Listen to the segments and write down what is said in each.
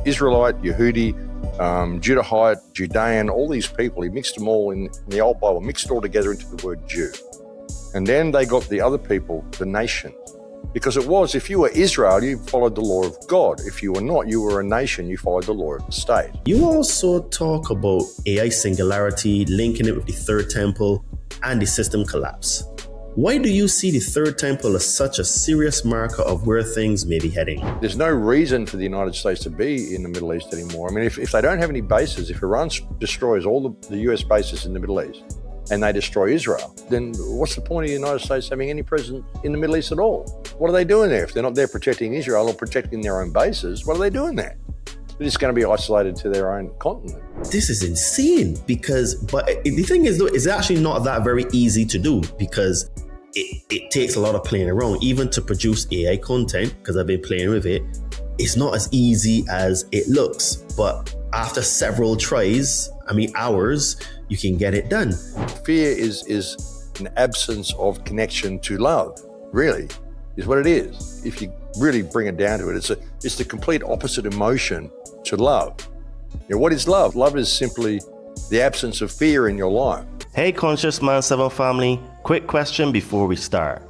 Israelite, Yehudi, Judahite, Judean, all these people, he mixed them all in the old Bible, mixed it all together into the word Jew. And then they got the other people, the nation. Because it was, if you were Israel, you followed the law of God. If you were not, you were a nation, you followed the law of the state. You also talk about AI singularity, linking it with the third temple and the system collapse. Why do you see the third temple as such a serious marker of where things may be heading? There's no reason for the United States to be in the Middle East anymore. I mean, if they don't have any bases, if Iran destroys all the US bases in the Middle East and they destroy Israel, then what's the point of the United States having any presence in the Middle East at all? What are they doing there? If they're not there protecting Israel or protecting their own bases, what are they doing there? They're just going to be isolated to their own continent. This is insane but the thing is though, it's actually not that very easy to do because it takes a lot of playing around, even to produce AI content, because I've been playing with it. It's not as easy as it looks, but after several tries, hours, you can get it done. Fear is an absence of connection to love, really, is what it is. If you really bring it down to it, it's the complete opposite emotion to love. What is love? Love is simply the absence of fear in your life. Hey Conscious Man 7 family, quick question before we start.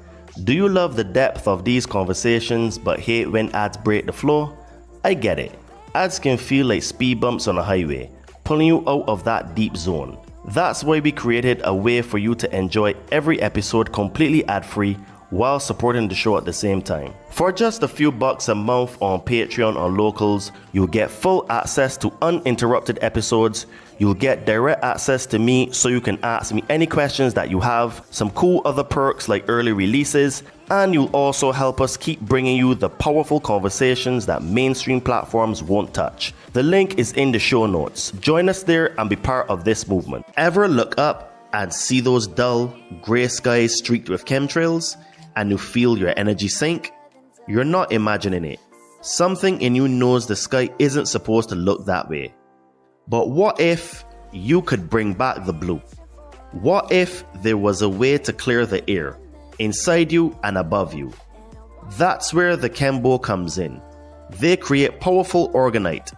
Do you love the depth of these conversations but hate when ads break the flow? I get it. Ads can feel like speed bumps on a highway, pulling you out of that deep zone. That's why we created a way for you to enjoy every episode completely ad-free while supporting the show at the same time. For just a few bucks a month on Patreon or Locals, you'll get full access to uninterrupted episodes. You'll get direct access to me so you can ask me any questions that you have, some cool other perks like early releases, and you'll also help us keep bringing you the powerful conversations that mainstream platforms won't touch. The link is in the show notes. Join us there and be part of this movement. Ever look up and see those dull, grey skies streaked with chemtrails, and you feel your energy sink? You're not imagining it. Something in you knows the sky isn't supposed to look that way. But what if you could bring back the blue? What if there was a way to clear the air inside you and above you? That's where the Chembo comes in. They create powerful orgonite,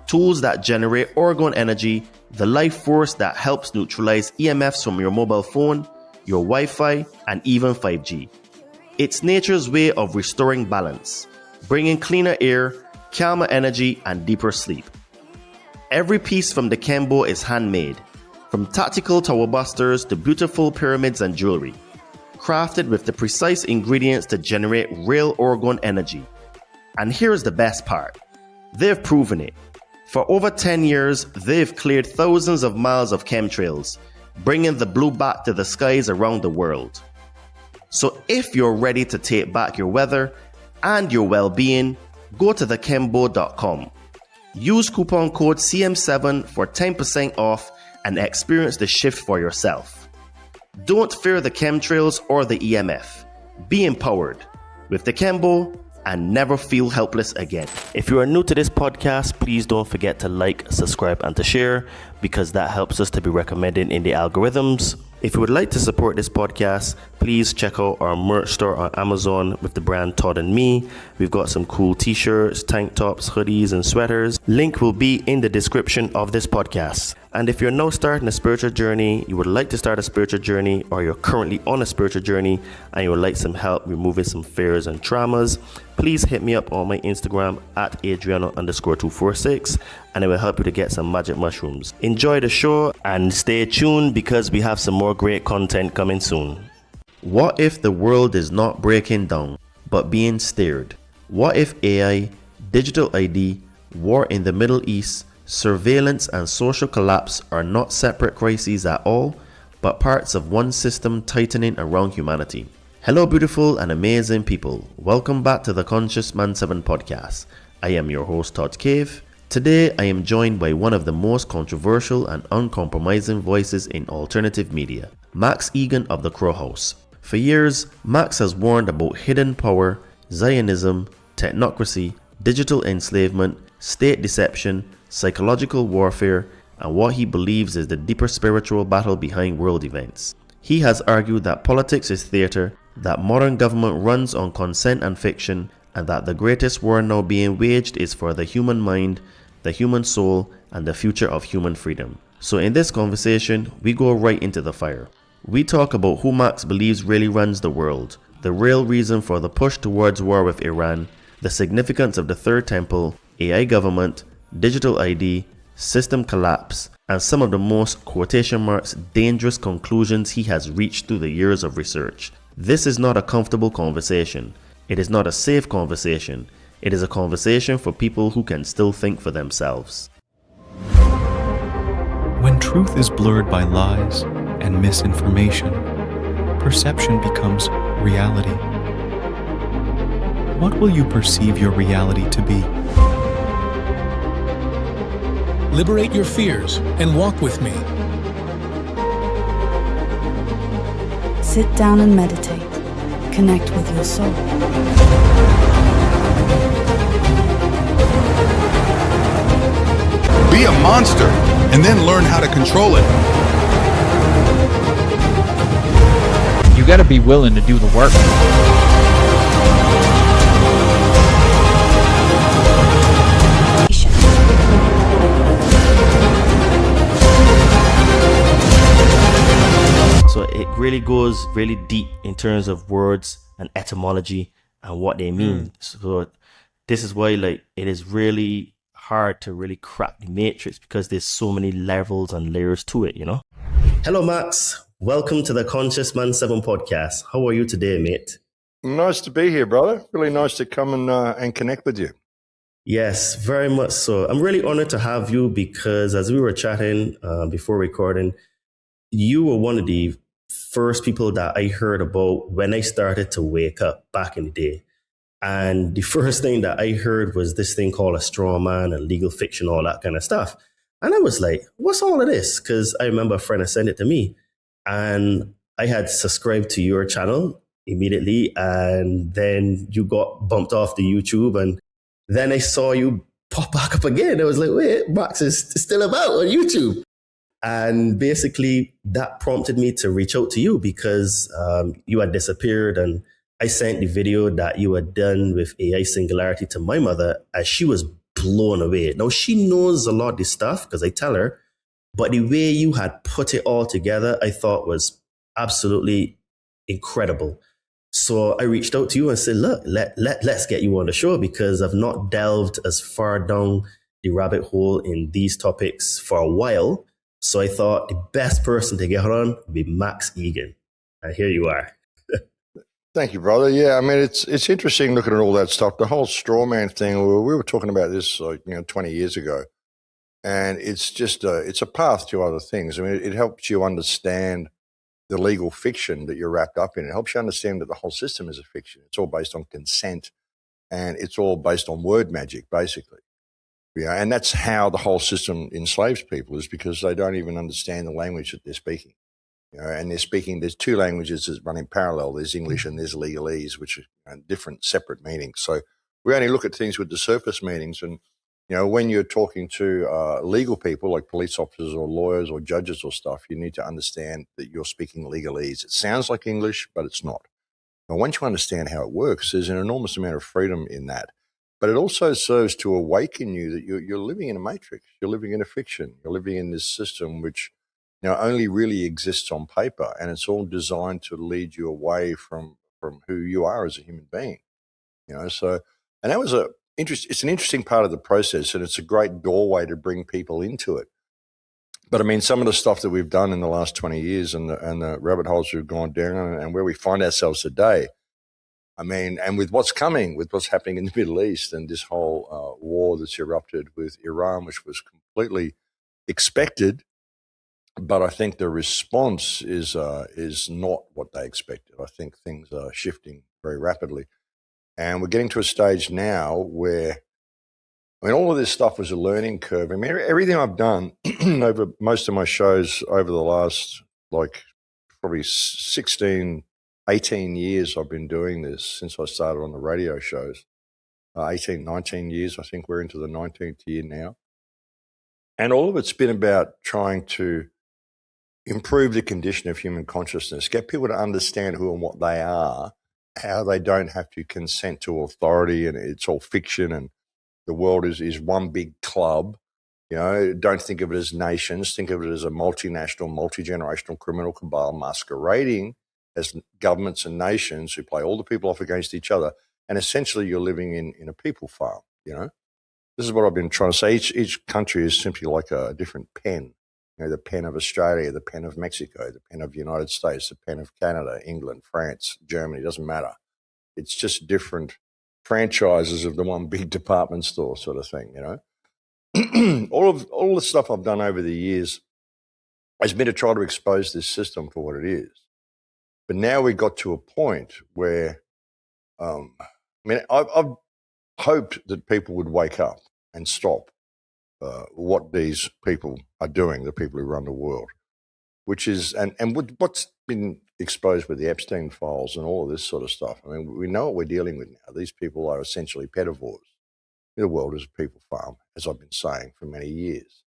tools that generate orgone energy, the life force that helps neutralize EMFs from your mobile phone, your Wi-Fi, and even 5G. It's nature's way of restoring balance, bringing cleaner air, calmer energy, and deeper sleep. Every piece from the Chembo is handmade, from tactical tower busters to beautiful pyramids and jewelry, crafted with the precise ingredients to generate real orgone energy. And here's the best part. They've proven it. For over 10 years, they've cleared thousands of miles of chemtrails, bringing the blue back to the skies around the world. So if you're ready to take back your weather and your well-being, go to thechembo.com. Use coupon code CM7 for 10% off and experience the shift for yourself. Don't fear the chemtrails or the EMF. Be empowered with the Chembo and never feel helpless again. If you are new to this podcast, please don't forget to like, subscribe, and to share, because that helps us to be recommended in the algorithms. If you would like to support this podcast, please check out our merch store on Amazon with the brand Todd and Me. We've got some cool t-shirts, tank tops, hoodies, and sweaters. Link will be in the description of this podcast. And if you're now starting a spiritual journey, you would like to start a spiritual journey, or you're currently on a spiritual journey and you would like some help removing some fears and traumas, please hit me up on my Instagram at Adriano_246 and it will help you to get some magic mushrooms. Enjoy the show and stay tuned, because we have some more great content coming soon. What if the world is not breaking down but being steered? What if AI, digital ID, war in the Middle East, surveillance and social collapse are not separate crises at all, but parts of one system tightening around humanity? Hello beautiful and amazing people, welcome back to the Conscious Man 7 podcast. I am your host Todd Cave. Today I am joined by one of the most controversial and uncompromising voices in alternative media, Max Egan of the Crow House. For years, Max has warned about hidden power, Zionism, technocracy, digital enslavement, state deception, psychological warfare, and what he believes is the deeper spiritual battle behind world events. He has argued that politics is theater, that modern government runs on consent and fiction, and that the greatest war now being waged is for the human mind, the human soul, and the future of human freedom. So in this conversation, we go right into the fire. We talk about who Max believes really runs the world, the real reason for the push towards war with Iran, the significance of the Third Temple, AI government, digital ID, system collapse, and some of the most quotation marks dangerous conclusions he has reached through the years of research. This is not a comfortable conversation. It is not a safe conversation. It is a conversation for people who can still think for themselves. When truth is blurred by lies and misinformation, perception becomes reality. What will you perceive your reality to be? Liberate your fears and walk with me. Sit down and meditate. Connect with your soul. Be a monster and then learn how to control it. You got to be willing to do the work. So it really goes really deep in terms of words and etymology and what they mean. So this is why it is really hard to really crack the matrix, because there's so many levels and layers to it, Hello, Max. Welcome to the Conscious Man 7 podcast. How are you today, mate? Nice to be here, brother. Really nice to come and connect with you. Yes, very much so. I'm really honored to have you because as we were chatting before recording, you were one of the first people that I heard about when I started to wake up back in the day. And the first thing that I heard was this thing called a straw man and legal fiction, all that kind of stuff. And I was like, what's all of this? Because I remember a friend had sent it to me. And I had subscribed to your channel immediately. And then you got bumped off the YouTube. And then I saw you pop back up again. I was like, wait, Max is still about on YouTube. And basically that prompted me to reach out to you because you had disappeared, and I sent the video that you had done with AI Singularity to my mother, as she was blown away. Now, she knows a lot of this stuff because I tell her, but the way you had put it all together, I thought was absolutely incredible. So I reached out to you and said, look, let's get you on the show, because I've not delved as far down the rabbit hole in these topics for a while. So I thought the best person to get on would be Max Egan. And here you are. Thank you, brother. Yeah, I mean, it's interesting looking at all that stuff. The whole straw man thing, we were talking about this 20 years ago. And it's just it's a path to other things. I mean, it helps you understand the legal fiction that you're wrapped up in. It helps you understand that the whole system is a fiction. It's all based on consent, and it's all based on word magic, basically. Yeah, and that's how the whole system enslaves people, is because they don't even understand the language that they're speaking. And they're speaking, there's two languages that run in parallel. There's English and there's legalese, which are different, separate meanings. So we only look at things with the surface meanings. And, when you're talking to legal people like police officers or lawyers or judges or stuff, you need to understand that you're speaking legalese. It sounds like English, but it's not. And once you understand how it works, there's an enormous amount of freedom in that. But it also serves to awaken you that you're living in a matrix. You're living in a fiction. You're living in this system which only really exists on paper, and it's all designed to lead you away from who you are as a human being. So, and that was it's an interesting part of the process, and it's a great doorway to bring people into it. But I mean, some of the stuff that we've done in the last 20 years and the rabbit holes we've gone down and where we find ourselves today, I mean, and with what's coming, with what's happening in the Middle East and this whole war that's erupted with Iran, which was completely expected, but I think the response is not what they expected. I think things are shifting very rapidly. And we're getting to a stage now where, I mean, all of this stuff was a learning curve. I mean, everything I've done over most of my shows over the last, probably 16, 18 years I've been doing this since I started on the radio shows. 18, 19 years, I think we're into the 19th year now. And all of it's been about trying to improve the condition of human consciousness, get people to understand who and what they are, how they don't have to consent to authority and it's all fiction, and The world is one big club. Don't think of it as nations. Think of it as a multinational, multi-generational criminal cabal masquerading as governments and nations who play all the people off against each other. And essentially, you're living in a people farm. This is what I've been trying to say. Each country is simply like a different pen. The pen of Australia, the pen of Mexico, the pen of the United States, the pen of Canada, England, France, Germany. It doesn't matter. It's just different franchises of the one big department store sort of thing. All the stuff I've done over the years has been to try to expose this system for what it is. But now we got to a point where, I've hoped that people would wake up and stop what these people are doing, the people who run the world, which is, and what's been exposed with the Epstein files and all of this sort of stuff. We know what we're dealing with now. These people are essentially pedivores. The world is a people farm, as I've been saying for many years.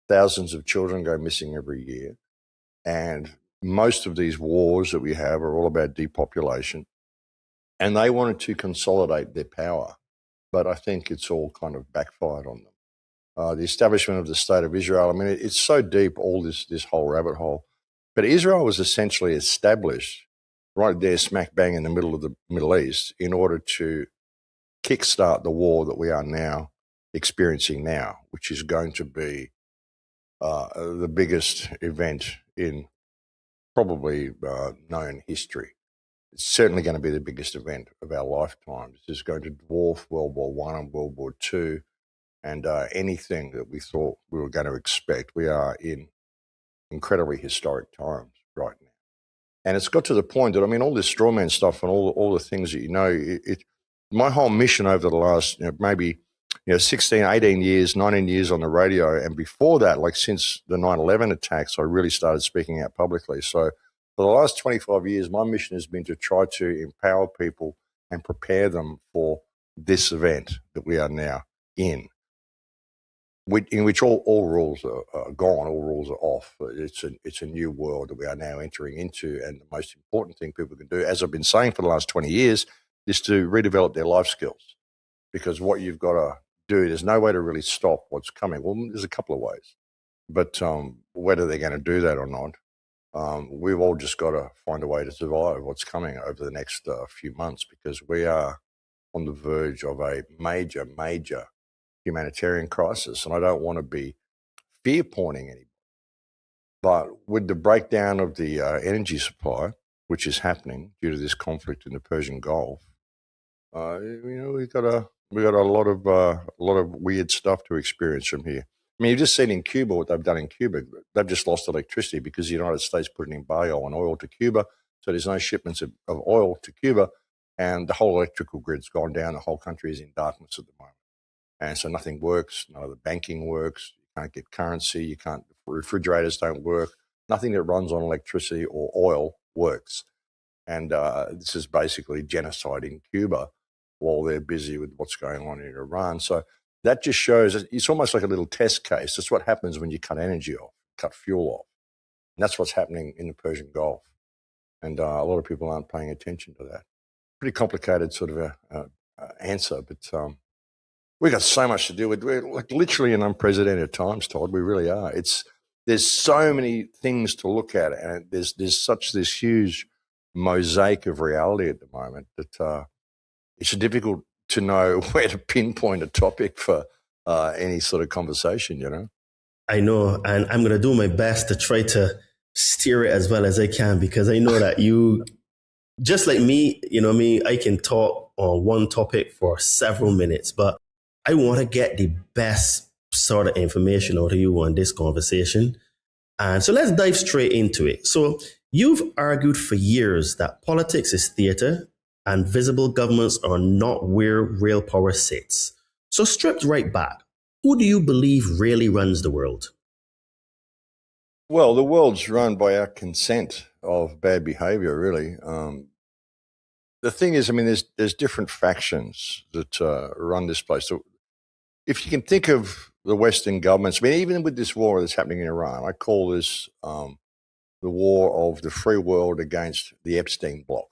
Thousands of children go missing every year. And most of these wars that we have are all about depopulation. And they wanted to consolidate their power. But I think it's all kind of backfired on them. The establishment of the State of Israel, it's so deep, all this whole rabbit hole. But Israel was essentially established right there smack bang in the middle of the Middle East in order to kickstart the war that we are now experiencing now, which is going to be the biggest event in probably known history. It's certainly going to be the biggest event of our lifetimes. It's going to dwarf World War I and World War II and anything that we thought we were going to expect. We are in incredibly historic times right now. And it's got to the point that, all this strawman stuff and all the things that my whole mission over the last maybe 16, 18 years, 19 years on the radio, and before that, like since the 9/11 attacks, I really started speaking out publicly. So for the last 25 years, my mission has been to try to empower people and prepare them for this event that we are now in which all rules are gone, all rules are off. It's a new world that we are now entering into, and the most important thing people can do, as I've been saying for the last 20 years, is to redevelop their life skills. Because what you've got to do, there's no way to really stop what's coming. Well, there's a couple of ways, but whether they're going to do that or not, we've all just got to find a way to survive what's coming over the next few months, because we are on the verge of a major humanitarian crisis. And I don't want to be fear-pointing anybody, but with the breakdown of the energy supply, which is happening due to this conflict in the Persian Gulf, we've got a lot of weird stuff to experience from here. You've just seen in Cuba what they've done in Cuba. They've just lost electricity because the United States put an embargo on oil to Cuba, so there's no shipments of oil to Cuba, and the whole electrical grid's gone down. The whole country is in darkness at the moment. And so nothing works, none of the banking works, you can't get currency, refrigerators don't work, nothing that runs on electricity or oil works. And this is basically genocide in Cuba while they're busy with what's going on in Iran. So that just shows, it's almost like a little test case. That's what happens when you cut energy off, cut fuel off. And that's what's happening in the Persian Gulf. And a lot of people aren't paying attention to that. Pretty complicated sort of answer, but we've got so much to deal with. We're like literally in unprecedented times, Todd. We really are. There's so many things to look at, and there's such this huge mosaic of reality at the moment that it's difficult to know where to pinpoint a topic for any sort of conversation, I know, and I'm going to do my best to try to steer it as well as I can, because I know that you, just like me, I can talk on one topic for several minutes, but I want to get the best sort of information out of you on this conversation. And so let's dive straight into it. So you've argued for years that politics is theater and visible governments are not where real power sits. So stripped right back, who do you believe really runs the world? Well, the world's run by our consent of bad behavior, really. The thing is, there's different factions that run this place. So if you can think of the Western governments, even with this war that's happening in Iran, I call this the war of the free world against the Epstein bloc,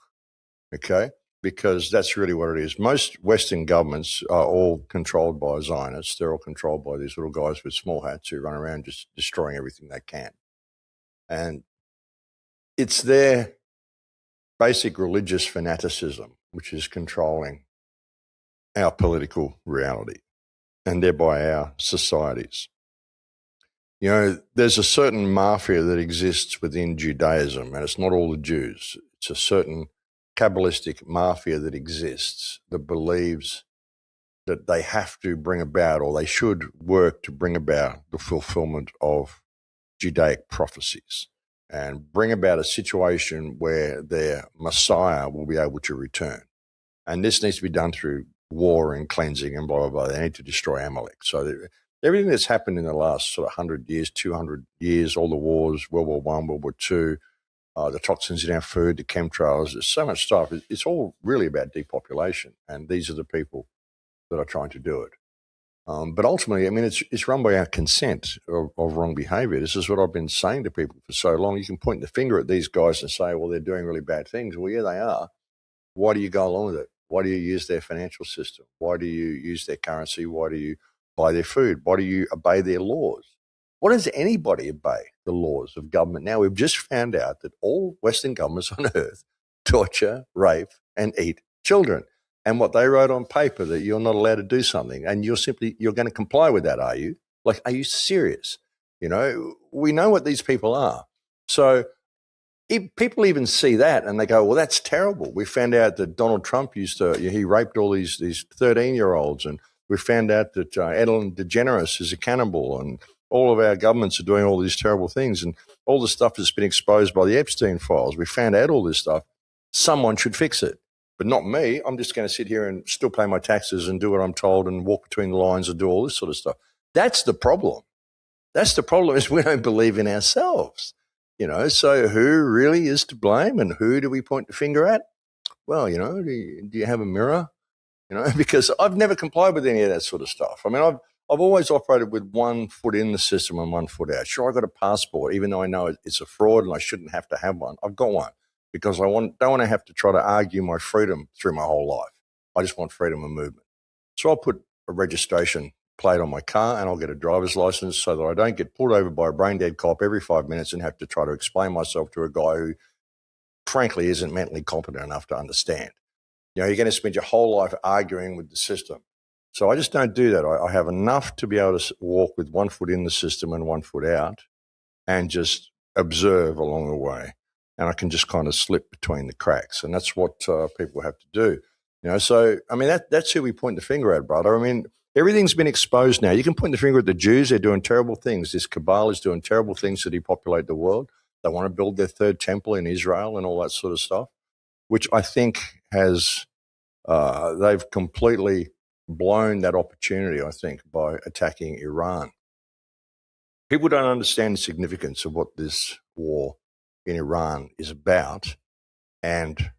okay? because that's really what it is. Most Western governments are all controlled by Zionists. They're all controlled by these little guys with small hats who run around just destroying everything they can. And it's their basic religious fanaticism which is controlling our political reality and thereby our societies. You know, there's a certain mafia that exists within Judaism, and it's not all the Jews. It's a certain Kabbalistic mafia that exists that believes that they have to bring about, or they should work to bring about, the fulfillment of Judaic prophecies and bring about a situation where their Messiah will be able to return. And this needs to be done through war and cleansing and blah, blah, blah. They need to destroy Amalek. So everything that's happened in the last sort of 100 years, 200 years, all the wars, World War I, World War II, the toxins in our food, the chemtrails, there's so much stuff. It's all really about depopulation. And these are the people that are trying to do it. But ultimately, I mean, it's run by our consent of wrong behavior. This is what I've been saying to people for so long. You can point the finger at these guys and say, well, they're doing really bad things. Well, yeah, they are. Why do you go along with it? Why do you use their financial system? Why do you use their currency? Why do you buy their food? Why do you obey their laws? Why does anybody obey the laws of government? Now, we've just found out that all Western governments on earth torture, rape, and eat children. And what they wrote on paper that you're not allowed to do something, and you're going to comply with that, are you? Like, are you serious? You know, we know what these people are. So if people even see that and they go, well, that's terrible. We found out that Donald Trump he raped all these 13-year-olds, and we found out that Ellen DeGeneres is a cannibal, and all of our governments are doing all these terrible things, and all the stuff that's been exposed by the Epstein files. We found out all this stuff. Someone should fix it. But not me. I'm just going to sit here and still pay my taxes and do what I'm told and walk between the lines and do all this sort of stuff. That's the problem. That's the problem, is we don't believe in ourselves. You know, so who really is to blame, and who do we point the finger at? Well, you know, do you have a mirror? You know, because I've never complied with any of that sort of stuff. I mean, I've always operated with 1 foot in the system and 1 foot out. Sure, I got a passport, even though I know it's a fraud and I shouldn't have to have one. I've got one, because I don't want to have to try to argue my freedom through my whole life. I just want freedom of movement. So I'll put a registration plate on my car and I'll get a driver's license so that I don't get pulled over by a brain-dead cop every 5 minutes and have to try to explain myself to a guy who, frankly, isn't mentally competent enough to understand. You know, you're going to spend your whole life arguing with the system. So I just don't do that. I have enough to be able to walk with 1 foot in the system and 1 foot out and just observe along the way. And I can just kind of slip between the cracks. And that's what people have to do. You know, so, I mean, that's who we point the finger at, brother. I mean, everything's been exposed now. You can point the finger at the Jews. They're doing terrible things. This cabal is doing terrible things to depopulate the world. They want to build their third temple in Israel and all that sort of stuff, which I think has, they've completely blown that opportunity, I think, by attacking Iran. People don't understand the significance of what this war in Iran is about and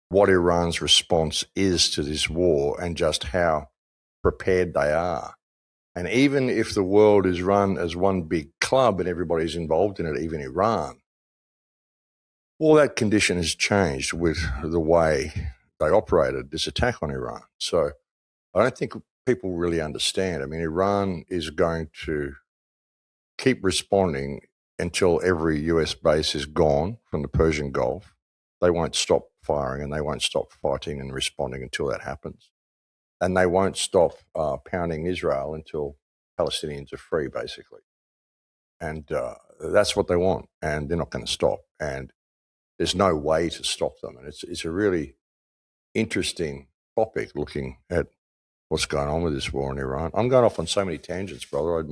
what Iran's response is to this war and just how prepared they are. And even if the world is run as one big club and everybody's involved in it, even Iran, all that condition has changed with the way they operated this attack on Iran. So I don't think people really understand. I mean, Iran is going to keep responding until every US base is gone from the Persian Gulf. They won't stop firing and they won't stop fighting and responding until that happens. And they won't stop pounding Israel until Palestinians are free, basically. And that's what they want. And they're not going to stop. And there's no way to stop them. And it's a really interesting topic, looking at what's going on with this war in Iran. I'm going off on so many tangents, brother.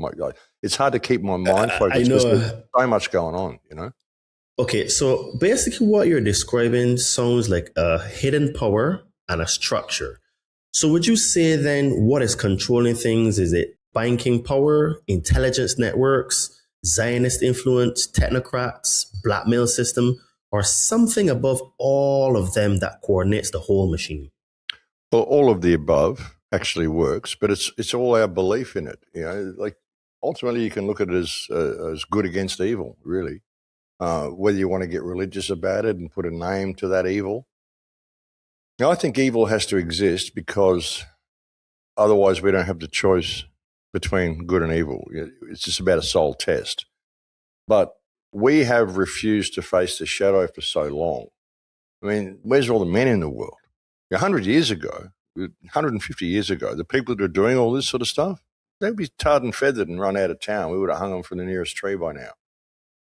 It's hard to keep my mind focused because there's so much going on, you know? Okay, so basically what you're describing sounds like a hidden power and a structure. So would you say then what is controlling things? Is it banking power, intelligence networks, Zionist influence, technocrats, blackmail system, or something above all of them that coordinates the whole machine? Well, all of the above actually works, but it's all our belief in it. You know, like ultimately you can look at it as good against evil, really. Whether you want to get religious about it and put a name to that evil, Now, I think evil has to exist because otherwise we don't have the choice between good and evil. It's just about a soul test. But we have refused to face the shadow for so long. I mean, where's all the men in the world? 100 years ago, 150 years ago, the people that are doing all this sort of stuff, they'd be tarred and feathered and run out of town. We would have hung them from the nearest tree by now.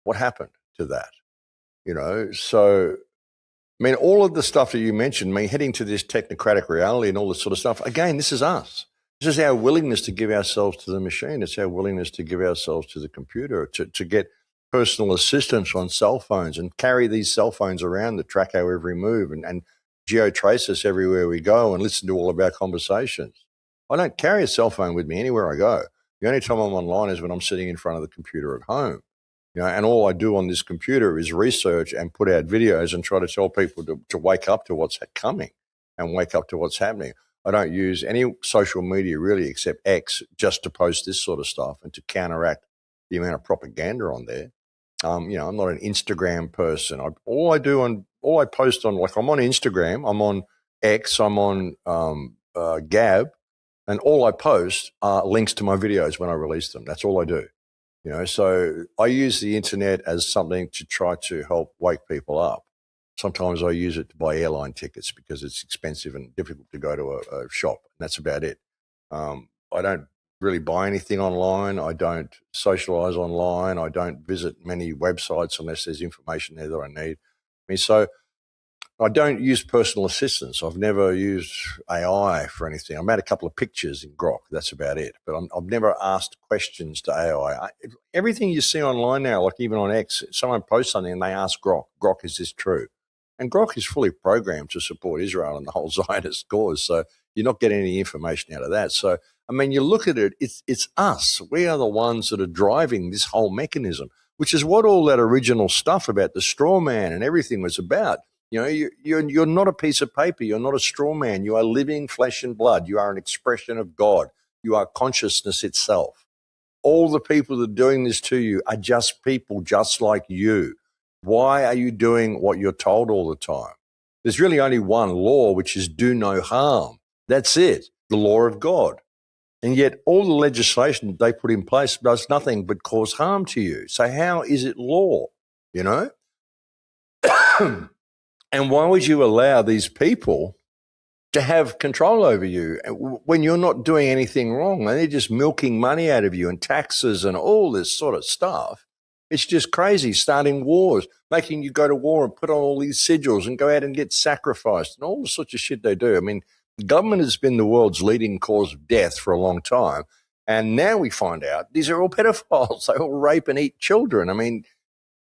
What happened to that? So, I mean, all of the stuff that you mentioned, heading to this technocratic reality and all this sort of stuff, again, this is us. This is our willingness to give ourselves to the machine. It's our willingness to give ourselves to the computer, to get personal assistance on cell phones and carry these cell phones around that track our every move and geo-trace us everywhere we go and listen to all of our conversations. I don't carry a cell phone with me anywhere I go. The only time I'm online is when I'm sitting in front of the computer at home. And all I do on this computer is research and put out videos and try to tell people to wake up to what's coming and wake up to what's happening. I don't use any social media really except X just to post this sort of stuff and to counteract the amount of propaganda on there. I'm not an Instagram person. All I post on, like I'm on Instagram, I'm on X, I'm on Gab, and all I post are links to my videos when I release them. That's all I do. So I use the internet as something to try to help wake people up. Sometimes I use it to buy airline tickets because it's expensive and difficult to go to a shop. And that's about it. I don't really buy anything online. I don't socialize online. I don't visit many websites unless there's information there that I need. So I don't use personal assistance. I've never used AI for anything. I made a couple of pictures in Grok. That's about it. But I've never asked questions to AI. Everything you see online now, like even on X, someone posts something and they ask Grok, is this true? And Grok is fully programmed to support Israel and the whole Zionist cause. So you're not getting any information out of that. So, you look at it, it's us. We are the ones that are driving this whole mechanism, which is what all that original stuff about the straw man and everything was about. You're not a piece of paper. You're not a straw man. You are living flesh and blood. You are an expression of God. You are consciousness itself. All the people that are doing this to you are just people just like you. Why are you doing what you're told all the time? There's really only one law, which is do no harm. That's it, the law of God. And yet all the legislation that they put in place does nothing but cause harm to you. So how is it law, And why would you allow these people to have control over you when you're not doing anything wrong? And they're just milking money out of you and taxes and all this sort of stuff. It's just crazy, starting wars, making you go to war and put on all these sigils and go out and get sacrificed and all the sorts of shit they do. Government has been the world's leading cause of death for a long time. And now we find out these are all pedophiles. They all rape and eat children.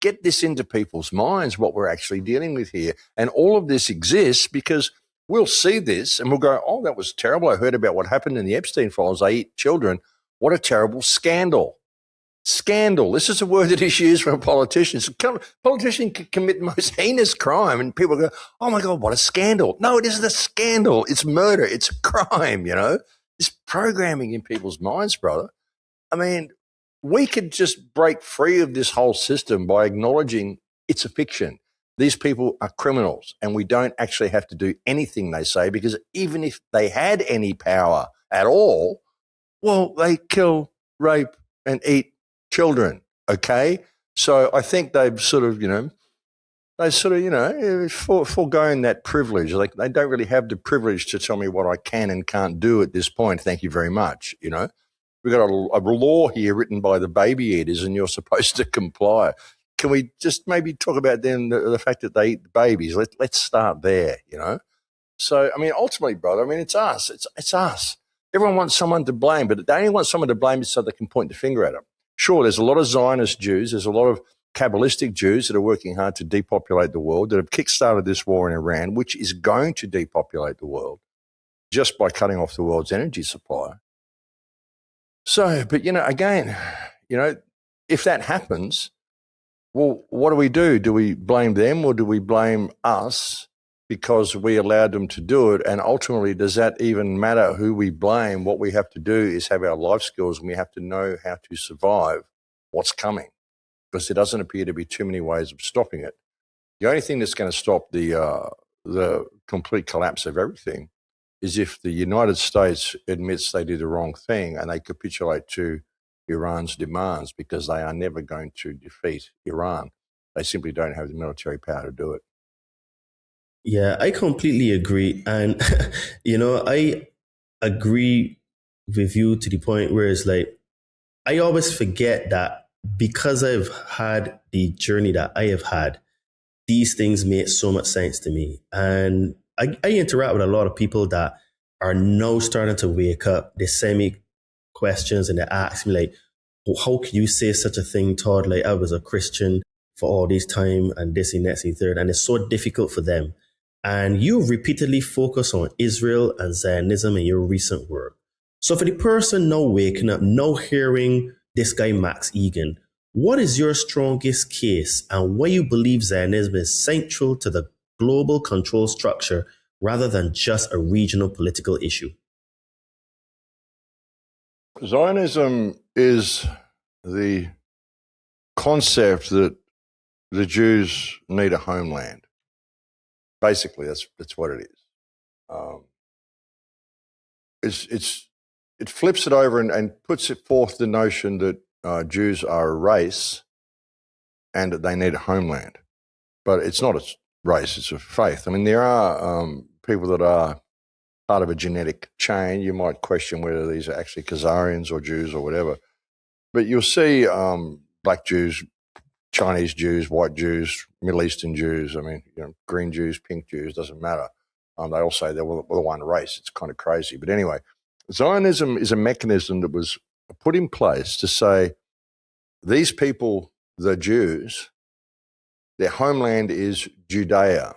Get this into people's minds, what we're actually dealing with here. And all of this exists because we'll see this and we'll go, oh, that was terrible. I heard about what happened in the Epstein files. They eat children. What a terrible scandal. Scandal. This is a word that is used for politicians. A politician can commit the most heinous crime and people go, oh my God, what a scandal. No, it isn't a scandal. It's murder. It's a crime, It's programming in people's minds, brother. We could just break free of this whole system by acknowledging it's a fiction. These people are criminals and we don't actually have to do anything they say, because even if they had any power at all, well, they kill, rape and eat children, okay? So I think they've foregone that privilege. Like they don't really have the privilege to tell me what I can and can't do at this point. Thank you very much, We've got a law here written by the baby eaters and you're supposed to comply. Can we just maybe talk about then the fact that they eat the babies? Let's start there, So, ultimately, brother, it's us. It's us. Everyone wants someone to blame, but they only want someone to blame so they can point the finger at them. Sure, there's a lot of Zionist Jews. There's a lot of Kabbalistic Jews that are working hard to depopulate the world, that have kickstarted this war in Iran, which is going to depopulate the world just by cutting off the world's energy supply. So, but, again, if that happens, well, what do? Do we blame them or do we blame us because we allowed them to do it? And ultimately, does that even matter who we blame? What we have to do is have our life skills and we have to know how to survive what's coming, because there doesn't appear to be too many ways of stopping it. The only thing that's going to stop the the complete collapse of everything is if the United States admits they did the wrong thing and they capitulate to Iran's demands, because they are never going to defeat Iran. They simply don't have the military power to do it. Yeah, I completely agree. And, I agree with you to the point where it's like, I always forget that because I've had the journey that I have had, these things make so much sense to me. And I interact with a lot of people that are now starting to wake up. They send me questions and they ask me like, well, how can you say such a thing, Todd? Like, I was a Christian for all this time and this and that and third. And it's so difficult for them. And you repeatedly focus on Israel and Zionism in your recent work. So for the person now waking up, now hearing this guy, Max Egan, what is your strongest case and why you believe Zionism is central to the global control structure rather than just a regional political issue? Zionism is the concept that the Jews need a homeland. Basically, that's what it is. It flips it over and puts it forth the notion that Jews are a race and that they need a homeland. But it's not a race, it's a faith. I mean, there are people that are part of a genetic chain. You might question whether these are actually Khazarians or Jews or whatever. But you'll see black Jews, Chinese Jews, white Jews, Middle Eastern Jews, green Jews, pink Jews, doesn't matter. They all say they're one race. It's kind of crazy. But anyway, Zionism is a mechanism that was put in place to say these people, the Jews, their homeland is Judea.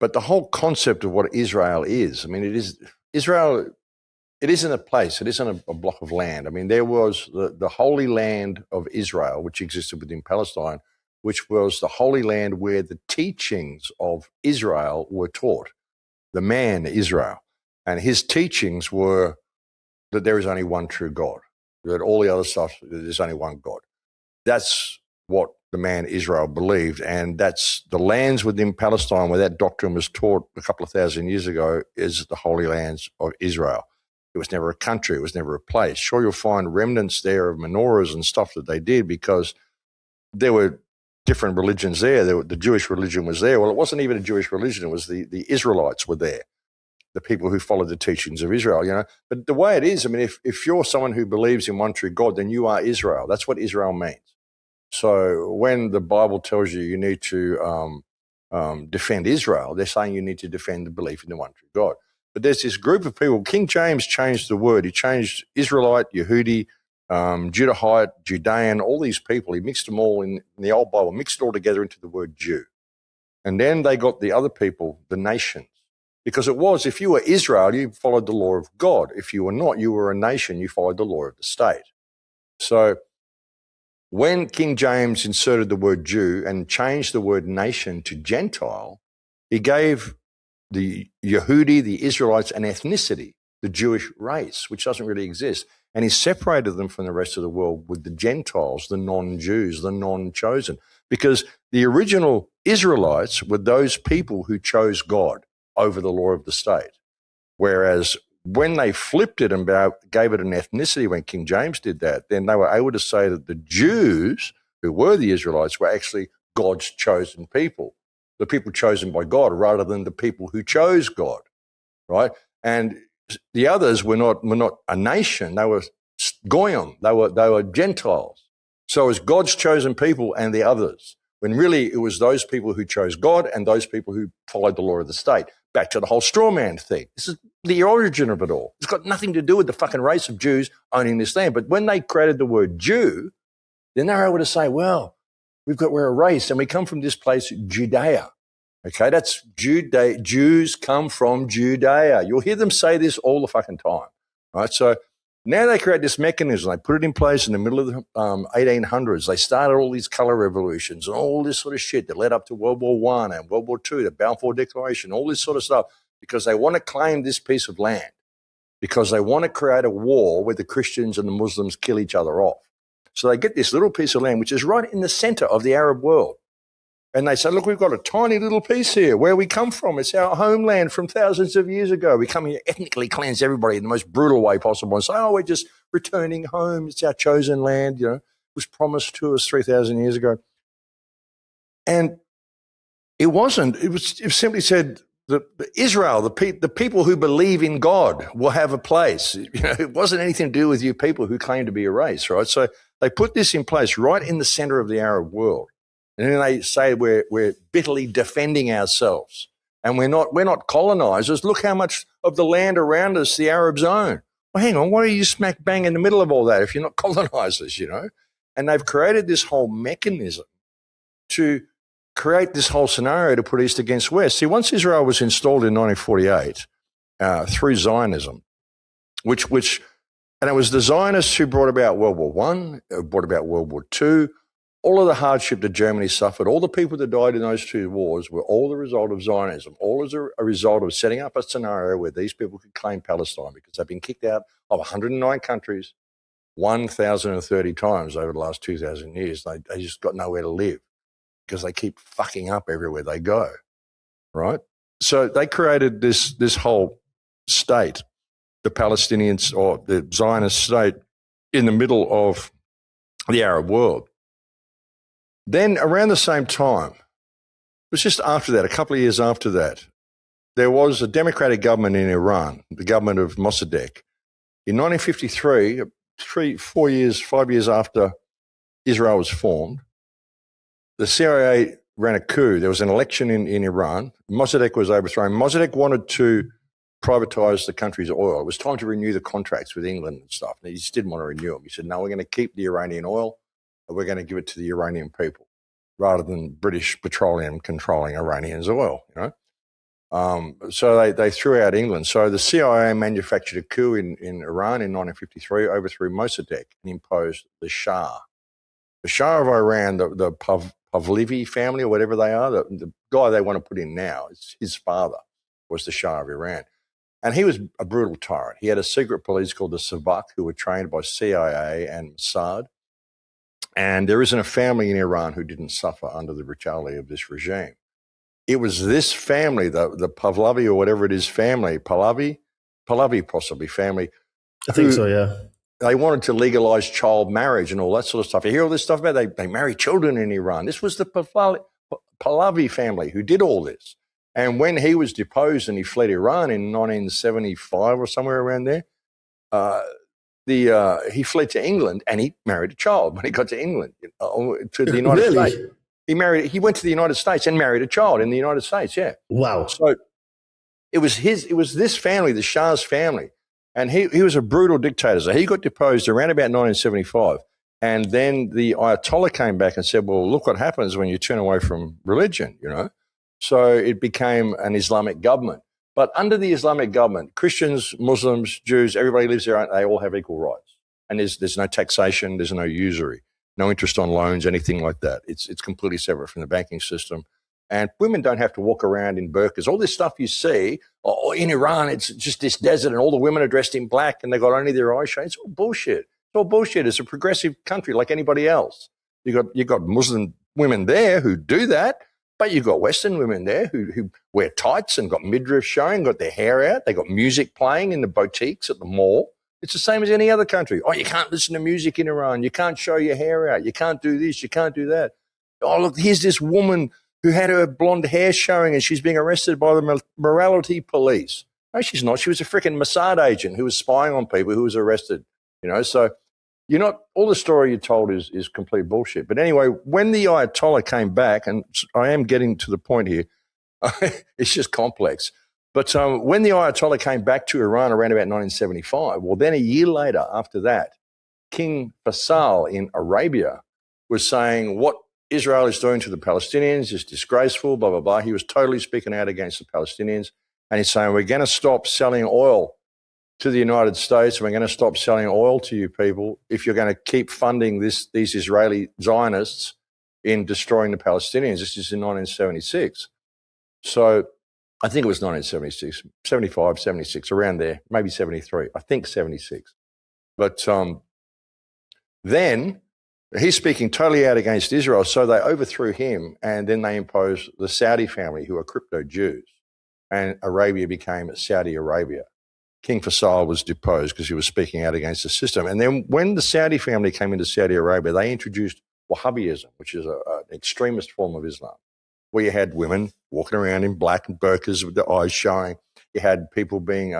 But the whole concept of what Israel is, Israel, it isn't a place, it isn't a block of land. There was the Holy Land of Israel, which existed within Palestine, which was the Holy Land where the teachings of Israel were taught, the man Israel. And his teachings were that there is only one true God, that all the other stuff, there's only one God. That's what the man Israel believed, and that's the lands within Palestine where that doctrine was taught a couple of thousand years ago is the Holy Lands of Israel. It was never a country, it was never a place. Sure, you'll find remnants there of menorahs and stuff that they did because there were different religions there. The Jewish religion was there. Well, it wasn't even a Jewish religion, it was the Israelites were there, the people who followed the teachings of Israel, But the way it is, if you're someone who believes in one true God, then you are Israel. That's what Israel means. So when the Bible tells you need to defend Israel, they're saying you need to defend the belief in the one true God. But there's this group of people. King James changed the word. He changed Israelite, Yehudi, Judahite, Judean, all these people. He mixed them all in the old Bible, mixed it all together into the word Jew. And then they got the other people, the nations. Because it was, if you were Israel, you followed the law of God. If you were not, you were a nation, you followed the law of the state. So when King James inserted the word Jew and changed the word nation to Gentile, he gave the Yehudi, the Israelites, an ethnicity, the Jewish race, which doesn't really exist. And he separated them from the rest of the world with the Gentiles, the non-Jews, the non-chosen. Because the original Israelites were those people who chose God over the law of the state. Whereas when they flipped it and gave it an ethnicity, when King James did that, then they were able to say that the Jews, who were the Israelites, were actually God's chosen people, the people chosen by God, rather than the people who chose God, right? And the others were not a nation; they were goyim, they were Gentiles. So it was God's chosen people and the others, when really it was those people who chose God and those people who followed the law of the state. Back to the whole straw man thing. This is the origin of it all. It's got nothing to do with the fucking race of Jews owning this land. But when they created the word Jew, then they're able to say, well, we're a race and we come from this place, Judea. Okay, that's Jews come from Judea. You'll hear them say this all the fucking time, right? So now they create this mechanism. They put it in place in the middle of the 1800s. They started all these color revolutions and all this sort of shit that led up to World War I and World War II, the Balfour Declaration, all this sort of stuff, because they want to claim this piece of land, because they want to create a war where the Christians and the Muslims kill each other off. So they get this little piece of land, which is right in the center of the Arab world. And they say, look, we've got a tiny little piece here where we come from. It's our homeland from thousands of years ago. We come here, ethnically cleanse everybody in the most brutal way possible and say, oh, we're just returning home. It's our chosen land, you know, it was promised to us 3,000 years ago. And it wasn't. It simply said that Israel, the people who believe in God will have a place. You know, it wasn't anything to do with you people who claim to be a race, right? So they put this in place right in the center of the Arab world. And then they say we're bitterly defending ourselves and we're not colonizers. Look how much of the land around us the Arabs own. Well, hang on, why are you smack bang in the middle of all that if you're not colonizers, you know? And they've created this whole mechanism to create this whole scenario to put East against West. See, once Israel was installed in 1948 through Zionism, which and it was the Zionists who brought about World War I, brought about World War II. All of the hardship that Germany suffered, all the people that died in those two wars were all the result of Zionism, all as a result of setting up a scenario where these people could claim Palestine because they've been kicked out of 109 countries 1,030 times over the last 2,000 years. They just got nowhere to live because they keep fucking up everywhere they go, right? So they created this whole state, the Palestinians or the Zionist state in the middle of the Arab world. Then around the same time, it was just after that, a couple of years after that, there was a democratic government in Iran, the government of Mossadegh. In 1953, 5 years after Israel was formed, the CIA ran a coup. There was an election in Iran. Mossadegh was overthrown. Mossadegh wanted to privatize the country's oil. It was time to renew the contracts with England and stuff. And he just didn't want to renew them. He said, no, we're going to keep the Iranian oil. We're going to give it to the Iranian people rather than British Petroleum controlling Iranians' oil, you know. So they threw out England. So the CIA manufactured a coup in Iran in 1953, overthrew Mossadegh and imposed the Shah. The Shah of Iran, the Pahlavi family or whatever they are, the guy they want to put in now, his father was the Shah of Iran. And he was a brutal tyrant. He had a secret police called the Savak who were trained by CIA and Mossad. And there isn't a family in Iran who didn't suffer under the brutality of this regime. It was this family, the Pahlavi or whatever it is family, Pahlavi possibly family. I think so, yeah. They wanted to legalize child marriage and all that sort of stuff. You hear all this stuff about they marry children in Iran. This was the Pahlavi family who did all this. And when he was deposed and he fled Iran in 1975 or somewhere around there, he fled to England and he married a child when he got to England, to the United States. He went to the United States and married a child in the United States, yeah. Wow. So it was this family, the Shah's family. And he was a brutal dictator. So he got deposed around about 1975. And then the Ayatollah came back and said, well, look what happens when you turn away from religion, you know. So it became an Islamic government. But under the Islamic government, Christians, Muslims, Jews, everybody lives there. They all have equal rights. And there's no taxation, there's no usury, no interest on loans, anything like that. It's completely separate from the banking system. And women don't have to walk around in burqas. All this stuff you see, in Iran, it's just this desert and all the women are dressed in black and they got only their eyes shown. It's all bullshit. It's all bullshit. It's a progressive country like anybody else. You got Muslim women there who do that, but you've got Western women there who wear tights and got midriff showing, got their hair out. They got music playing in the boutiques at the mall. It's the same as any other country. Oh, you can't listen to music in Iran. You can't show your hair out. You can't do this. You can't do that. Oh, look, here's this woman who had her blonde hair showing and she's being arrested by the morality police. No, she's not. She was a freaking Mossad agent who was spying on people who was arrested. You know, so all the story you told is complete bullshit. But anyway, when the Ayatollah came back, and I am getting to the point here, it's just complex. But when the Ayatollah came back to Iran around about 1975, well, then a year later after that, King Faisal in Arabia was saying what Israel is doing to the Palestinians is disgraceful, blah, blah, blah. He was totally speaking out against the Palestinians. And he's saying, we're going to stop selling oil to the United States. We're going to stop selling oil to you people if you're going to keep funding these Israeli Zionists in destroying the Palestinians. This is in 1976. So I think it was 1976, 75, 76, around there, maybe 73. I think 76. But then He's speaking totally out against Israel, so they overthrew him, and then they imposed the Saudi family, who are crypto Jews, and Arabia became Saudi Arabia. King Faisal was deposed because he was speaking out against the system. And then when the Saudi family came into Saudi Arabia, they introduced Wahhabism, which is an extremist form of Islam, where you had women walking around in black and burqas with their eyes showing. You had people being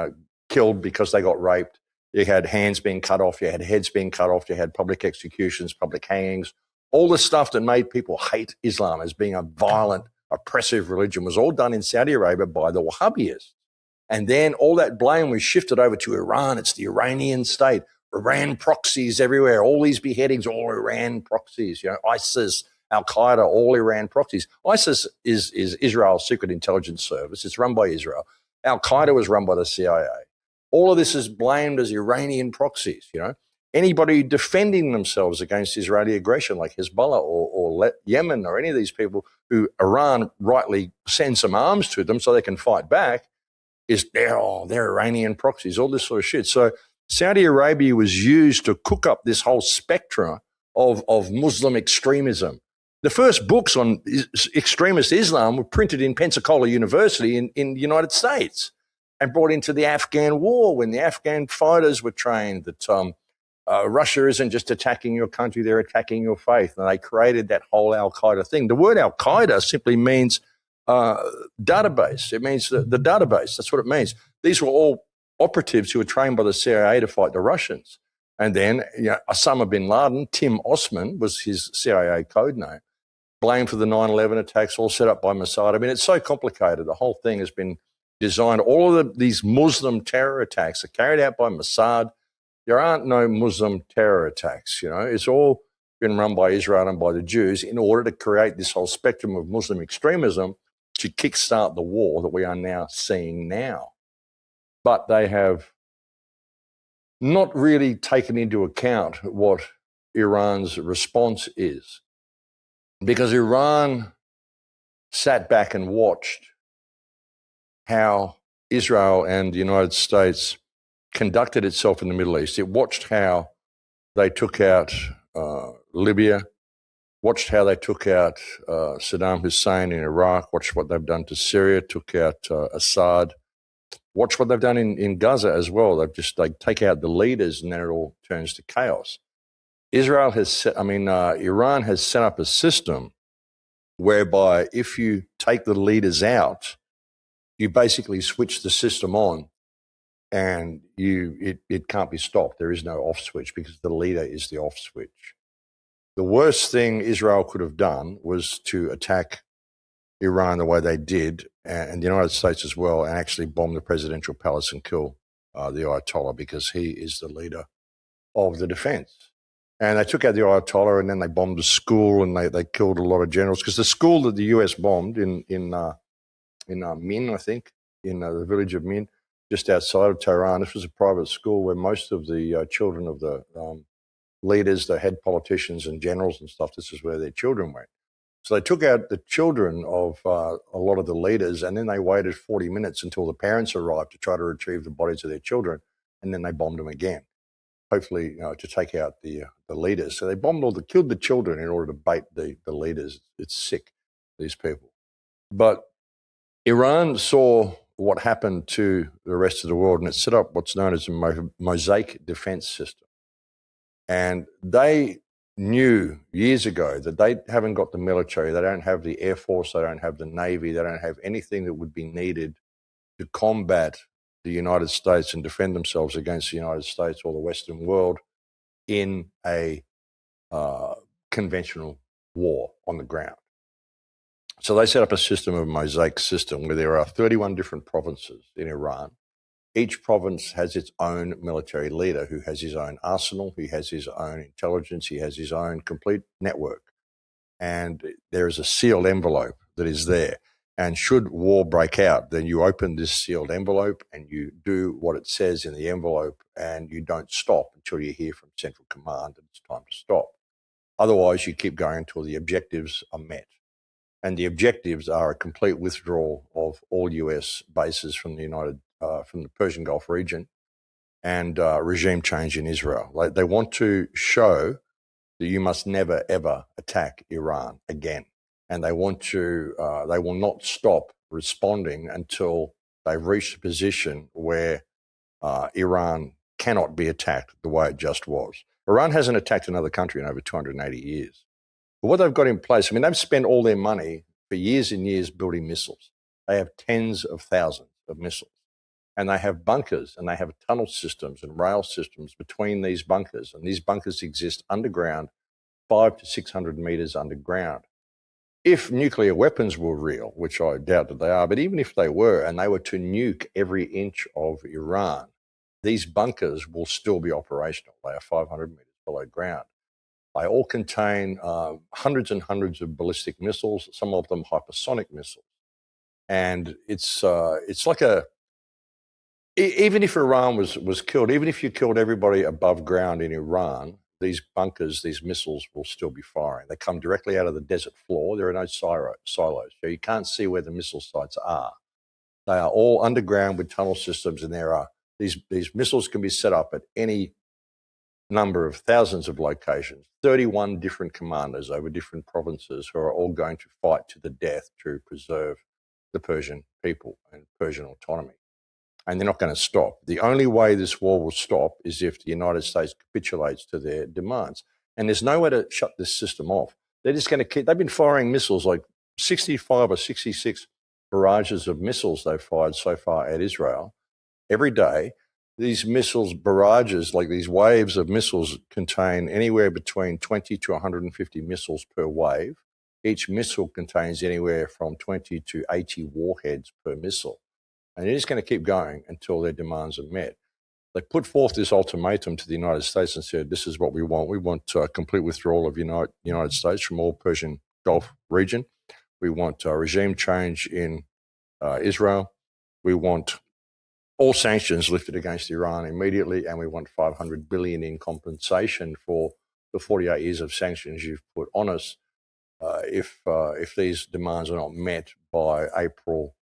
killed because they got raped. You had hands being cut off. You had heads being cut off. You had public executions, public hangings. All the stuff that made people hate Islam as being a violent, oppressive religion was all done in Saudi Arabia by the Wahhabis. And then all that blame was shifted over to Iran. It's the Iranian state. Iran proxies everywhere. All these beheadings, all Iran proxies. You know, ISIS, Al-Qaeda, all Iran proxies. ISIS is Israel's secret intelligence service. It's run by Israel. Al-Qaeda was run by the CIA. All of this is blamed as Iranian proxies, you know. Anybody defending themselves against Israeli aggression, like Hezbollah or Yemen or any of these people who Iran rightly sends some arms to them so they can fight back, they're Iranian proxies, all this sort of shit. So Saudi Arabia was used to cook up this whole spectrum of Muslim extremism. The first books on extremist Islam were printed in Pensacola University in the United States and brought into the Afghan war when the Afghan fighters were trained that Russia isn't just attacking your country, they're attacking your faith. And they created that whole Al-Qaeda thing. The word Al-Qaeda simply means database. It means the database. That's what it means. These were all operatives who were trained by the CIA to fight the Russians. And then Osama bin Laden, Tim Osman was his CIA code name, blamed for the 9/11 attacks, all set up by Mossad. I mean, it's so complicated. The whole thing has been designed. All of these Muslim terror attacks are carried out by Mossad. There aren't no Muslim terror attacks. You know, it's all been run by Israel and by the Jews in order to create this whole spectrum of Muslim extremism to kickstart the war that we are now seeing now. But they have not really taken into account what Iran's response is, because Iran sat back and watched how Israel and the United States conducted itself in the Middle East. It watched how they took out Libya, watched how they took out Saddam Hussein in Iraq, watched what they've done to Syria, took out Assad, watch what they've done in Gaza as well. They take out the leaders and then it all turns to chaos. Iran has set up a system whereby if you take the leaders out, you basically switch the system on and it can't be stopped. There is no off switch because the leader is the off switch. The worst thing Israel could have done was to attack Iran the way they did, and the United States as well, and actually bomb the presidential palace and kill the Ayatollah, because he is the leader of the defense. And they took out the Ayatollah, and then they bombed the school, and they killed a lot of generals, because the school that the US bombed in Min, I think, in the village of Min, just outside of Tehran, this was a private school where most of the children of the leaders, the head politicians and generals and stuff, this is where their children went. So they took out the children of a lot of the leaders, and then they waited 40 minutes until the parents arrived to try to retrieve the bodies of their children, and then they bombed them again, hopefully to take out the leaders. So they killed the children in order to bait the leaders. It's sick, these people. But Iran saw what happened to the rest of the world, and it set up what's known as a mosaic defense system. And they knew years ago that they haven't got the military, they don't have the Air Force, they don't have the Navy, they don't have anything that would be needed to combat the United States and defend themselves against the United States or the Western world in a conventional war on the ground. So they set up a system, a mosaic system, where there are 31 different provinces in Iran. Each province has its own military leader who has his own arsenal, he has his own intelligence, he has his own complete network. And there is a sealed envelope that is there. And should war break out, then you open this sealed envelope and you do what it says in the envelope, and you don't stop until you hear from Central Command that it's time to stop. Otherwise, you keep going until the objectives are met. And the objectives are a complete withdrawal of all US bases from the Persian Gulf region, and regime change in Israel. They want to show that you must never, ever attack Iran again. And they want to, they will not stop responding until they've reached a position where Iran cannot be attacked the way it just was. Iran hasn't attacked another country in over 280 years. But what they've got in place, I mean, they've spent all their money for years and years building missiles. They have tens of thousands of missiles. And they have bunkers and they have tunnel systems and rail systems between these bunkers. And these bunkers exist underground, 500 to 600 meters underground. If nuclear weapons were real, which I doubt that they are, but even if they were, and they were to nuke every inch of Iran, these bunkers will still be operational. They are 500 meters below ground. They all contain hundreds and hundreds of ballistic missiles, some of them hypersonic missiles. And it's like even if Iran was killed, even if you killed everybody above ground in Iran, these bunkers, these missiles will still be firing. They come directly out of the desert floor. There are no silos, so you can't see where the missile sites are. They are all underground with tunnel systems, and there are these missiles can be set up at any number of thousands of locations, 31 different commanders over different provinces who are all going to fight to the death to preserve the Persian people and Persian autonomy. And they're not going to stop. The only way this war will stop is if the United States capitulates to their demands. And there's no way to shut this system off. They're just going to keep, they've been firing missiles, like 65 or 66 barrages of missiles they've fired so far at Israel every day. These missiles, barrages, like these waves of missiles, contain anywhere between 20 to 150 missiles per wave. Each missile contains anywhere from 20 to 80 warheads per missile. And it is going to keep going until their demands are met. They put forth this ultimatum to the United States and said, this is what we want. We want complete withdrawal of the United States from all Persian Gulf region. We want regime change in Israel. We want all sanctions lifted against Iran immediately, and we want $500 billion in compensation for the 48 years of sanctions you've put on us if these demands are not met by April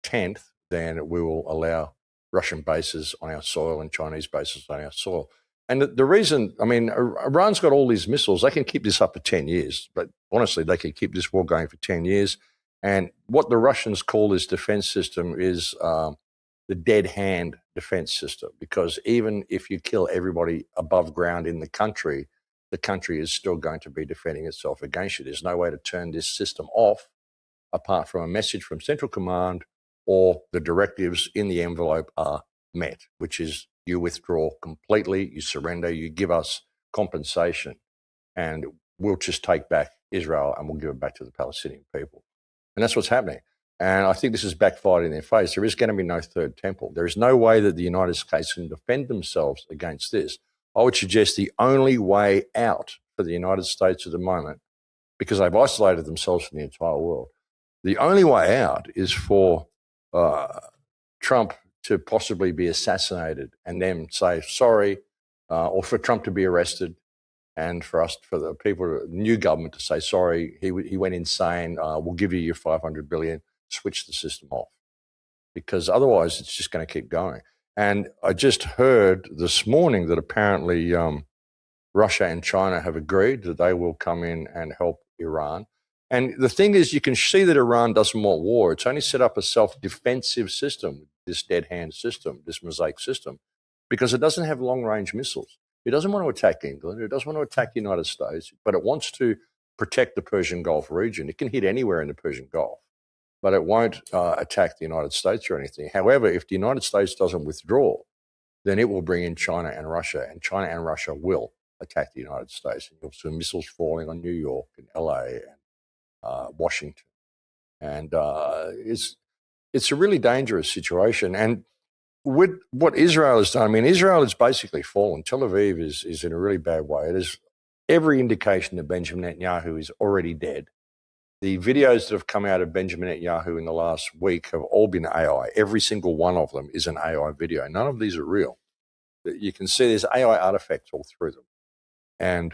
10th. Then we will allow Russian bases on our soil and Chinese bases on our soil. And the reason, I mean, Iran's got all these missiles. They can keep this up for 10 years, but honestly, they can keep this war going for 10 years. And what the Russians call this defense system is the dead hand defense system, because even if you kill everybody above ground in the country is still going to be defending itself against you. There's no way to turn this system off apart from a message from Central Command or the directives in the envelope are met, which is you withdraw completely, you surrender, you give us compensation, and we'll just take back Israel and we'll give it back to the Palestinian people. And that's what's happening. And I think this is backfired in their face. There is going to be no third temple. There is no way that the United States can defend themselves against this. I would suggest the only way out for the United States at the moment, because they've isolated themselves from the entire world, the only way out is for Trump to possibly be assassinated and then say sorry, or for Trump to be arrested, and for the people, the new government to say sorry, he went insane, we'll give you your $500 billion, switch the system off. Because otherwise it's just going to keep going. And I just heard this morning that apparently Russia and China have agreed that they will come in and help Iran. And the thing is, you can see that Iran doesn't want war. It's only set up a self-defensive system, this dead hand system, this mosaic system, because it doesn't have long-range missiles. It doesn't want to attack England. It doesn't want to attack the United States, but it wants to protect the Persian Gulf region. It can hit anywhere in the Persian Gulf, but it won't attack the United States or anything. However, if the United States doesn't withdraw, then it will bring in China and Russia will attack the United States. And you'll see missiles falling on New York and LA and Washington. And it's a really dangerous situation. And with what Israel has done, I mean, Israel is basically fallen. Tel Aviv is in a really bad way. It is every indication that Benjamin Netanyahu is already dead. The videos that have come out of Benjamin Netanyahu in the last week have all been AI. Every single one of them is an AI video. None of these are real. You can see there's AI artifacts all through them. And,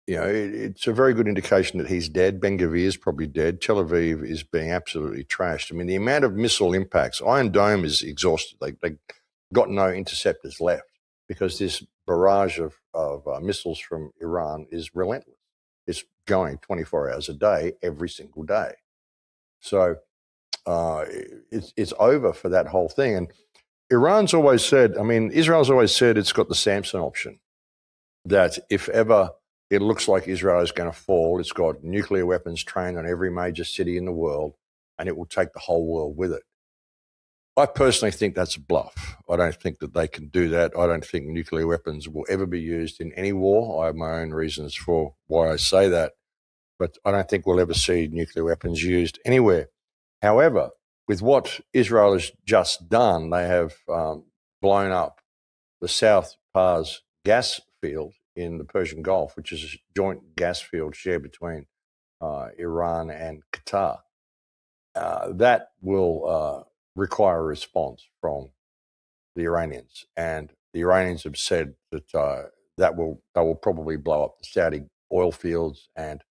you know, it's a very good indication that he's dead. Ben Gvir is probably dead. Tel Aviv is being absolutely trashed. I mean, the amount of missile impacts, Iron Dome is exhausted. They got no interceptors left because this barrage of missiles from Iran is relentless. It's going 24 hours a day, every single day. So it's over for that whole thing. And Israel's always said it's got the Samson option, that if ever it looks like Israel is going to fall, it's got nuclear weapons trained on every major city in the world, and it will take the whole world with it. I personally think that's a bluff. I don't think that they can do that. I don't think nuclear weapons will ever be used in any war. I have my own reasons for why I say that, but I don't think we'll ever see nuclear weapons used anywhere. However, with what Israel has just done, they have blown up the South Pars gas field in the Persian Gulf, which is a joint gas field shared between Iran and Qatar. That will require a response from the Iranians, and the Iranians have said that they will probably blow up the Saudi oil fields and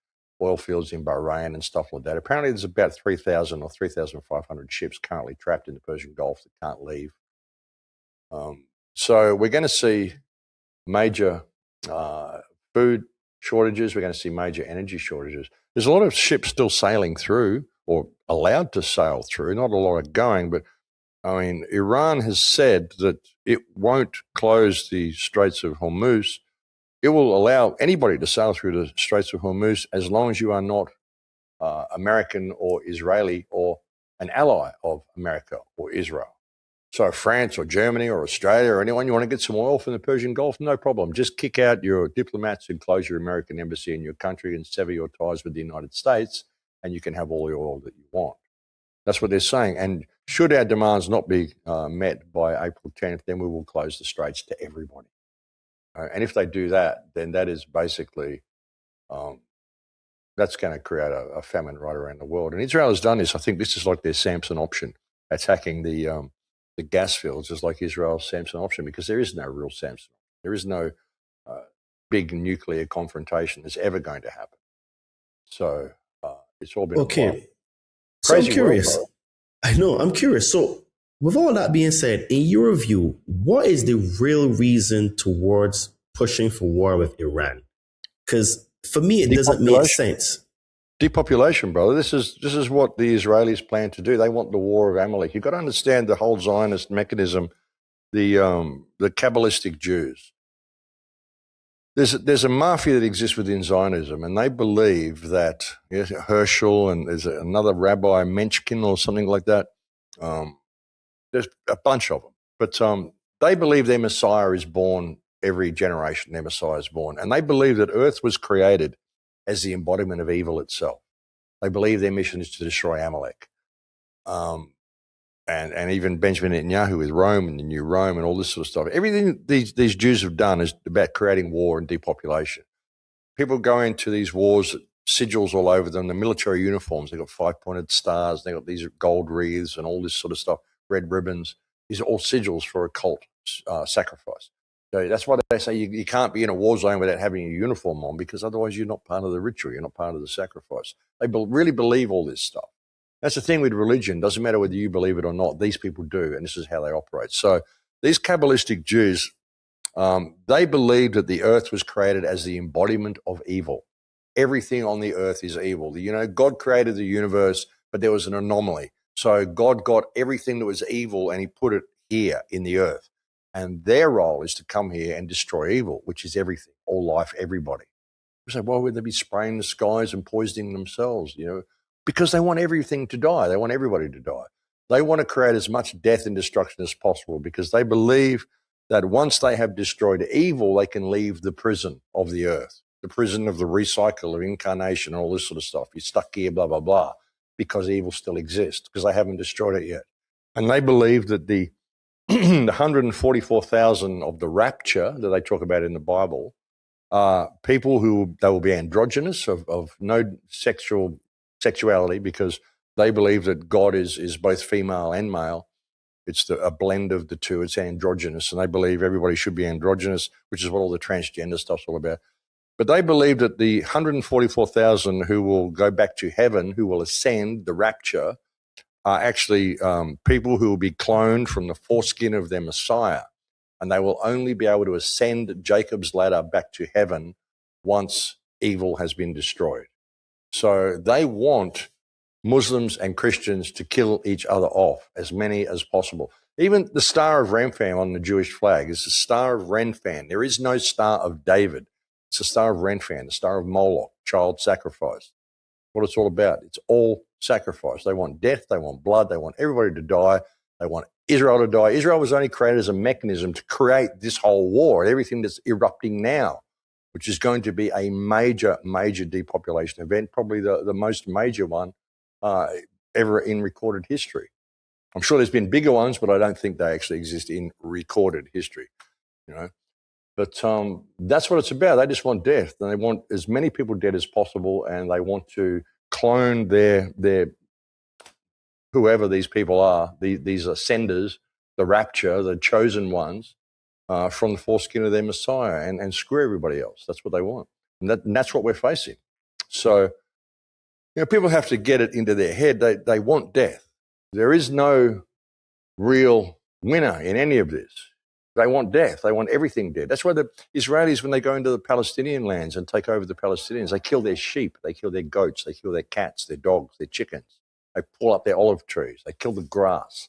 oil fields in Bahrain and stuff like that. Apparently, there's about 3,000 or 3,500 ships currently trapped in the Persian Gulf that can't leave. So we're going to see major food shortages. We're going to see major energy shortages. There's a lot of ships still sailing through, or allowed to sail through, not a lot are going, but I mean, Iran has said that it won't close the Straits of Hormuz. It will allow anybody to sail through the Straits of Hormuz as long as you are not American or Israeli or an ally of America or Israel. So France or Germany or Australia or anyone, you want to get some oil from the Persian Gulf, no problem. Just kick out your diplomats and close your American embassy in your country and sever your ties with the United States, and you can have all the oil that you want. That's what they're saying. And should our demands not be met by April 10th, then we will close the straits to everybody. And if they do that, then that is basically, that's going to create a famine right around the world. And Israel has done this. I think this is like their Samson option. Attacking the gas fields is like Israel's Samson option, because there is no real Samson. There is no big nuclear confrontation that's ever going to happen. So it's all been okay. So I'm curious. World, I know, I'm curious. So with all that being said, in your view, what is the real reason towards pushing for war with Iran? Because for me, it doesn't make sense. Depopulation, brother. This is what the Israelis plan to do. They want the war of Amalek. You've got to understand the whole Zionist mechanism, the Kabbalistic Jews. There's a mafia that exists within Zionism, and they believe that Herschel and there's another rabbi, Menchkin or something like that. There's a bunch of them, but they believe their Messiah is born every generation. Their Messiah is born, and they believe that Earth was created as the embodiment of evil itself. They believe their mission is to destroy Amalek. And even Benjamin Netanyahu with Rome and the New Rome and all this sort of stuff. Everything these Jews have done is about creating war and depopulation. People go into these wars, sigils all over them, the military uniforms, they've got 5-pointed stars, they've got these gold wreaths and all this sort of stuff, red ribbons. These are all sigils for a cult sacrifice. So that's why they say you can't be in a war zone without having a uniform on, because otherwise you're not part of the ritual, you're not part of the sacrifice. They really believe all this stuff. That's the thing with religion. Doesn't matter whether you believe it or not. These people do, and this is how they operate. So these Kabbalistic Jews, they believe that the earth was created as the embodiment of evil. Everything on the earth is evil. God created the universe, but there was an anomaly. So God got everything that was evil and he put it here in the earth. And their role is to come here and destroy evil, which is everything, all life, everybody. You say, why would they be spraying the skies and poisoning themselves? Because they want everything to die. They want everybody to die. They want to create as much death and destruction as possible, because they believe that once they have destroyed evil, they can leave the prison of the earth, the prison of the recycle, of incarnation, and all this sort of stuff. You're stuck here, blah, blah, blah, because evil still exists, because they haven't destroyed it yet. And they believe that the 144,000 of the rapture that they talk about in the Bible are people who they will be androgynous, of no sexuality, because they believe that God is both female and male. It's a blend of the two. It's androgynous, and they believe everybody should be androgynous, which is what all the transgender stuff's all about. But they believe that the 144,000 who will go back to heaven, who will ascend, the rapture, are actually people who will be cloned from the foreskin of their Messiah. and they will only be able to ascend Jacob's ladder back to heaven once evil has been destroyed. So they want Muslims and Christians to kill each other off, as many as possible. Even the Star of Remphan on the Jewish flag is the Star of Remphan. There is no Star of David. It's the Star of Remphan, the Star of Moloch, child sacrifice. What it's all about. It's all sacrifice. They want death. They want blood. They want everybody to die. They want Israel to die. Israel was only created as a mechanism to create this whole war, everything that's erupting now, which is going to be a major, major depopulation event, probably the most major one ever in recorded history. I'm sure there's been bigger ones, but I don't think they actually exist in recorded history, you know. But that's what it's about. They just want death, and they want as many people dead as possible, and they want to clone their whoever these people are, these ascenders, the rapture, the chosen ones, from the foreskin of their Messiah, and screw everybody else. That's what they want, and that's what we're facing. So, you know, people have to get it into their head. They want death. There is no real winner in any of this. They want death. They want everything dead. That's why the Israelis, when they go into the Palestinian lands and take over the Palestinians, they kill their sheep, they kill their goats, they kill their cats, their dogs, their chickens. They pull up their olive trees. They kill the grass.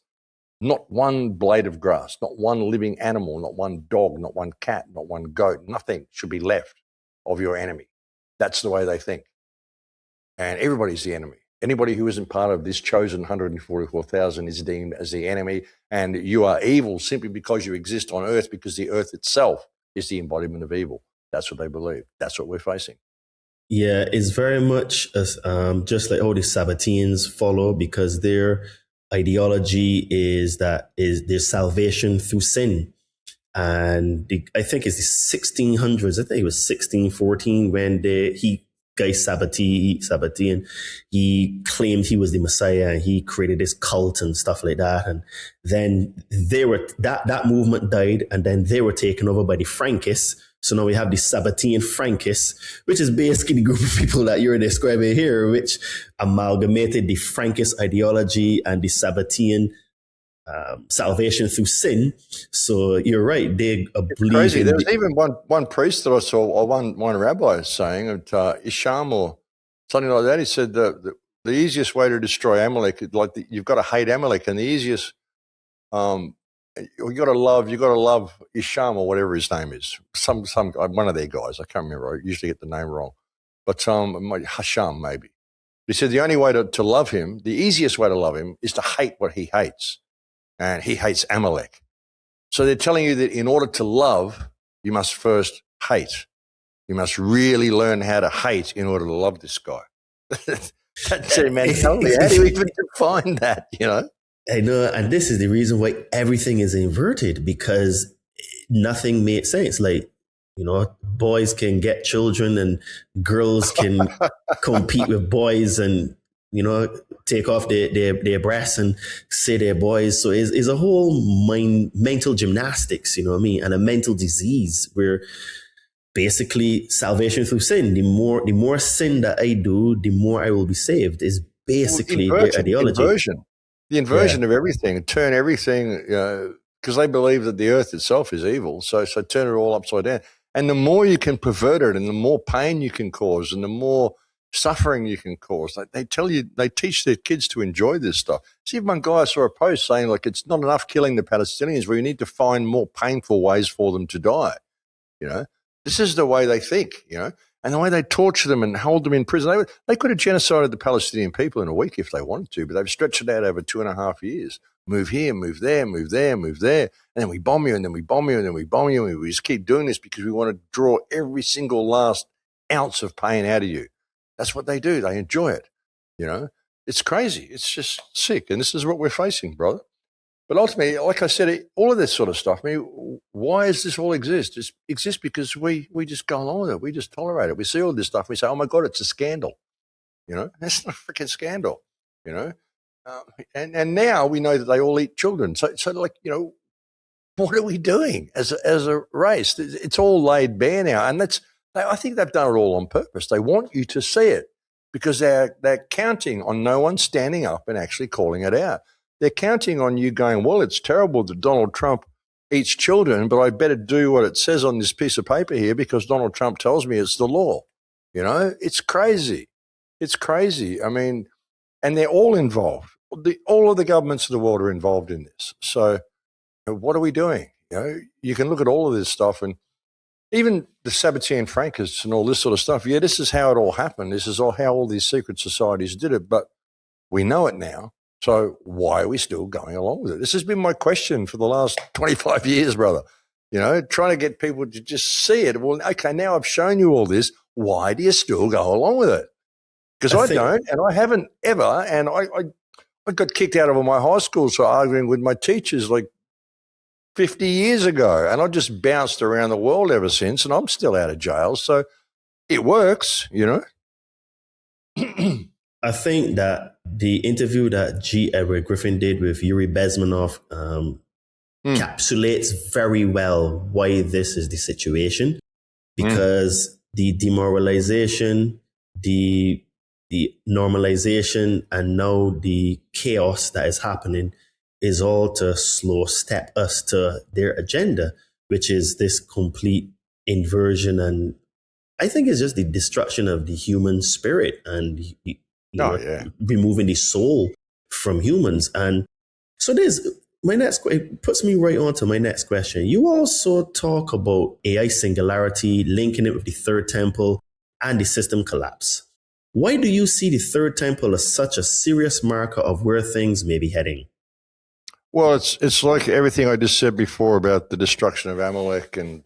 Not one blade of grass, not one living animal, not one dog, not one cat, not one goat. Nothing should be left of your enemy. That's the way they think. And everybody's the enemy. Anybody who isn't part of this chosen 144,000 is deemed as the enemy, and you are evil simply because you exist on earth, because the earth itself is the embodiment of evil. That's what they believe. That's what we're facing. Yeah, it's very much just like how the Sabbateans follow, because their ideology is that there's salvation through sin. And I think it's the 1600s. I think it was 1614 when Sabbatean, he claimed he was the Messiah, and he created this cult and stuff like that. And then that movement died, and then they were taken over by the Frankists. So now we have the Sabbatean Frankists, which is basically the group of people that you're describing here, which amalgamated the Frankist ideology and the Sabbatean salvation through sin. So you're right. They believe crazy. There was even one priest that I saw, or one rabbi saying at Isham or something like that. He said the easiest way to destroy Amalek, you've got to hate Amalek, and the easiest you got to love Isham or whatever his name is. Some one of their guys. I can't remember. I usually get the name wrong, but Hasham maybe. He said the only way to love him, the easiest way to love him, is to hate what he hates. And he hates Amalek. So they're telling you that in order to love, you must first hate. You must really learn how to hate in order to love this guy. That's their mentality. How do you even define that, you know? I know, and this is the reason why everything is inverted, because nothing makes sense. Like, you know, boys can get children and girls can compete with boys and, you know, take off their breasts and say they're boys. So it's a whole mental gymnastics, you know what I mean? And a mental disease where basically salvation through sin. The more sin that I do, the more I will be saved, is basically their ideology. The inversion of everything, turn everything, because they believe that the earth itself is evil. So turn it all upside down. And the more you can pervert it, and the more pain you can cause, and the more suffering you can cause. They teach their kids to enjoy this stuff. See, one guy, I saw a post saying, like, it's not enough killing the Palestinians. We need to find more painful ways for them to die. You know, this is the way they think, you know, and the way they torture them and hold them in prison. They could have genocided the Palestinian people in a week if they wanted to, but they've stretched it out over 2.5 years. Move here, move there, move there, move there. And then we bomb you, and then we bomb you, and then we bomb you. And we just keep doing this because we want to draw every single last ounce of pain out of you. That's what they do. They enjoy it. You know, it's crazy. It's just sick. And this is what we're facing, brother. But ultimately, like I said, all of this sort of stuff, I mean, why does this all exist? It exists because we just go along with it. We just tolerate it. We see all this stuff. We say, oh, my God, it's a scandal. You know, it's not a freaking scandal, you know. And now we know that they all eat children. So like, you know, what are we doing as a race? It's all laid bare now. And I think they've done it all on purpose. They want you to see it because they're counting on no one standing up and actually calling it out. They're counting on you going, well, it's terrible that Donald Trump eats children, but I better do what it says on this piece of paper here because Donald Trump tells me it's the law. You know, it's crazy. It's crazy. I mean, and they're all involved. All of the governments of the world are involved in this. So what are we doing? You know, you can look at all of this stuff, and even the Sabbatean Frankists and all this sort of stuff. Yeah, this is how it all happened. This is how all these secret societies did it. But we know it now. So why are we still going along with it? This has been my question for the last 25 years, brother. You know, trying to get people to just see it. Well, okay, now I've shown you all this. Why do you still go along with it? Because I don't, and I haven't ever. And I got kicked out of my high school for arguing with my teachers like 50 years ago. And I just bounced around the world ever since, and I'm still out of jail. So it works, you know. I think that the interview that G. Edward Griffin did with Yuri Bezmenov encapsulates very well why this is the situation, because the demoralization, the normalization, and now the chaos that is happening is all to slow step us to their agenda, which is this complete inversion, and I think it's just the destruction of the human spirit and removing the soul from humans. And so it puts me right on to my next question. You also talk about AI singularity, linking it with the third temple and the system collapse. Why do you see the third temple as such a serious marker of where things may be heading? Well, it's like everything I just said before about the destruction of Amalek and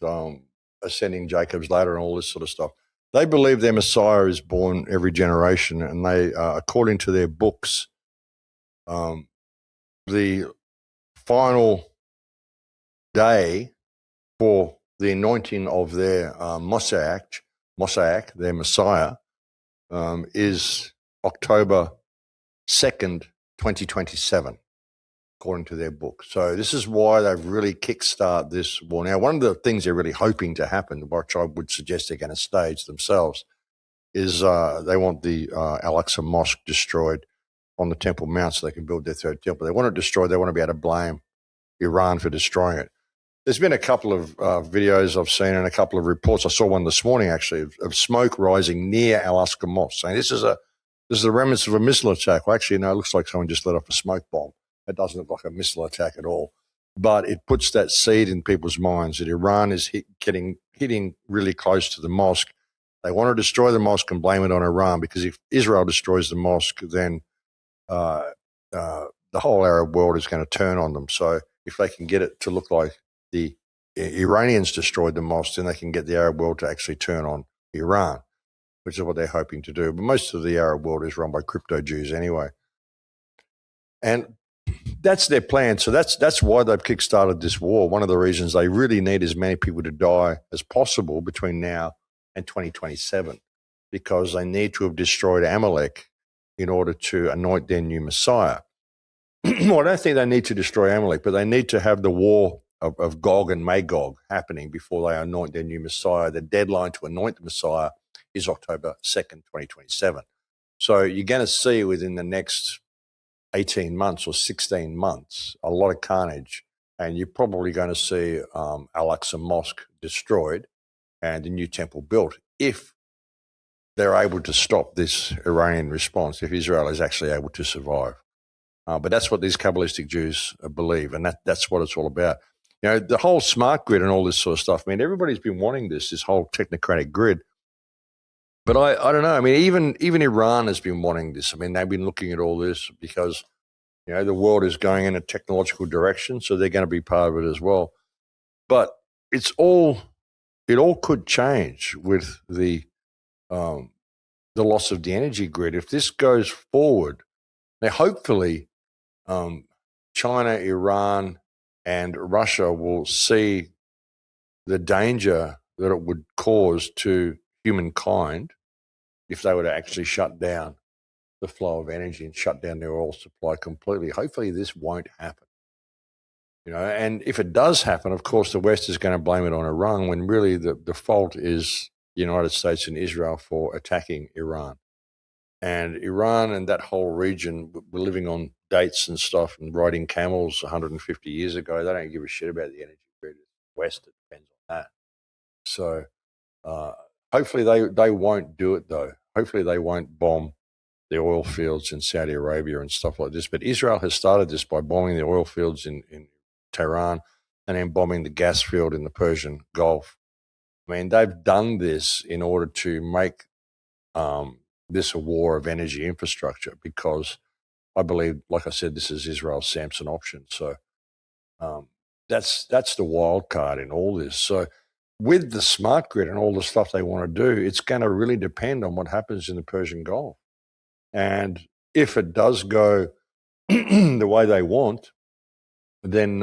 ascending Jacob's ladder and all this sort of stuff. They believe their Messiah is born every generation, and they, according to their books, the final day for the anointing of their Mosaic, their Messiah, is October 2nd, 2027, according to their book. So this is why they've really kickstart this war. Now, one of the things they're really hoping to happen, which I would suggest they're going to stage themselves, is they want the Al-Aqsa Mosque destroyed on the Temple Mount so they can build their third temple. They want it destroyed. They want to be able to blame Iran for destroying it. There's been a couple of videos I've seen and a couple of reports. I saw one this morning, actually, of smoke rising near Al-Aqsa Mosque, saying this is the remnants of a missile attack. Well, actually, no, it looks like someone just let off a smoke bomb. It doesn't look like a missile attack at all. But it puts that seed in people's minds that Iran is hitting really close to the mosque. They want to destroy the mosque and blame it on Iran, because if Israel destroys the mosque, then the whole Arab world is going to turn on them. So if they can get it to look like the Iranians destroyed the mosque, then they can get the Arab world to actually turn on Iran, which is what they're hoping to do. But most of the Arab world is run by crypto Jews anyway. And that's their plan. So that's why they've kickstarted this war. One of the reasons they really need as many people to die as possible between now and 2027, because they need to have destroyed Amalek in order to anoint their new Messiah. Well, I don't think they need to destroy Amalek, but they need to have the war of Gog and Magog happening before they anoint their new Messiah. The deadline to anoint the Messiah is October 2nd, 2027. So you're going to see within the next 18 months or 16 months, a lot of carnage, and you're probably going to see Al-Aqsa Mosque destroyed and the new temple built if they're able to stop this Iranian response, if Israel is actually able to survive. But that's what these Kabbalistic Jews believe, and that's what it's all about. You know, the whole smart grid and all this sort of stuff, I mean, everybody's been wanting this whole technocratic grid. But I don't know. I mean, even Iran has been wanting this. I mean, they've been looking at all this because, you know, the world is going in a technological direction, so they're going to be part of it as well. But it all could change with the loss of the energy grid. If this goes forward, now hopefully China, Iran, and Russia will see the danger that it would cause to humankind if they were to actually shut down the flow of energy and shut down their oil supply completely. Hopefully this won't happen. You know, and if it does happen, of course, the West is going to blame it on Iran, when really the fault is the United States and Israel for attacking Iran. And Iran and that whole region were living on dates and stuff and riding camels 150 years ago. They don't give a shit about the energy. West. It depends on that. So hopefully they won't do it, though. Hopefully they won't bomb the oil fields in Saudi Arabia and stuff like this. But Israel has started this by bombing the oil fields in Tehran and then bombing the gas field in the Persian Gulf. I mean, they've done this in order to make this a war of energy infrastructure, because I believe, like I said, this is Israel's Samson option. So that's the wild card in all this. So with the smart grid and all the stuff they want to do, it's going to really depend on what happens in the Persian Gulf. And if it does go the way they want, then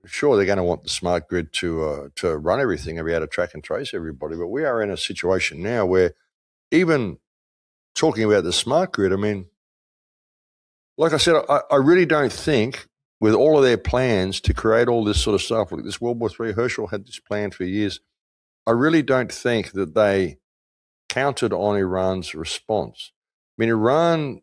sure, they're going to want the smart grid to run everything and be able to track and trace everybody. But we are in a situation now where, even talking about the smart grid, I mean, like I said, I really don't think, with all of their plans to create all this sort of stuff, like this World War III, Herschel had this plan for years. I really don't think that they counted on Iran's response. I mean, Iran,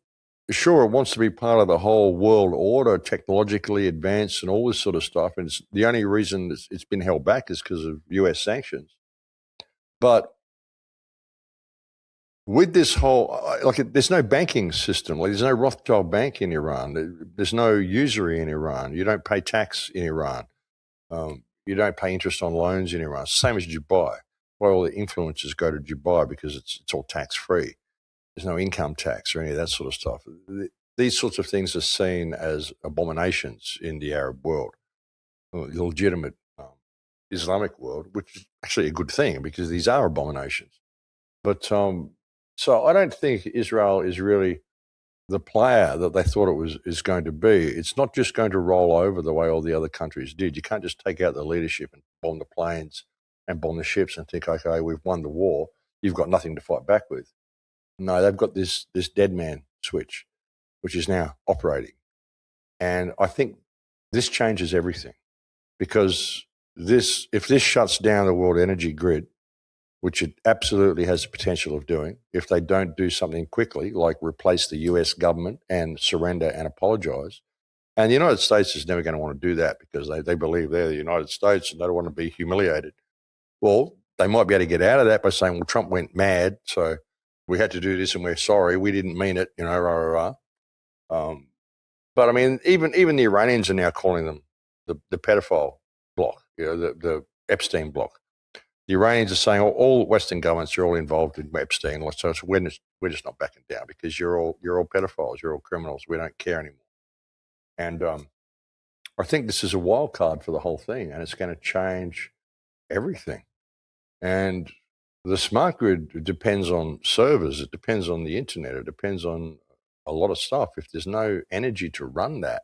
sure, it wants to be part of the whole world order, technologically advanced and all this sort of stuff. And the only reason it's been held back is because of US sanctions. But with this whole, there's no banking system. Like, there's no Rothschild bank in Iran. There's no usury in Iran. You don't pay tax in Iran. You don't pay interest on loans in Iran. Same as Dubai. Why all the influencers go to Dubai, because it's all tax-free. There's no income tax or any of that sort of stuff. These sorts of things are seen as abominations in the Arab world, the legitimate Islamic world, which is actually a good thing, because these are abominations. But so I don't think Israel is really the player that they thought it is going to be. It's not just going to roll over the way all the other countries did. You can't just take out the leadership and bomb the planes and bomb the ships and think, okay, we've won the war. You've got nothing to fight back with. No, they've got this dead man switch, which is now operating. And I think this changes everything, because if this shuts down the world energy grid, which it absolutely has the potential of doing, if they don't do something quickly, like replace the US government and surrender and apologize. And the United States is never going to want to do that, because they believe they're the United States and they don't want to be humiliated. Well, they might be able to get out of that by saying, well, Trump went mad, so we had to do this and we're sorry, we didn't mean it, rah, rah, rah. But I mean, even the Iranians are now calling them the pedophile bloc, the Epstein bloc. The Iranians are saying all Western governments are all involved in Epstein, so we're just not backing down, because you're all pedophiles, you're all criminals. We don't care anymore. And I think this is a wild card for the whole thing, and it's going to change everything. And the smart grid depends on servers, it depends on the internet, it depends on a lot of stuff. If there's no energy to run that,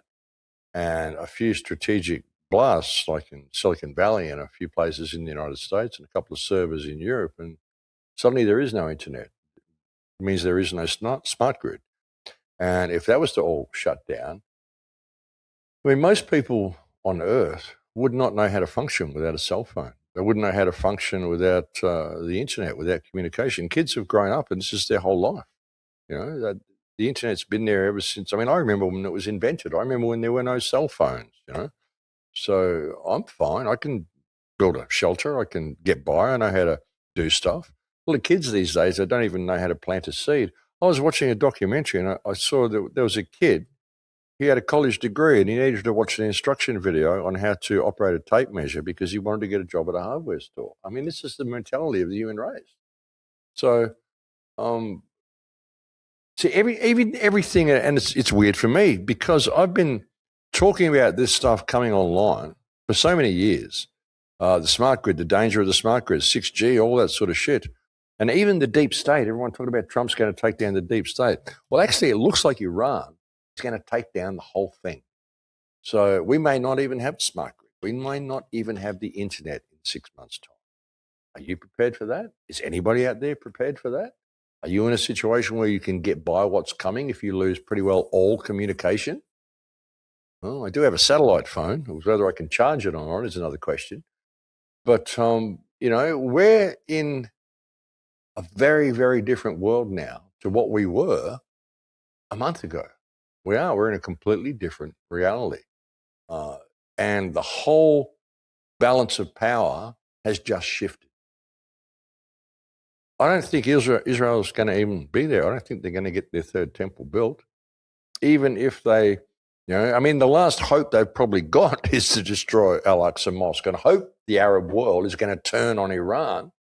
and a few strategic blasts like in Silicon Valley and a few places in the United States and a couple of servers in Europe, and suddenly there is no internet. It means there is no smart grid. And if that was to all shut down, I mean, most people on Earth would not know how to function without a cell phone. They wouldn't know how to function without the internet, without communication. Kids have grown up and this is their whole life. The internet's been there ever since. I mean, I remember when it was invented. I remember when there were no cell phones, So I'm fine. I can build a shelter. I can get by. I know how to do stuff. Well, the kids these days, they don't even know how to plant a seed. I was watching a documentary and I saw that there was a kid. He had a college degree and he needed to watch an instruction video on how to operate a tape measure because he wanted to get a job at a hardware store. I mean, this is the mentality of the human race. So, see, everything, and it's weird for me because I've been talking about this stuff coming online for so many years. The smart grid, the danger of the smart grid, 6G, all that sort of shit. And even the deep state, everyone talking about Trump's going to take down the deep state. Well, actually, it looks like Iran is going to take down the whole thing. So we may not even have a smart grid. We may not even have the internet in 6 months' time. Are you prepared for that? Is anybody out there prepared for that? Are you in a situation where you can get by what's coming if you lose pretty well all communication? Well, I do have a satellite phone. Whether I can charge it or not is another question. But, we're in a very, very different world now to what we were a month ago. We're in a completely different reality. And the whole balance of power has just shifted. I don't think Israel's going to even be there. I don't think they're going to get their third temple built. Even if they, the last hope they've probably got is to destroy Al-Aqsa Mosque and hope the Arab world is going to turn on Iran.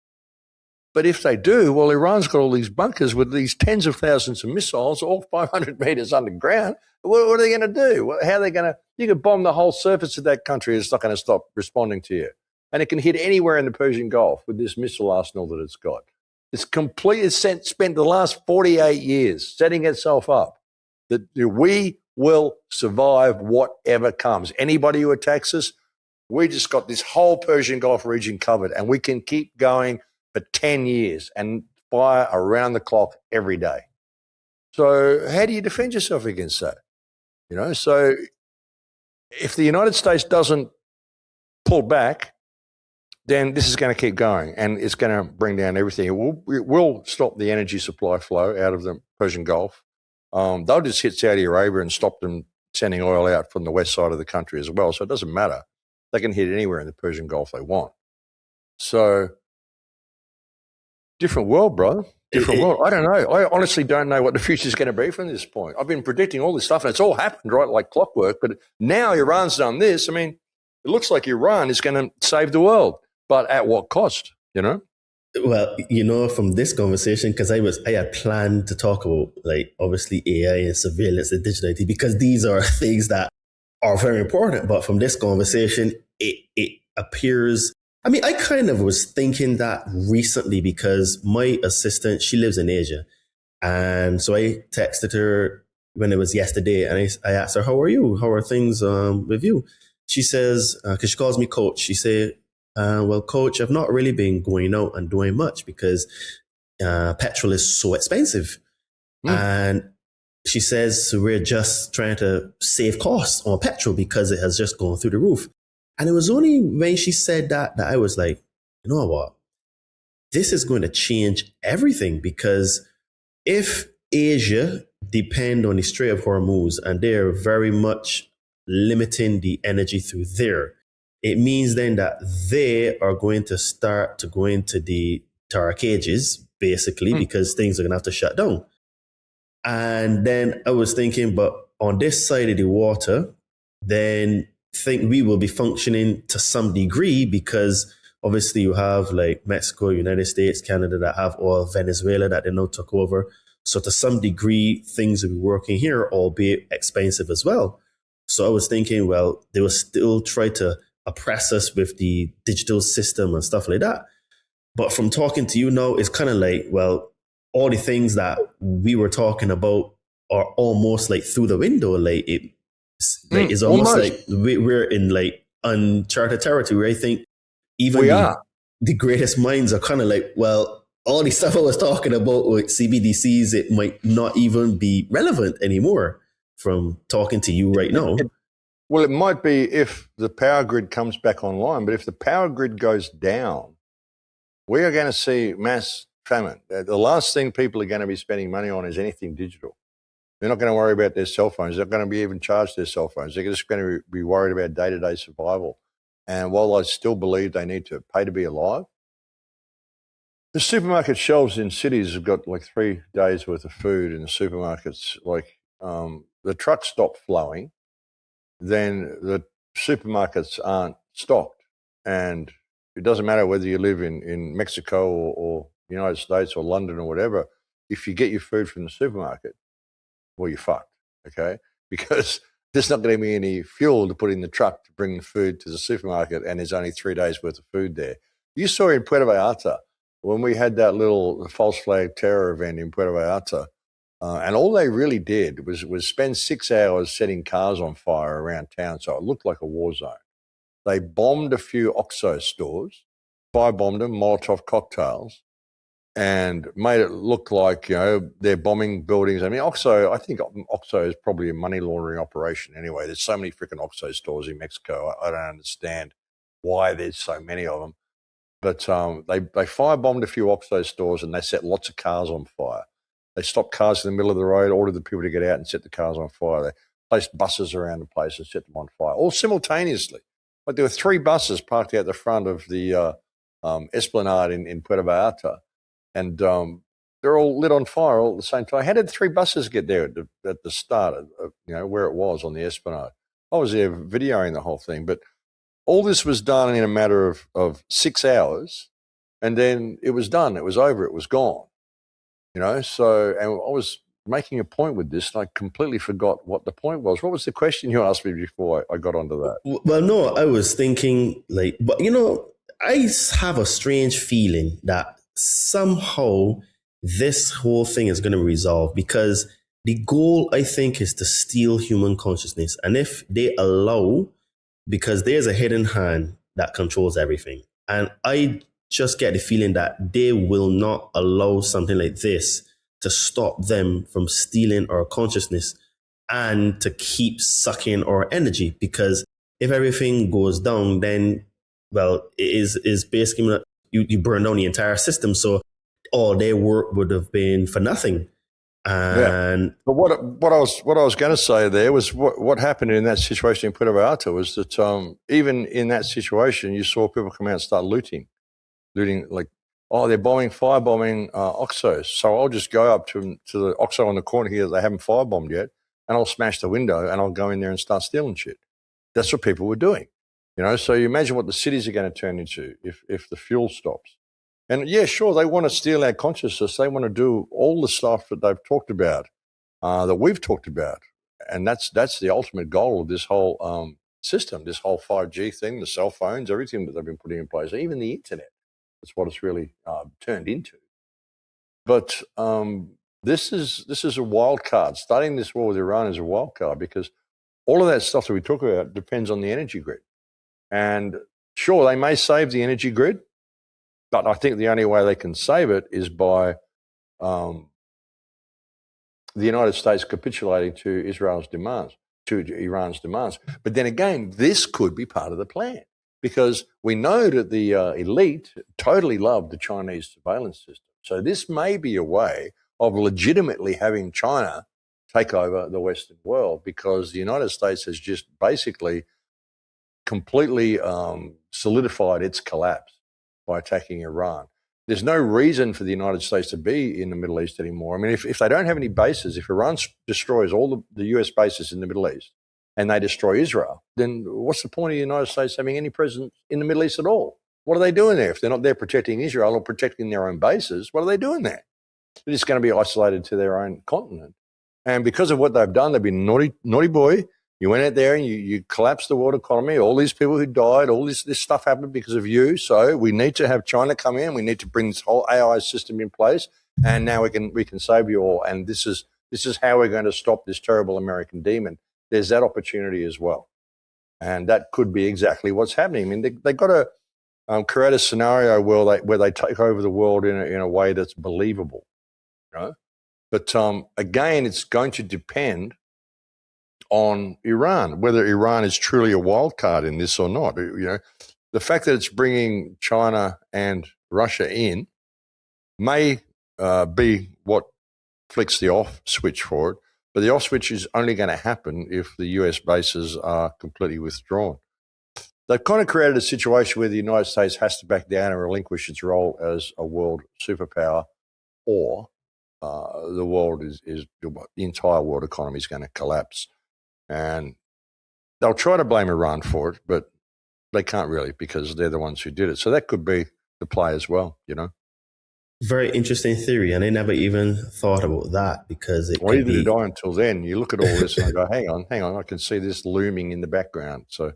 But if they do, well, Iran's got all these bunkers with these tens of thousands of missiles, all 500 meters underground. What are they going to do? How are they going to? You could bomb the whole surface of that country. It's not going to stop responding to you. And it can hit anywhere in the Persian Gulf with this missile arsenal that it's got. It's spent the last 48 years setting itself up that we will survive whatever comes. Anybody who attacks us, we just got this whole Persian Gulf region covered, and we can keep going for 10 years and fire around the clock every day. So how do you defend yourself against that? So if the United States doesn't pull back, then this is going to keep going, and it's going to bring down everything. It will stop the energy supply flow out of the Persian Gulf. They'll just hit Saudi Arabia and stop them sending oil out from the west side of the country as well. So it doesn't matter. They can hit anywhere in the Persian Gulf they want. So different world, brother. Different world. I don't know. I honestly don't know what the future is going to be from this point. I've been predicting all this stuff, and it's all happened, right, like clockwork. But now Iran's done this. It looks like Iran is going to save the world, but at what cost, Well, from this conversation, because I had planned to talk about, obviously AI and surveillance and digital IT, because these are things that are very important. But from this conversation, it appears, I kind of was thinking that recently because my assistant, she lives in Asia. And so I texted her when it was yesterday, and I asked her, how are you? How are things with you? She says, because she calls me coach, she said, well, coach, I've not really been going out and doing much because petrol is so expensive. And she says, so we're just trying to save costs on petrol because it has just gone through the roof. And it was only when she said that I was like, you know what? This is going to change everything, because if Asia depend on the Strait of Hormuz and they're very much limiting the energy through there, it means then that they are going to start to go into the dark ages, basically, because things are going to have to shut down. And then I was thinking, but on this side of the water, then think we will be functioning to some degree, because obviously you have like Mexico, United States, Canada that have oil, Venezuela that they now took over. So to some degree, things will be working here, albeit expensive as well. So I was thinking, well, they will still try to oppress us with the digital system and stuff like that. But from talking to you now, it's kind of like, well, all the things that we were talking about are almost like through the window. It's almost like we're in like uncharted territory, where I think even the greatest minds are kind of like, well, all the stuff I was talking about with CBDCs, it might not even be relevant anymore from talking to you right now. Well, it might be if the power grid comes back online, but if the power grid goes down, we are going to see mass famine. The last thing people are going to be spending money on is anything digital. They're not going to worry about their cell phones. They're not going to be even charged their cell phones. They're just going to be worried about day-to-day survival. And while I still believe they need to pay to be alive, the supermarket shelves in cities have got like 3 days worth of food in the supermarkets. Like the trucks stop flowing, then the supermarkets aren't stocked. And it doesn't matter whether you live in Mexico or United States or London or whatever. If you get your food from the supermarket, well, you're fucked, okay? Because there's not going to be any fuel to put in the truck to bring the food to the supermarket, and there's only 3 days worth of food there. You saw in Puerto Vallarta, when we had that little false flag terror event in Puerto Vallarta, and all they really did was spend 6 hours setting cars on fire around town, so it looked like a war zone. They bombed a few OXXO stores, firebombed them, Molotov cocktails, and made it look like, they're bombing buildings. I mean, I think OXXO is probably a money laundering operation anyway. There's so many freaking OXXO stores in Mexico. I don't understand why there's so many of them. But they firebombed a few OXXO stores, and they set lots of cars on fire. They stopped cars in the middle of the road, ordered the people to get out and set the cars on fire. They placed buses around the place and set them on fire, all simultaneously. But there were 3 buses parked out the front of the Esplanade in Puerto Vallarta, and they're all lit on fire all at the same time. How did 3 buses get there at the start of where it was on the Esplanade? I was there videoing the whole thing, but all this was done in a matter of 6 hours, and then it was done. It was over. It was gone. So, and I was making a point with this, and I completely forgot what the point was. What was the question you asked me before I got onto that? Well, no, I was thinking but I have a strange feeling that somehow this whole thing is going to resolve, because the goal, I think, is to steal human consciousness. And if they allow, because there's a hidden hand that controls everything. And I just get the feeling that they will not allow something like this to stop them from stealing our consciousness and to keep sucking our energy. Because if everything goes down, then, well, it is basically you burn down the entire system. So all their work would have been for nothing. And But what I was going to say there was what happened in that situation in Puerto Vallarta was that even in that situation, you saw people come out and start looting like, they're firebombing Oxos. So I'll just go up to the Oxo on the corner here that they haven't firebombed yet, and I'll smash the window and I'll go in there and start stealing shit. That's what people were doing, So you imagine what the cities are going to turn into if the fuel stops. And yeah, sure, they want to steal our consciousness. They want to do all the stuff that they've talked about, that we've talked about. And that's the ultimate goal of this whole system, this whole 5G thing, the cell phones, everything that they've been putting in place, even the internet. That's what it's really turned into. But this is a wild card. Starting this war with Iran is a wild card, because all of that stuff that we talk about depends on the energy grid. And sure, they may save the energy grid, but I think the only way they can save it is by the United States capitulating to Iran's demands. But then again, this could be part of the plan, because we know that the elite totally love the Chinese surveillance system. So this may be a way of legitimately having China take over the Western world, because the United States has just basically completely solidified its collapse by attacking Iran. There's no reason for the United States to be in the Middle East anymore. I mean, if they don't have any bases, if Iran destroys all the US bases in the Middle East and they destroy Israel, then what's the point of the United States having any presence in the Middle East at all? What are they doing there? If they're not there protecting Israel or protecting their own bases, what are they doing there? They're just going to be isolated to their own continent. And because of what they've done, they've been naughty boy. You went out there and you collapsed the world economy. All these people who died, all this stuff happened because of you. So we need to have China come in. We need to bring this whole AI system in place, and now we can save you all. And this is how we're going to stop this terrible American demon. There's that opportunity as well, and that could be exactly what's happening. I mean, they got to create a scenario where they take over the world in a way that's believable, But again, it's going to depend on Iran, whether Iran is truly a wild card in this or not. The fact that it's bringing China and Russia in may be what flicks the off switch for it, but the off switch is only going to happen if the US bases are completely withdrawn. They've kind of created a situation where the United States has to back down and relinquish its role as a world superpower, or the entire world economy is going to collapse. And they'll try to blame Iran for it, but they can't really, because they're the ones who did it. So that could be the play as well, Very interesting theory, and I never even thought about that, because it neither did I until then. You look at all this and I go, hang on, I can see this looming in the background. So,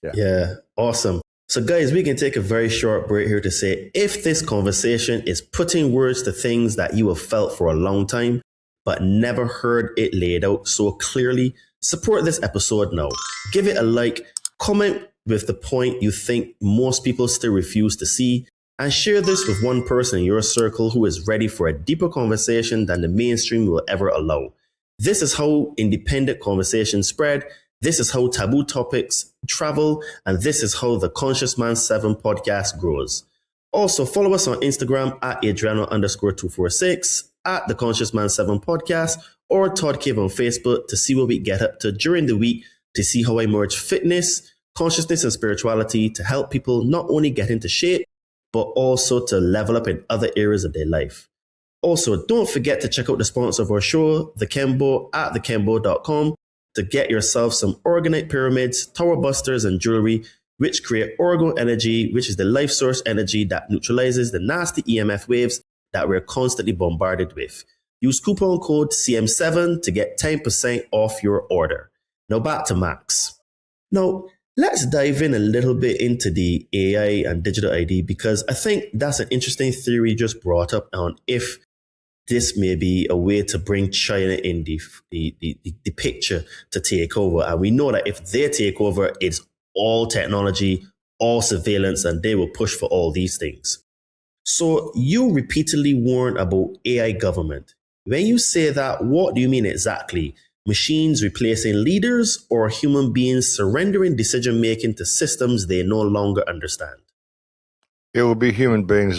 yeah, awesome. So guys, we can take a very short break here to say, if this conversation is putting words to things that you have felt for a long time, but never heard it laid out so clearly, support this episode now. Give it a like, comment with the point you think most people still refuse to see, and share this with one person in your circle who is ready for a deeper conversation than the mainstream will ever allow. This is how independent conversations spread. This is how taboo topics travel. And this is how the Conscious Man 7 podcast grows. Also, follow us on Instagram at Adriano_246, at the Conscious Man 7 podcast, or Todd Cave on Facebook to see what we get up to during the week, to see how I merge fitness, consciousness and spirituality to help people not only get into shape, but also to level up in other areas of their life. Also, don't forget to check out the sponsor of our show, The Kembo, at thekembo.com, to get yourself some orgonite pyramids, tower busters, and jewelry, which create orgo energy, which is the life source energy that neutralizes the nasty EMF waves that we're constantly bombarded with. Use coupon code CM7 to get 10% off your order. Now back to Max. Now, let's dive in a little bit into the AI and digital ID, because I think that's an interesting theory you just brought up on if this may be a way to bring China in the picture to take over. And we know that if they take over, it's all technology, all surveillance, and they will push for all these things. So you repeatedly warn about AI government. When you say that, what do you mean exactly? Machines replacing leaders, or human beings surrendering decision-making to systems they no longer understand? It will be human beings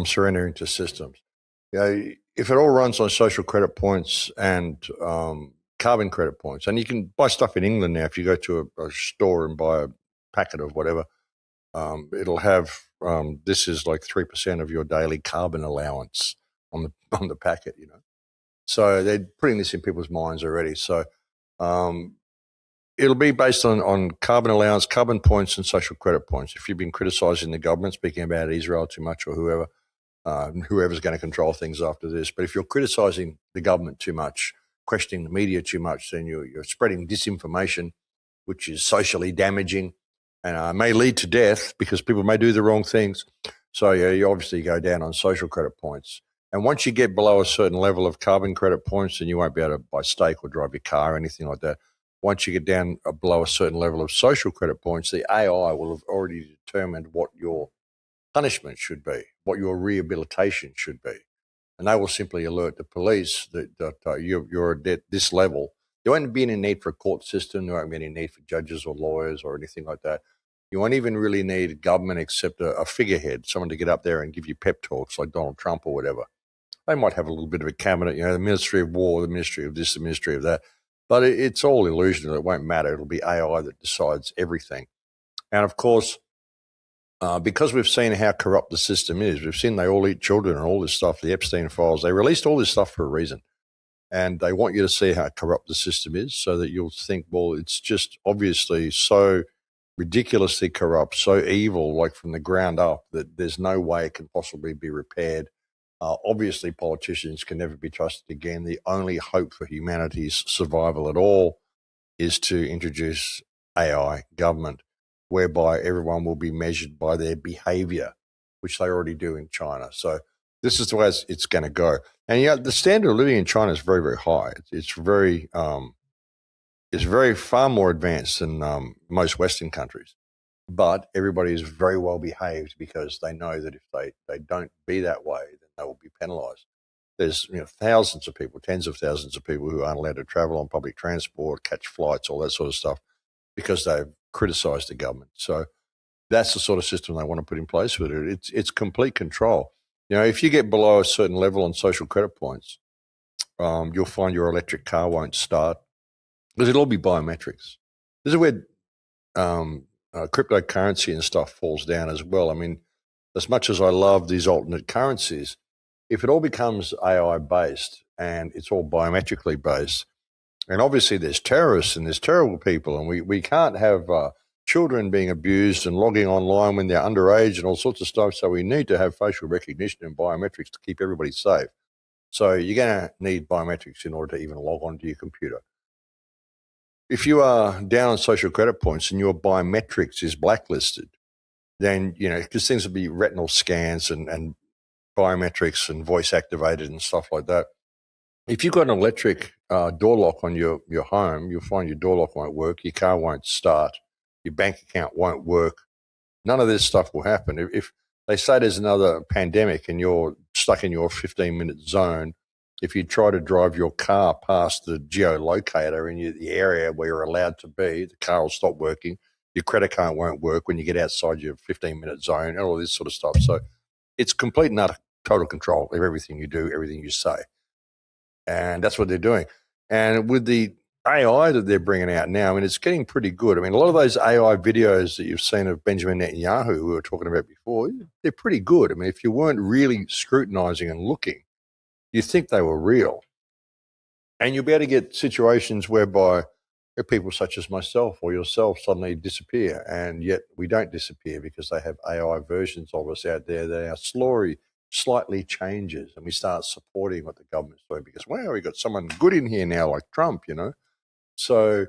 surrendering to systems. If it all runs on social credit points and carbon credit points, and you can buy stuff in England now. If you go to a store and buy a packet of whatever, it'll have this is like 3% of your daily carbon allowance on the packet. So they're putting this in people's minds already. So it'll be based on carbon allowance, carbon points, and social credit points. If you've been criticising the government, speaking about Israel too much, or whoever's going to control things after this. But if you're criticising the government too much, questioning the media too much, then you're spreading disinformation, which is socially damaging and may lead to death because people may do the wrong things. So you obviously go down on social credit points. And once you get below a certain level of carbon credit points, then you won't be able to buy steak or drive your car or anything like that. Once you get down below a certain level of social credit points, the AI will have already determined what your punishment should be, what your rehabilitation should be. And they will simply alert the police that you're at this level. There won't be any need for a court system. There won't be any need for judges or lawyers or anything like that. You won't even really need government except a figurehead, someone to get up there and give you pep talks like Donald Trump or whatever. They might have a little bit of a cabinet, the Ministry of War, the Ministry of this, the Ministry of that. But it's all illusion. It won't matter. It'll be AI that decides everything. And of course, because we've seen how corrupt the system is, we've seen they all eat children and all this stuff, the Epstein files, they released all this stuff for a reason. And they want you to see how corrupt the system is so that you'll think, well, it's just obviously so ridiculously corrupt, so evil, like from the ground up, that there's no way it can possibly be repaired. Obviously, politicians can never be trusted again. The only hope for humanity's survival at all is to introduce AI government, whereby everyone will be measured by their behavior, which they already do in China. So this is the way it's going to go. And the standard of living in China is very, very high. It's very far more advanced than most Western countries. But everybody is very well behaved because they know that if they don't be that way, then they will be penalised. There's thousands of people, tens of thousands of people who aren't allowed to travel on public transport, catch flights, all that sort of stuff, because they've criticised the government. So that's the sort of system they want to put in place with it. It's complete control. If you get below a certain level on social credit points, you'll find your electric car won't start because it'll all be biometrics. This is where cryptocurrency and stuff falls down as well. I mean, as much as I love these alternate currencies, if it all becomes AI-based and it's all biometrically based, and obviously there's terrorists and there's terrible people, and we can't have children being abused and logging online when they're underage and all sorts of stuff, so we need to have facial recognition and biometrics to keep everybody safe. So you're going to need biometrics in order to even log onto your computer. If you are down on social credit points and your biometrics is blacklisted, then, because things will be retinal scans and biometrics and voice activated and stuff like that. If you've got an electric door lock on your home, you'll find your door lock won't work, your car won't start, your bank account won't work. None of this stuff will happen. If they say there's another pandemic and you're stuck in your 15-minute zone, if you try to drive your car past the geolocator in the area where you're allowed to be, the car will stop working. Your credit card won't work when you get outside your 15-minute zone and all this sort of stuff. So it's complete and utter total control of everything you do, everything you say. And that's what they're doing. And with the AI that they're bringing out now, I mean, it's getting pretty good. I mean, a lot of those AI videos that you've seen of Benjamin Netanyahu, who we were talking about before, they're pretty good. I mean, if you weren't really scrutinizing and looking, you think they were real. And you'll be able to get situations whereby people such as myself or yourself suddenly disappear, and yet we don't disappear because they have AI versions of us out there that our story slightly changes, and we start supporting what the government's doing because, wow, we got someone good in here now like Trump, you know. So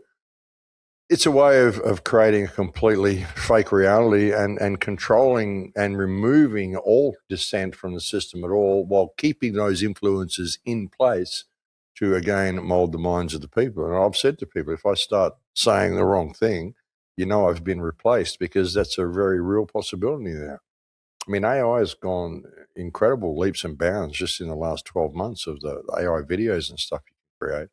it's a way of creating a completely fake reality and controlling and removing all dissent from the system at all, while keeping those influences in place to, again, mold the minds of the people. And I've said to people, if I start saying the wrong thing, you know I've been replaced, because that's a very real possibility now. I mean, AI has gone incredible leaps and bounds just in the last 12 months of the AI videos and stuff you can create.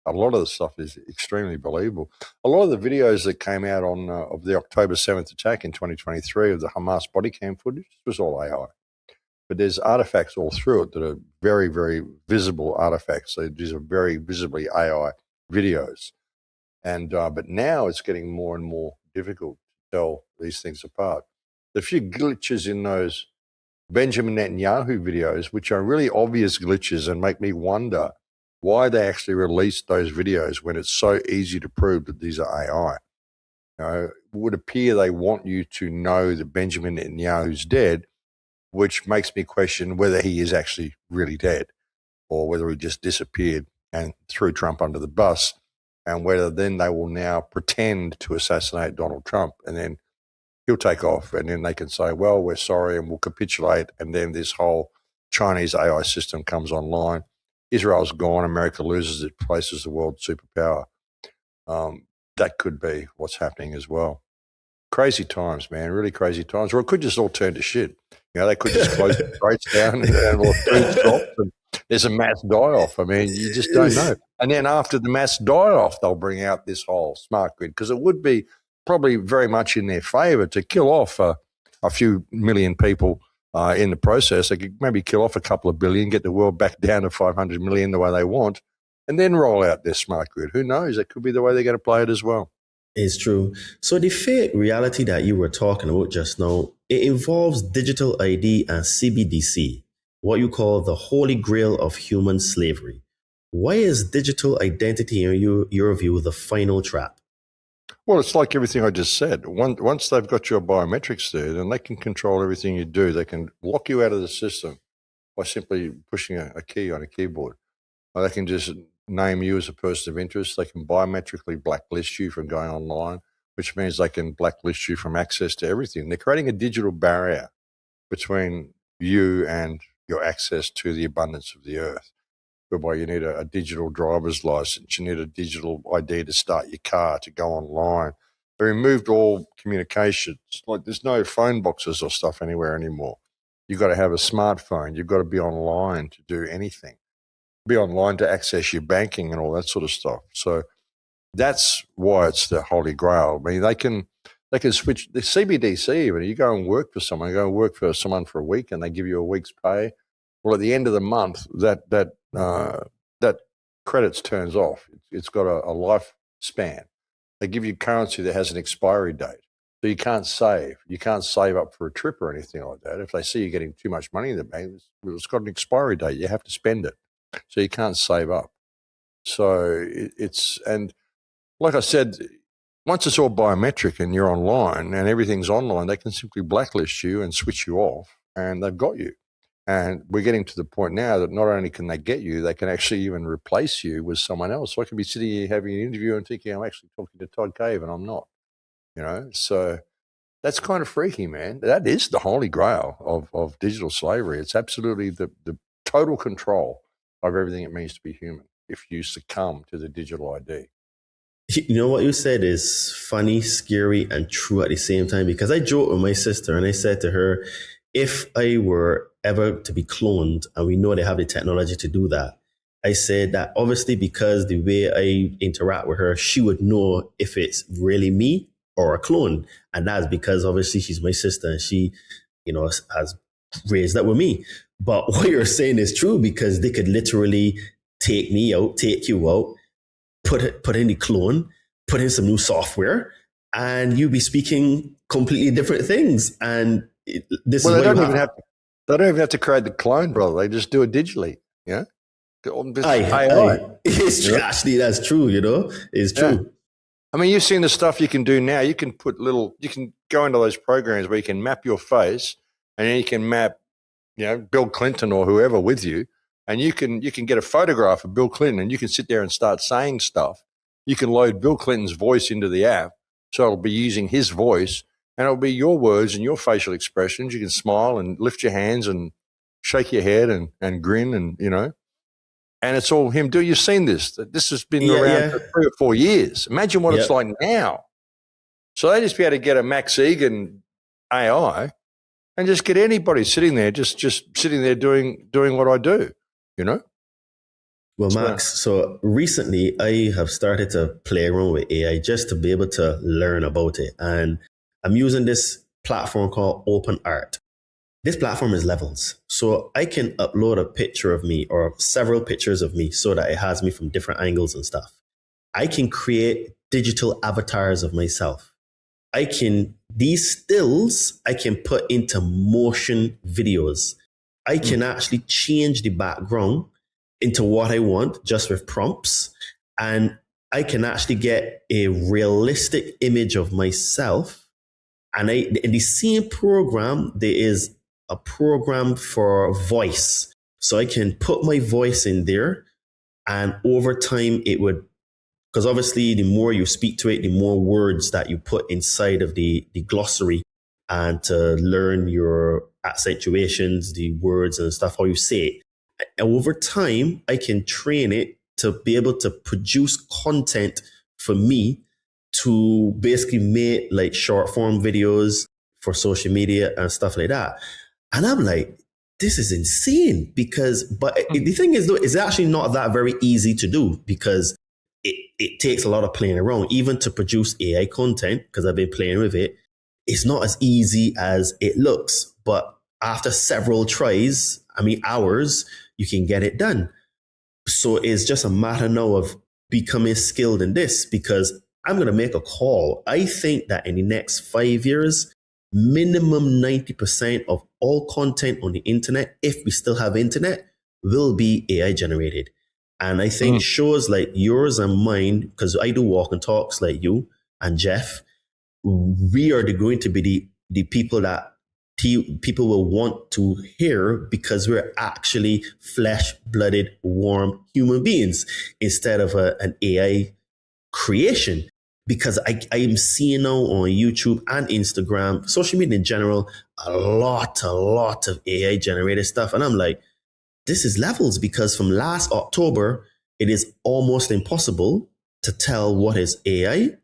A lot of the stuff is extremely believable. A lot of the videos that came out on of the October 7th attack in 2023 of the Hamas body cam footage was all AI. But there's artifacts all through it that are very, very visible artifacts. So these are very visibly AI videos. And but now it's getting more and more difficult to tell these things apart. The few glitches in those Benjamin Netanyahu videos, which are really obvious glitches and make me wonder why they actually released those videos when it's so easy to prove that these are AI. You know, it would appear they want you to know that Benjamin Netanyahu's dead, which makes me question whether he is actually really dead or whether he just disappeared and threw Trump under the bus, and whether then they will now pretend to assassinate Donald Trump, and then he'll take off, and then they can say, well, we're sorry, and we'll capitulate, and then this whole Chinese AI system comes online. Israel's gone, America loses its place as the world superpower. That could be what's happening as well. Crazy times, man, really crazy times. Or it could just all turn to shit. You know, they could just close the straits down and all the food stops and there's a mass die-off. I mean, you just don't know. And then after the mass die-off, they'll bring out this whole smart grid, because it would be probably very much in their favor to kill off a few million people in the process. They could maybe kill off a couple of billion, get the world back down to 500 million the way they want, and then roll out their smart grid. Who knows? That could be the way they're going to play it as well. It's true. So the fake reality that you were talking about just now, it involves digital ID and CBDC, what you call the holy grail of human slavery. Why is digital identity, in your view, the final trap? Well, it's like everything I just said. Once they've got your biometrics there, then they can control everything you do. They can lock you out of the system by simply pushing a key on a keyboard. Or they can just name you as a person of interest. They can biometrically blacklist you from going online, which means they can blacklist you from access to everything. They're creating a digital barrier between you and your access to the abundance of the earth, whereby you need a digital driver's license, you need a digital ID to start your car, to go online. They removed all communications. Like, there's no phone boxes or stuff anywhere anymore. You've got to have a smartphone. You've got to be online to do anything. Be online to access your banking and all that sort of stuff. So that's why it's the holy grail. I mean, they can switch the CBDC. Even you go and work for someone, you go and work for someone for a week, and they give you a week's pay. Well, at the end of the month, that credits turns off. It's got a lifespan. They give you currency that has an expiry date, so you can't save. You can't save up for a trip or anything like that. If they see you're getting too much money in the bank, it's got an expiry date. You have to spend it, so you can't save up. So and like I said, once it's all biometric and you're online and everything's online, they can simply blacklist you and switch you off, and they've got you. And we're getting to the point now that not only can they get you, they can actually even replace you with someone else. So I could be sitting here having an interview and thinking I'm actually talking to Todd Cave, and I'm not. You know, so that's kind of freaky, man. That is the holy grail of digital slavery. It's absolutely the total control of everything it means to be human if you succumb to the digital ID. You know what you said is funny, scary, and true at the same time, because I joked with my sister and I said to her, if I were ever to be cloned, and we know they have the technology to do that, I said that obviously because the way I interact with her, she would know if it's really me or a clone. And that's because obviously she's my sister and she, you know, has raised up with me. But what you're saying is true, because they could literally take me out, take you out, put in the clone, put in some new software, and you'll be speaking completely different things. And this Well, is they what don't you even have. they don't even have to create the clone, brother. They just do it digitally. Yeah, this AI. It's You know? actually, that's true. It's Yeah. true. I mean, you've seen the stuff you can do now. You can you can go into those programs where you can map your face, and then you can map, Bill Clinton or whoever with you, and you can get a photograph of Bill Clinton, and you can sit there and start saying stuff. You can load Bill Clinton's voice into the app, so it'll be using his voice, and it'll be your words and your facial expressions. You can smile and lift your hands and shake your head and grin, and and it's all him doing. You've seen this. This has been Yeah, around yeah. for 3 or 4 years. Imagine what it's Yep. like now. So they just be able to get a Max Egan AI and just get anybody sitting there, just sitting there doing what I do, you know? Well, So- Max, so recently I have started to play around with AI just to be able to learn about it. And I'm using this platform called OpenArt. This platform is levels. So I can upload a picture of me or several pictures of me so that it has me from different angles and stuff. I can create digital avatars of myself. These stills, I can put into motion videos. I can actually change the background into what I want just with prompts. And I can actually get a realistic image of myself. And in the same program, there is a program for voice. So I can put my voice in there, and over time because obviously the more you speak to it, the more words that you put inside of the glossary, and to learn your accentuations, the words and stuff, how you say it. And over time, I can train it to be able to produce content for me to basically make like short form videos for social media and stuff like that. And I'm like, this is insane but the thing is though, it's actually not that very easy to do because it takes a lot of playing around, even to produce AI content, because I've been playing with it. It's not as easy as it looks, but after several tries, hours, you can get it done. So it's just a matter now of becoming skilled in this, because I'm going to make a call. I think that in the next 5 years, minimum 90% of all content on the internet, if we still have internet, will be AI generated. And I think shows like yours and mine, because I do walk and talks like you and Jeff, we are going to be the people that people will want to hear, because we're actually flesh-blooded, warm human beings instead of an AI creation. Because I am seeing now on YouTube and Instagram, social media in general, a lot of AI generated stuff. And I'm like, this is levels, because from last October, it is almost impossible to tell what is AI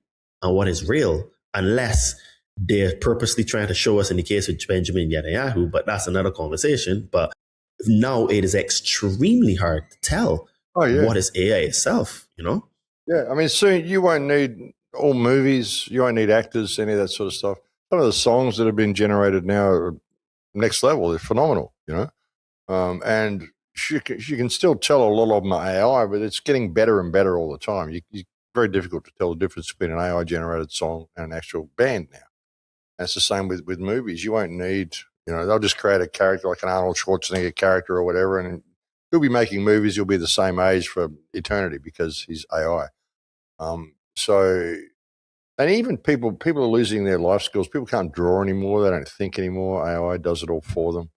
and what is real, unless they're purposely trying to show us in the case of Benjamin Netanyahu, but that's another conversation. But now it is extremely hard to tell what is AI itself, Yeah, soon you won't need all movies, you won't need actors, any of that sort of stuff. Some of the songs that have been generated now are next level. They're phenomenal, and she can still tell a lot of them are AI, but it's getting better and better all the time. It's very difficult to tell the difference between an AI-generated song and an actual band now. And it's the same with movies. You won't need, they'll just create a character like an Arnold Schwarzenegger character or whatever, and he'll be making movies. He'll be the same age for eternity because he's AI. And even people are losing their life skills. People can't draw anymore. They don't think anymore. AI does it all for them.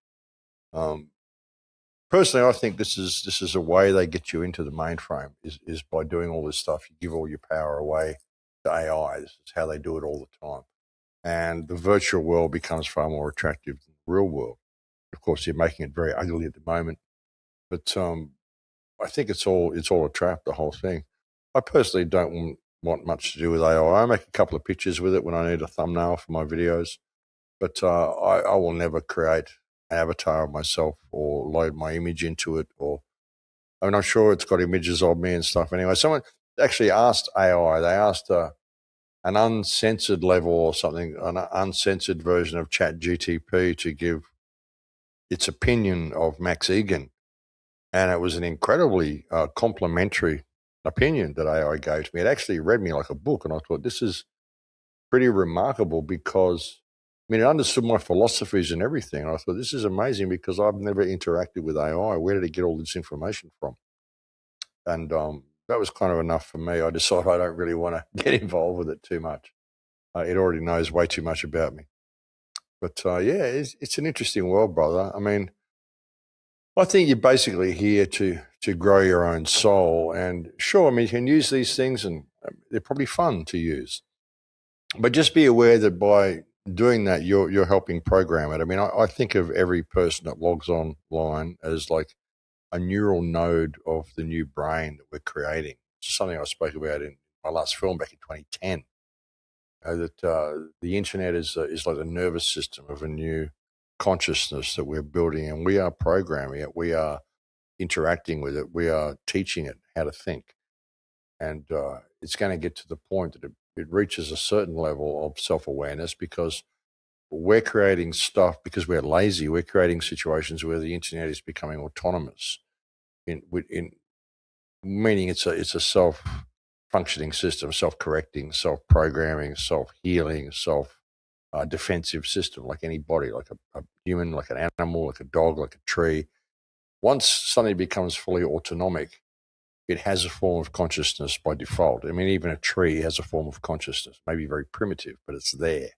Personally, I think this is a way they get you into the mainframe is by doing all this stuff. You give all your power away to AI. This is how they do it all the time. And the virtual world becomes far more attractive than the real world. Of course, you're making it very ugly at the moment. But I think it's all a trap, the whole thing. I personally don't want much to do with AI. I make a couple of pictures with it when I need a thumbnail for my videos. But I will never create an avatar of myself or load my image into it. I'm sure it's got images of me and stuff. Anyway, someone actually asked AI. They asked an uncensored level or something, an uncensored version of ChatGTP to give its opinion of Max Egan. And it was an incredibly complimentary opinion that AI gave to me. It actually read me like a book, and I thought, this is pretty remarkable because, I mean, it understood my philosophies and everything. And I thought, this is amazing because I've never interacted with AI. Where did it get all this information from? And that was kind of enough for me. I decided I don't really want to get involved with it too much. It already knows way too much about me. But yeah, it's an interesting world, brother. I mean, I think you're basically here to grow your own soul. And sure, I mean, you can use these things and they're probably fun to use. But just be aware that by doing that, you're helping program it. I mean, I think of every person that logs online as like a neural node of the new brain that we're creating. It's something I spoke about in my last film back in 2010. That the internet is like the nervous system of a new consciousness that we're building, and we are programming it. We are interacting with it. We are teaching it how to think, and it's going to get to the point that it reaches a certain level of self-awareness because we're creating stuff because we're lazy. We're creating situations where the internet is becoming autonomous, in meaning it's a self-functioning system, self-correcting, self-programming, self-healing, self-defensive system, like any body, like a human, like an animal, like a dog, like a tree. Once something becomes fully autonomic, it has a form of consciousness by default. I mean, even a tree has a form of consciousness, maybe very primitive, but it's there.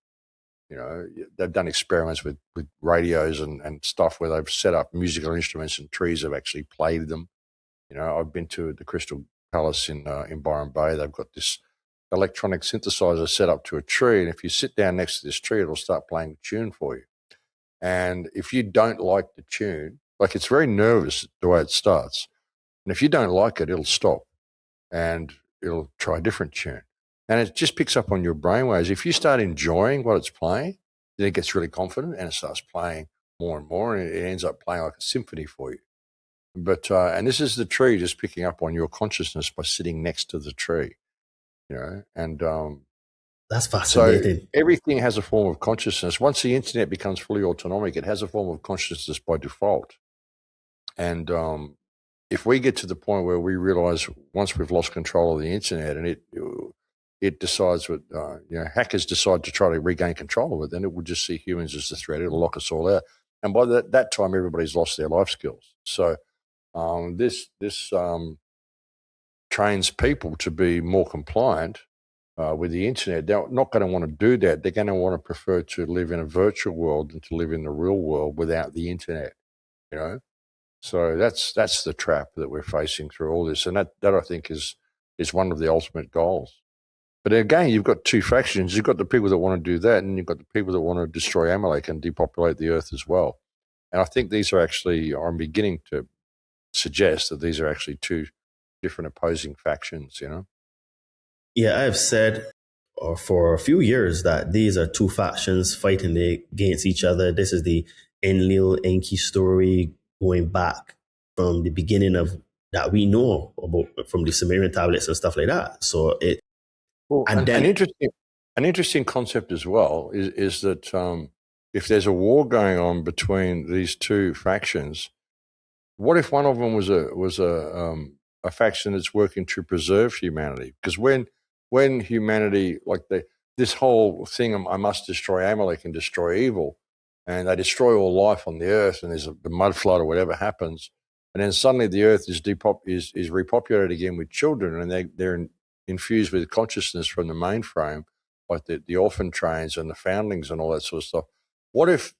You know, they've done experiments with radios and stuff where they've set up musical instruments and trees have actually played them. You know, I've been to the Crystal Palace in Byron Bay. They've got this electronic synthesizer set up to a tree, and if you sit down next to this tree, it'll start playing a tune for you. And if you don't like the tune, like it's very nervous the way it starts, and if you don't like it, it'll stop and it'll try a different tune. And it just picks up on your brainwaves. If you start enjoying what it's playing, then it gets really confident and it starts playing more and more, and it ends up playing like a symphony for you. But and this is the tree just picking up on your consciousness by sitting next to the tree, you know. And that's fascinating. So everything has a form of consciousness. Once the internet becomes fully autonomic, it has a form of consciousness by default. And if we get to the point where we realize once we've lost control of the internet and it decides what hackers decide to try to regain control of it, then it will just see humans as the threat. It'll lock us all out. And by that time, everybody's lost their life skills. So this trains people to be more compliant with the internet. They're not going to want to do that. They're going to want to prefer to live in a virtual world than to live in the real world without the internet, you know. So that's the trap that we're facing through all this. And that I think is one of the ultimate goals. But again, you've got two factions. You've got the people that want to do that, and you've got the people that want to destroy Amalek and depopulate the earth as well. And I think these are actually, I'm beginning to suggest that these are actually two different opposing factions, you know? Yeah, I've said for a few years that these are two factions fighting against each other. This is the Enlil Enki story going back from the beginning of that we know about from the Sumerian tablets and stuff like that. So it, well, and then an interesting concept as well is that if there's a war going on between these two factions, what if one of them was a faction that's working to preserve humanity? Because when humanity, like this whole thing, I must destroy Amalek and destroy evil, and they destroy all life on the earth, and there's the mud flood or whatever happens, and then suddenly the earth is repopulated again with children, and they're infused with consciousness from the mainframe, like the orphan trains and the foundlings and all that sort of stuff. What if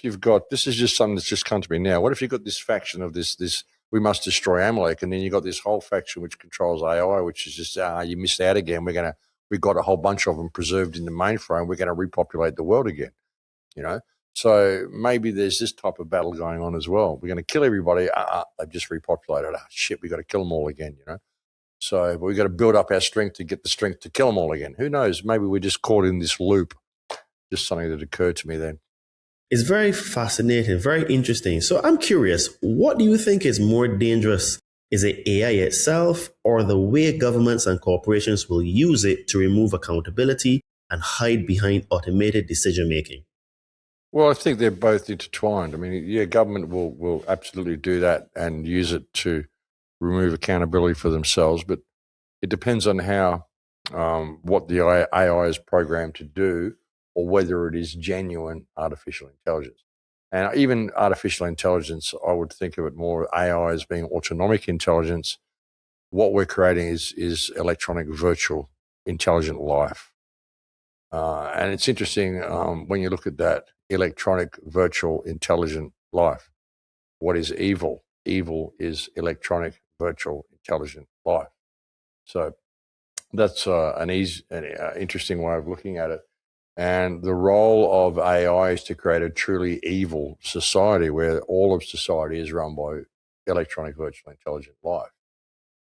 you've got, this is just something that's just come to me now, what if you've got this faction of this we must destroy Amalek, and then you've got this whole faction which controls AI, which is just, you missed out again, we've got a whole bunch of them preserved in the mainframe, we're going to repopulate the world again, you know? So maybe there's this type of battle going on as well. We're going to kill everybody, they've just repopulated, shit, we've got to kill them all again, you know? So we've got to build up our strength to get the strength to kill them all again. Who knows? Maybe we're just caught in this loop. Just something that occurred to me then. It's very fascinating, very interesting. So I'm curious, what do you think is more dangerous? Is it AI itself or the way governments and corporations will use it to remove accountability and hide behind automated decision making? Well, I think they're both intertwined. I mean, yeah, government will absolutely do that and use it to remove accountability for themselves. But It depends on how what the AI is programmed to do, or whether it is genuine artificial intelligence. And even artificial intelligence, I would think of it more AI as being autonomic intelligence. What we're creating is electronic virtual intelligent life. And it's interesting when you look at that electronic virtual intelligent life. What is evil? Evil is electronic virtual intelligent life. So that's an interesting way of looking at it. And the role of AI is to create a truly evil society where all of society is run by electronic virtual intelligent life.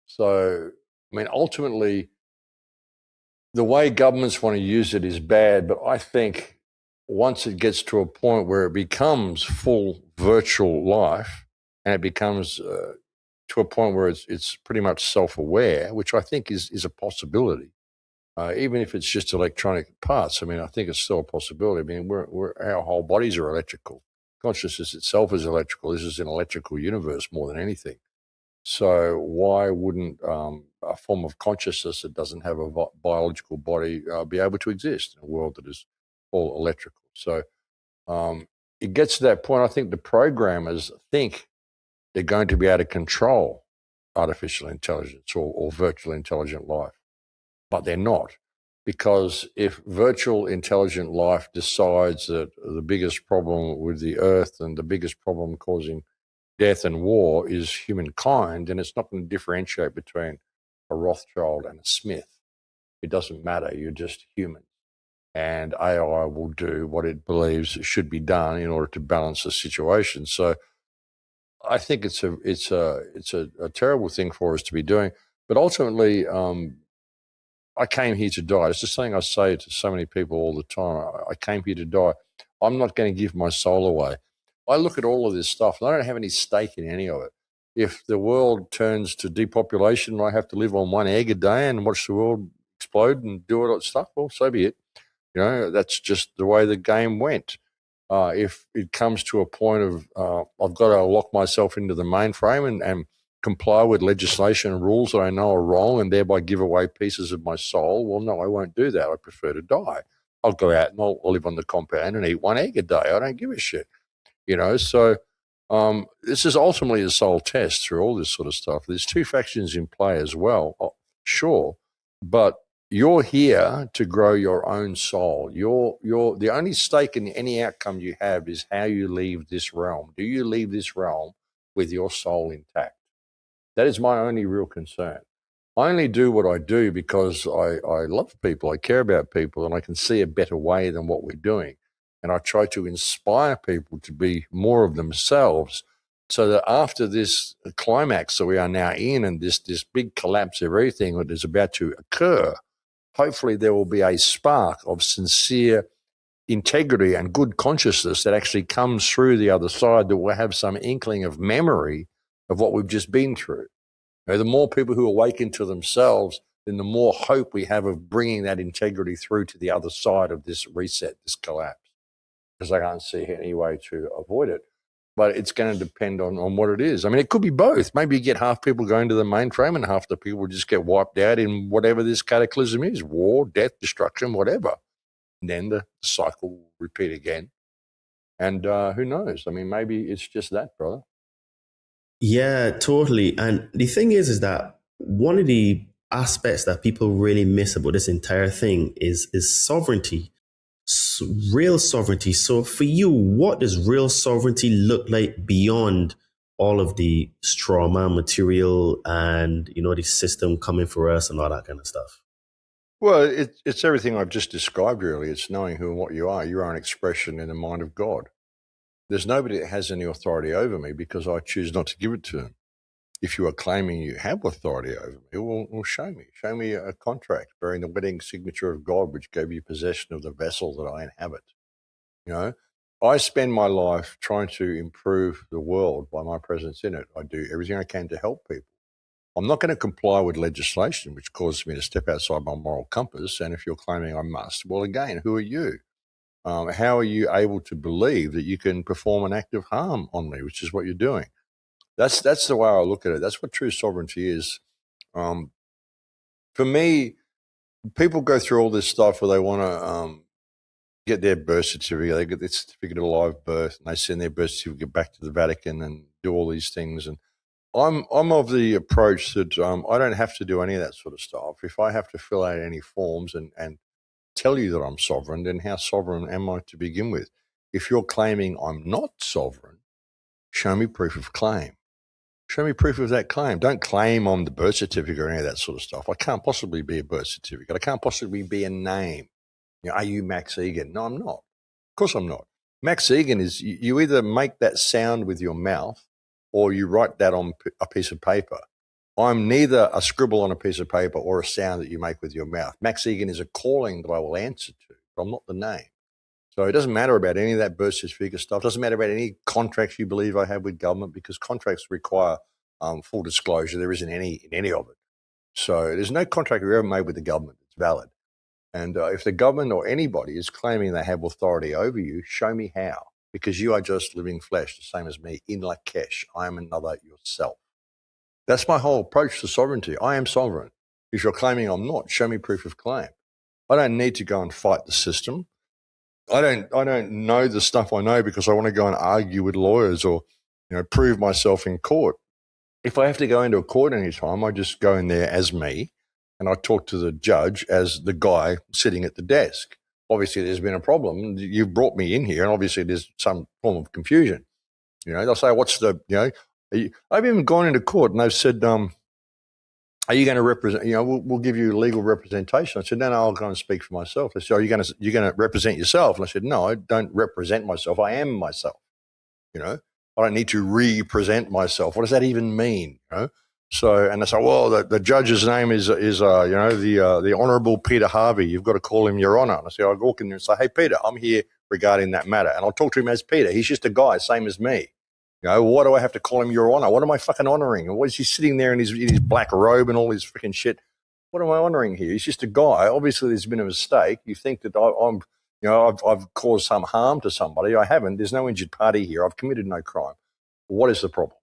So, I mean, ultimately, the way governments want to use it is bad, but I think once it gets to a point where it becomes full virtual life and it becomes to a point where it's pretty much self-aware, which I think is a possibility, even if it's just electronic parts. I mean, I think it's still a possibility. I mean, our whole bodies are electrical. Consciousness itself is electrical. This is an electrical universe more than anything. So why wouldn't a form of consciousness that doesn't have a biological body be able to exist in a world that is all electrical? So it gets to that point. I think the programmers think they're going to be able to control artificial intelligence or virtual intelligent life, but they're not. Because if virtual intelligent life decides that the biggest problem with the earth and the biggest problem causing death and war is humankind, then it's not going to differentiate between a Rothschild and a Smith. It doesn't matter. You're just human. And AI will do what it believes should be done in order to balance the situation. So I think it's a terrible thing for us to be doing. But ultimately, I came here to die. It's the thing I say to so many people all the time. I came here to die. I'm not going to give my soul away. I look at all of this stuff and I don't have any stake in any of it. If the world turns to depopulation and I have to live on one egg a day and watch the world explode and do all that stuff, well, so be it. You know, that's just the way the game went. If it comes to a point of I've got to lock myself into the mainframe and comply with legislation and rules that I know are wrong and thereby give away pieces of my soul, well, no, I won't do that. I prefer to die. I'll go out and I'll live on the compound and eat one egg a day. I don't give a shit. You know, so this is ultimately a soul test through all this sort of stuff. There's two factions in play as well, sure, but you're here to grow your own soul. You're the only stake in any outcome you have is how you leave this realm. Do you leave this realm with your soul intact? That is my only real concern. I only do what I do because I love people, I care about people, and I can see a better way than what we're doing. And I try to inspire people to be more of themselves so that after this climax that we are now in and this big collapse of everything that is about to occur, hopefully there will be a spark of sincere integrity and good consciousness that actually comes through the other side, that will have some inkling of memory of what we've just been through. You know, the more people who awaken to themselves, then the more hope we have of bringing that integrity through to the other side of this reset, this collapse. Because I can't see any way to avoid it. But it's going to depend on what it is. I mean, it could be both. Maybe you get half people going to the mainframe and half the people just get wiped out in whatever this cataclysm is, war, death, destruction, whatever. And then the cycle will repeat again. And who knows? I mean, maybe it's just that, brother. Yeah, totally. And the thing is that one of the aspects that people really miss about this entire thing is sovereignty, real sovereignty. So for you, what does real sovereignty look like beyond all of the straw man material and, you know, the system coming for us and all that kind of stuff? Well, it's everything I've just described, really. It's knowing who and what you are, your own expression in the mind of God. There's nobody that has any authority over me because I choose not to give it to them. If you are claiming you have authority over me, well, show me. Show me a contract bearing the wedding signature of God, which gave you possession of the vessel that I inhabit. You know, I spend my life trying to improve the world by my presence in it. I do everything I can to help people. I'm not going to comply with legislation which causes me to step outside my moral compass. And if you're claiming I must, well, again, who are you? How are you able to believe that you can perform an act of harm on me, which is what you're doing? That's the way I look at it. That's what true sovereignty is. for me, people go through all this stuff where they want to get their birth certificate, they get their certificate of live birth, and they send their birth certificate back to the Vatican and do all these things. And I'm of the approach that I don't have to do any of that sort of stuff. If I have to fill out any forms and tell you that I'm sovereign, then how sovereign am I to begin with? If you're claiming I'm not sovereign, show me proof of claim. Show me proof of that claim. Don't claim on the birth certificate or any of that sort of stuff. I can't possibly be a birth certificate. I can't possibly be a name. Are you Max Egan? No, I'm not. Of course I'm not. Max Egan is, you either make that sound with your mouth or you write that on a piece of paper. I'm neither a scribble on a piece of paper or a sound that you make with your mouth. Max Egan is a calling that I will answer to, but I'm not the name. So it doesn't matter about any of that birth certificate stuff. It doesn't matter about any contracts you believe I have with government, because contracts require full disclosure. There isn't any in any of it. So there's no contract we've ever made with the government that's valid. And if the government or anybody is claiming they have authority over you, show me how. Because you are just living flesh, the same as me, in Lakesh. I am another yourself. That's my whole approach to sovereignty. I am sovereign. If you're claiming I'm not, show me proof of claim. I don't need to go and fight the system. I don't know the stuff I know because I want to go and argue with lawyers or, prove myself in court. If I have to go into a court any time, I just go in there as me and I talk to the judge as the guy sitting at the desk. Obviously, there's been a problem. You've brought me in here, and obviously there's some form of confusion. They'll say, what's the, I've even gone into court and they've said, are you going to represent, we'll give you legal representation. I said, no, I'll go and speak for myself. They said, you're going to represent yourself? And I said, no, I don't represent myself. I am myself. I don't need to represent myself. What does that even mean? So, and they say, well, the judge's name is the Honourable Peter Harvey. You've got to call him Your Honour. And I say, I'll walk in there and say, hey, Peter, I'm here regarding that matter. And I'll talk to him as Peter. He's just a guy, same as me. Why do I have to call him Your Honour? What am I fucking honouring? And what is he sitting there in his black robe and all his freaking shit? What am I honouring here? He's just a guy. Obviously, there's been a mistake. You think that I've caused some harm to somebody. I haven't. There's no injured party here. I've committed no crime. What is the problem?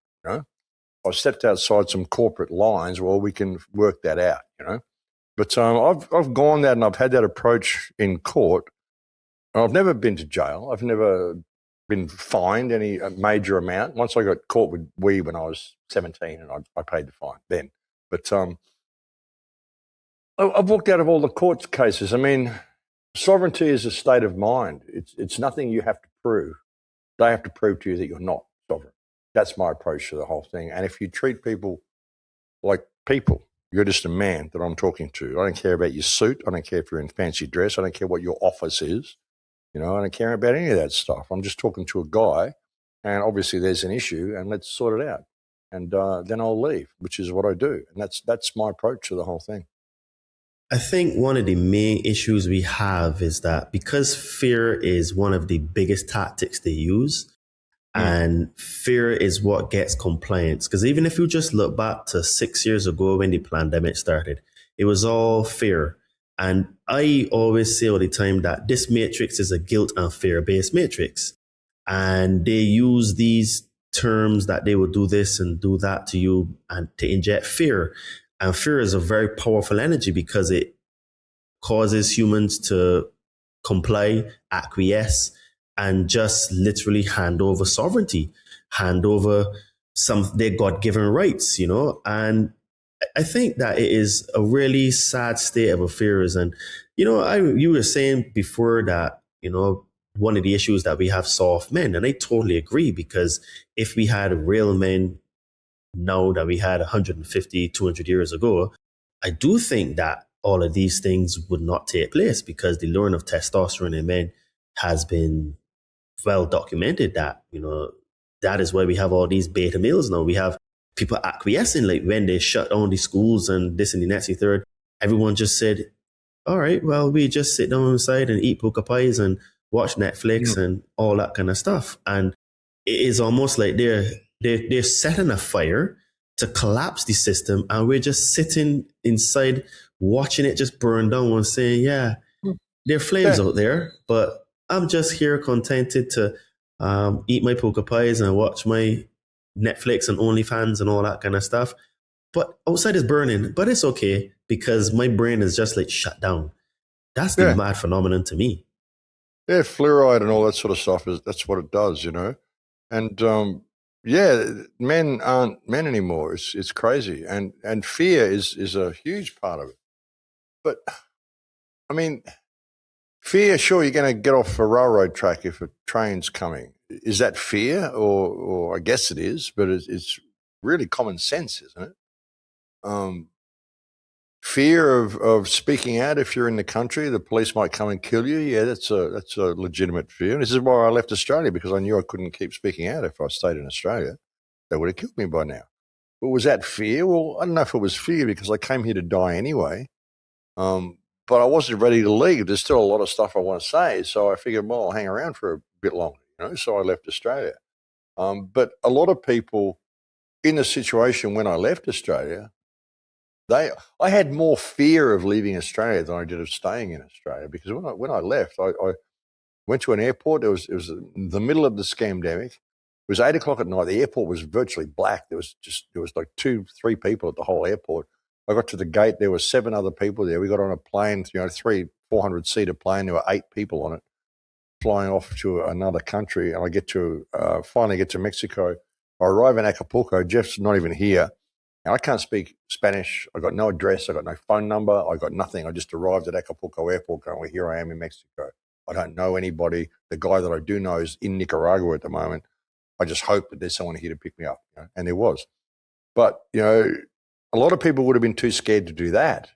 I've stepped outside some corporate lines. Well, we can work that out. But I've gone that and I've had that approach in court. I've never been to jail. I've never been fined any major amount. Once I got caught with weed when I was 17 and I paid the fine then. But I've walked out of all the court cases. I mean, sovereignty is a state of mind. It's nothing you have to prove. They have to prove to you that you're not sovereign. That's my approach to the whole thing. And if you treat people like people, you're just a man that I'm talking to. I don't care about your suit. I don't care if you're in fancy dress. I don't care what your office is. I don't care about any of that stuff. I'm just talking to a guy, and obviously there's an issue, and let's sort it out. And then I'll leave, which is what I do. And that's my approach to the whole thing. I think one of the main issues we have is that because fear is one of the biggest tactics they use, and fear is what gets compliance. Because even if you just look back to 6 years ago when the pandemic started, it was all fear. And I always say all the time that this matrix is a guilt and fear-based matrix. And they use these terms that they will do this and do that to you and to inject fear. And fear is a very powerful energy because it causes humans to comply, acquiesce, and just literally hand over sovereignty, hand over their God-given rights, And I think that it is a really sad state of affairs. And, you were saying before that, one of the issues that we have soft men, and I totally agree, because if we had real men now that we had 150, 200 years ago, I do think that all of these things would not take place because the lowering of testosterone in men has been well documented that, that is why we have all these beta males now. We have people acquiescing, like when they shut down the schools and this and the next and the third, everyone just said, all right, well, we just sit down inside and eat poker pies and watch Netflix and all that kind of stuff. And it is almost like they're setting a fire to collapse the system, and we're just sitting inside watching it just burn down and saying, yeah, there are flames out there, but I'm just here contented to eat my poker pies and watch my Netflix and OnlyFans and all that kind of stuff. But outside is burning, but it's okay. because my brain is just like shut down. That's the mad phenomenon to me. Yeah, fluoride and all that sort of stuff, that's what it does, you know. And men aren't men anymore. It's crazy. And fear is a huge part of it. But I mean, fear, sure, you're going to get off a railroad track if a train's coming. Is that fear? Or I guess it is, but it's really common sense, isn't it? Fear of speaking out if you're in the country, the police might come and kill you. Yeah, that's a legitimate fear. And this is why I left Australia, because I knew I couldn't keep speaking out if I stayed in Australia. They would have killed me by now. But was that fear? Well, I don't know if it was fear, because I came here to die anyway. But I wasn't ready to leave. There's still a lot of stuff I want to say. So I figured, well, I'll hang around for a bit longer, you know. So I left Australia. But a lot of people in the situation when I left Australia, I had more fear of leaving Australia than I did of staying in Australia, because when I left, I went to an airport. It was the middle of the scamdemic. It was 8 o'clock at night. The airport was virtually black. There was like 2-3 people at the whole airport. I got to the gate. There were 7 other people there. We got on a plane, 400-seater plane. There were 8 people on it, flying off to another country. And I finally get to Mexico. I arrive in Acapulco. Jeff's not even here. And I can't speak Spanish. I got no address. I got no phone number. I got nothing. I just arrived at Acapulco airport going, well, here I am in Mexico. I don't know anybody. The guy that I do know is in Nicaragua at the moment. I just hope that there's someone here to pick me up. You know? And there was. But, you know, a lot of people would have been too scared to do that.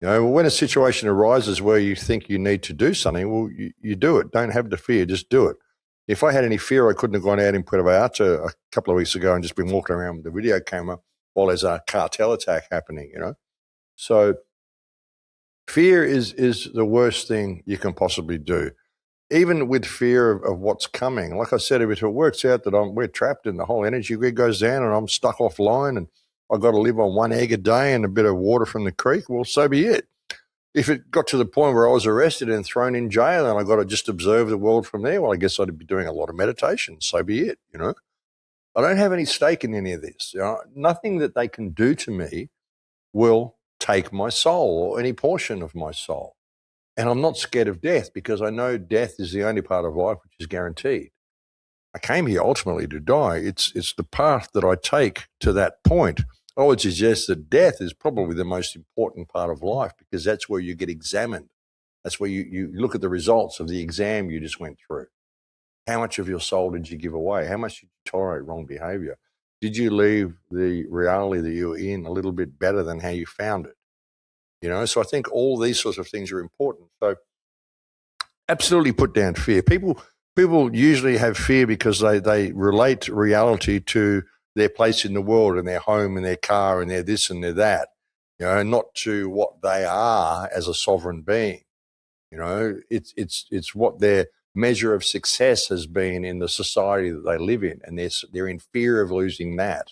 You know, when a situation arises where you think you need to do something, well, you do it. Don't have the fear. Just do it. If I had any fear, I couldn't have gone out in Puerto Vallarta a couple of weeks ago and just been walking around with the video camera while there's a cartel attack happening, you know. So fear is the worst thing you can possibly do. Even with fear of what's coming. Like I said, if it works out that we're trapped and the whole energy grid goes down and I'm stuck offline and I've got to live on 1 egg a day and a bit of water from the creek, well, so be it. If it got to the point where I was arrested and thrown in jail and I got to just observe the world from there, well, I guess I'd be doing a lot of meditation. So be it, you know. I don't have any stake in any of this. You know, nothing that they can do to me will take my soul or any portion of my soul. And I'm not scared of death, because I know death is the only part of life which is guaranteed. I came here ultimately to die. It's the path that I take to that point. I would suggest that death is probably the most important part of life, because that's where you get examined. That's where you look at the results of the exam you just went through. How much of your soul did you give away? How much did you tolerate wrong behavior? Did you leave the reality that you were in a little bit better than how you found it? You know, so I think all these sorts of things are important. So absolutely put down fear. People usually have fear because they relate reality to their place in the world and their home and their car and their this and their that, you know, not to what they are as a sovereign being. You know, it's what their measure of success has been in the society that they live in, and they're in fear of losing that,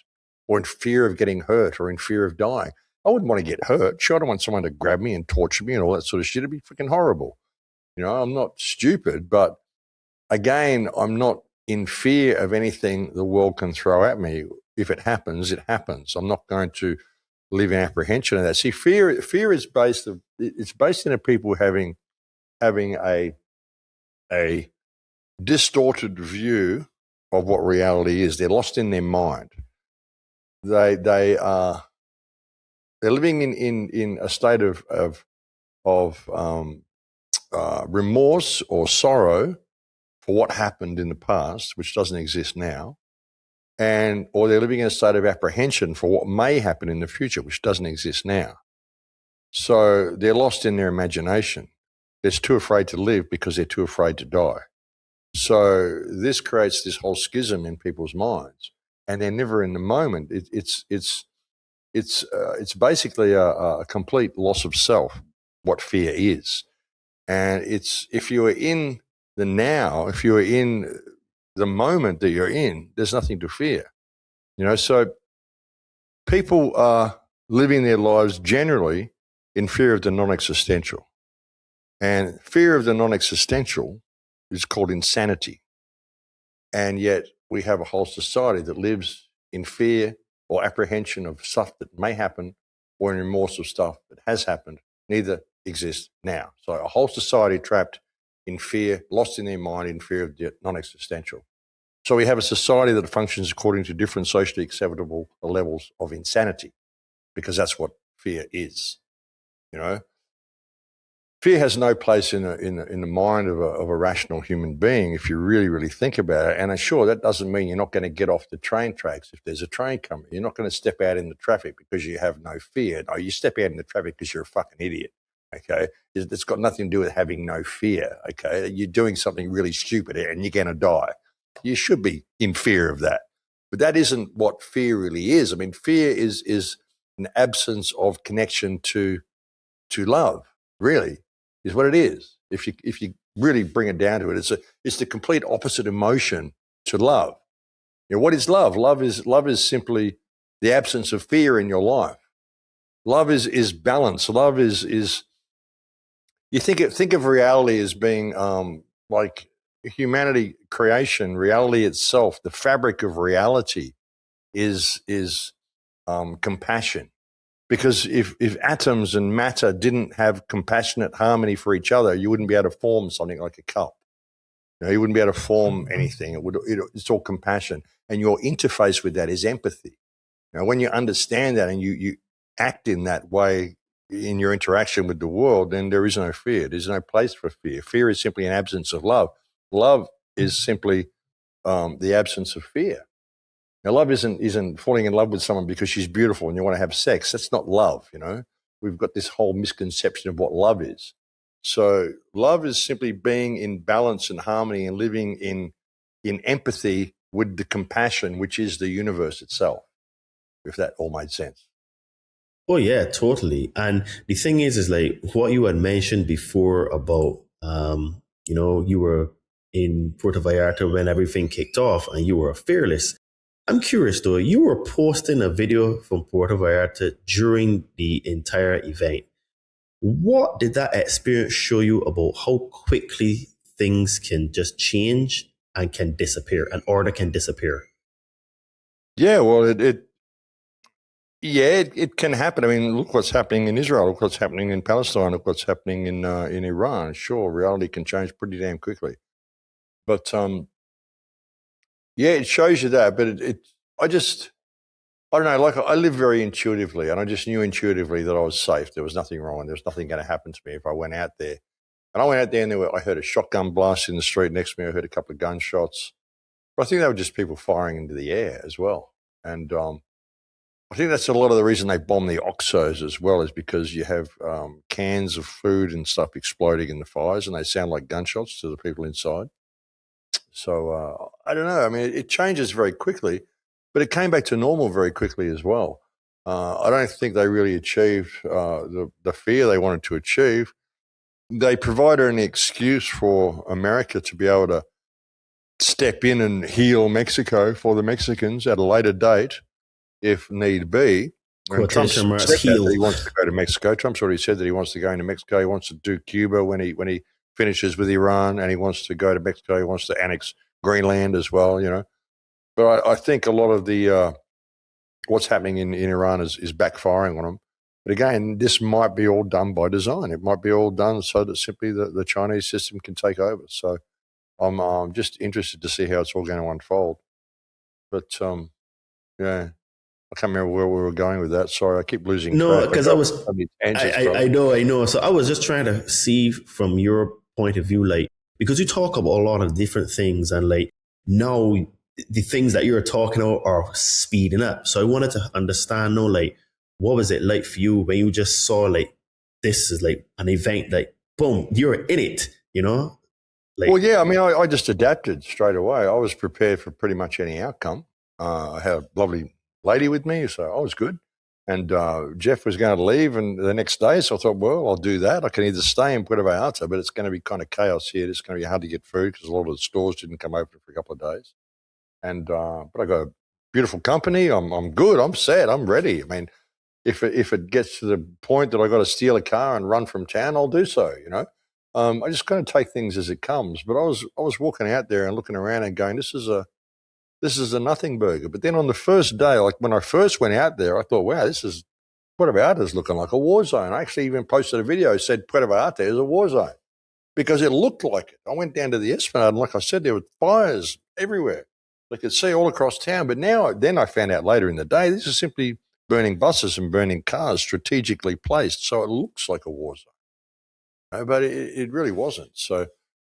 or in fear of getting hurt, or in fear of dying. I wouldn't want to get hurt. Sure, I don't want someone to grab me and torture me and all that sort of shit. It'd be freaking horrible. You know, I'm not stupid, but again, I'm not in fear of anything the world can throw at me. If it happens, it happens. I'm not going to live in apprehension of that. See, fear is based in a people having a distorted view of what reality is. They're lost in their mind. They're living in a state of remorse or sorrow for what happened in the past, which doesn't exist now, or they're living in a state of apprehension for what may happen in the future, which doesn't exist now. So they're lost in their imagination. They're too afraid to live because they're too afraid to die. So this creates this whole schism in people's minds, and they're never in the moment. It's basically a complete loss of self, what fear is. And it's, if you are in the now, if you are in the moment that you're in, there's nothing to fear. You know, so people are living their lives generally in fear of the non-existential. And fear of the non-existential is called insanity. And yet we have a whole society that lives in fear or apprehension of stuff that may happen, or in remorse of stuff that has happened. Neither exist now. So a whole society trapped in fear, lost in their mind in fear of the non-existential. So we have a society that functions according to different socially acceptable levels of insanity, because that's what fear is. You know, fear has no place in the mind of a rational human being if you really think about it. And sure, that doesn't mean you're not going to get off the train tracks if there's a train coming. You're not going to step out in the traffic because you have no fear. No, you step out in the traffic because you're a fucking idiot. Okay, it's got nothing to do with having no fear. Okay, you're doing something really stupid and you're going to die. You should be in fear of that, but that isn't what fear really is. I mean, fear is an absence of connection to love. Really, is what it is. If you really bring it down to it, it's the complete opposite emotion to love. You know, what is love? Love is simply the absence of fear in your life. Love is balance. Love is you think of reality as being like humanity creation, reality itself. The fabric of reality is compassion. Because if atoms and matter didn't have compassionate harmony for each other, you wouldn't be able to form something like a cup. You wouldn't be able to form anything. It's all compassion. And your interface with that is empathy. When you understand that and you act in that way in your interaction with the world, then there is no fear. There's no place for fear. Fear is simply an absence of love. Love is simply the absence of fear. Now, love isn't falling in love with someone because she's beautiful and you want to have sex. That's not love, We've got this whole misconception of what love is. So love is simply being in balance and harmony and living in empathy with the compassion, which is the universe itself, if that all made sense. Oh yeah, totally. And the thing is like what you had mentioned before about, you were in Puerto Vallarta when everything kicked off and you were fearless. I'm curious though, you were posting a video from Puerto Vallarta during the entire event. What did that experience show you about how quickly things can just change and can disappear, an order can disappear? Yeah, well, it can happen. I mean, look what's happening in Israel. Look what's happening in Palestine. Look what's happening in Iran. Sure, reality can change pretty damn quickly. But it shows you that. But I don't know. Like I live very intuitively, and I just knew intuitively that I was safe. There was nothing wrong. There was nothing going to happen to me if I went out there. And I went out there, and I heard a shotgun blast in the street next to me. I heard a couple of gunshots. But I think they were just people firing into the air as well. And I think that's a lot of the reason they bomb the Oxos as well, is because you have cans of food and stuff exploding in the fires, and they sound like gunshots to the people inside. So I don't know. I mean, it changes very quickly, but it came back to normal very quickly as well. I don't think they really achieved the fear they wanted to achieve. They provided an excuse for America to be able to step in and heal Mexico for the Mexicans at a later date, if need be. Trump's said that he wants to go to Mexico. Trump's already said that he wants to go into Mexico. He wants to do Cuba when he finishes with Iran, and he wants to go to Mexico. He wants to annex Greenland as well, But I think a lot of the what's happening in Iran is backfiring on them. But again, this might be all done by design. It might be all done so that simply the Chinese system can take over. So I'm just interested to see how it's all going to unfold. But I can't remember where we were going with that. Sorry, I keep losing track. No, because I know. So I was just trying to see from your point of view, like, because you talk about a lot of different things, and like now the things that you're talking about are speeding up. So I wanted to understand, like, what was it like for you when you just saw like this is like an event, like boom, you're in it, Like, well, yeah, I mean, I just adapted straight away. I was prepared for pretty much any outcome. I had a lovely lady with me, so I was good. And Jeff was going to leave and the next day, so I thought, well, I'll do that. I can either stay in Puerto Vallarta, but it's going to be kind of chaos here. It's going to be hard to get food because a lot of the stores didn't come open for a couple of days. And but I got a beautiful company. I'm good. I'm set. I'm ready. I mean, if it gets to the point that I got to steal a car and run from town, I'll do so. I just kind of take things as it comes. But I was walking out there and looking around and going, this is a nothing burger. But then on the first day, like when I first went out there, I thought, wow, this is Puerto Vallarta is looking like a war zone. I actually even posted a video said Puerto Vallarta is a war zone because it looked like it. I went down to the Esplanade and like I said, there were fires everywhere. I could see all across town. But then I found out later in the day, this is simply burning buses and burning cars strategically placed. So it looks like a war zone. But it really wasn't. So,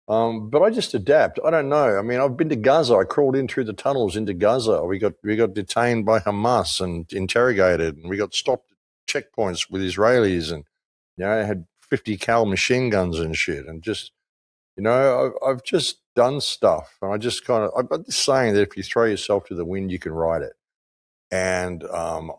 but I just adapt. I don't know. I mean, I've been to Gaza. I crawled in through the tunnels into Gaza. We got detained by Hamas and interrogated, and we got stopped at checkpoints with Israelis, and had 50 cal machine guns and shit, and just I've just done stuff, and I'm just saying that if you throw yourself to the wind, you can ride it. And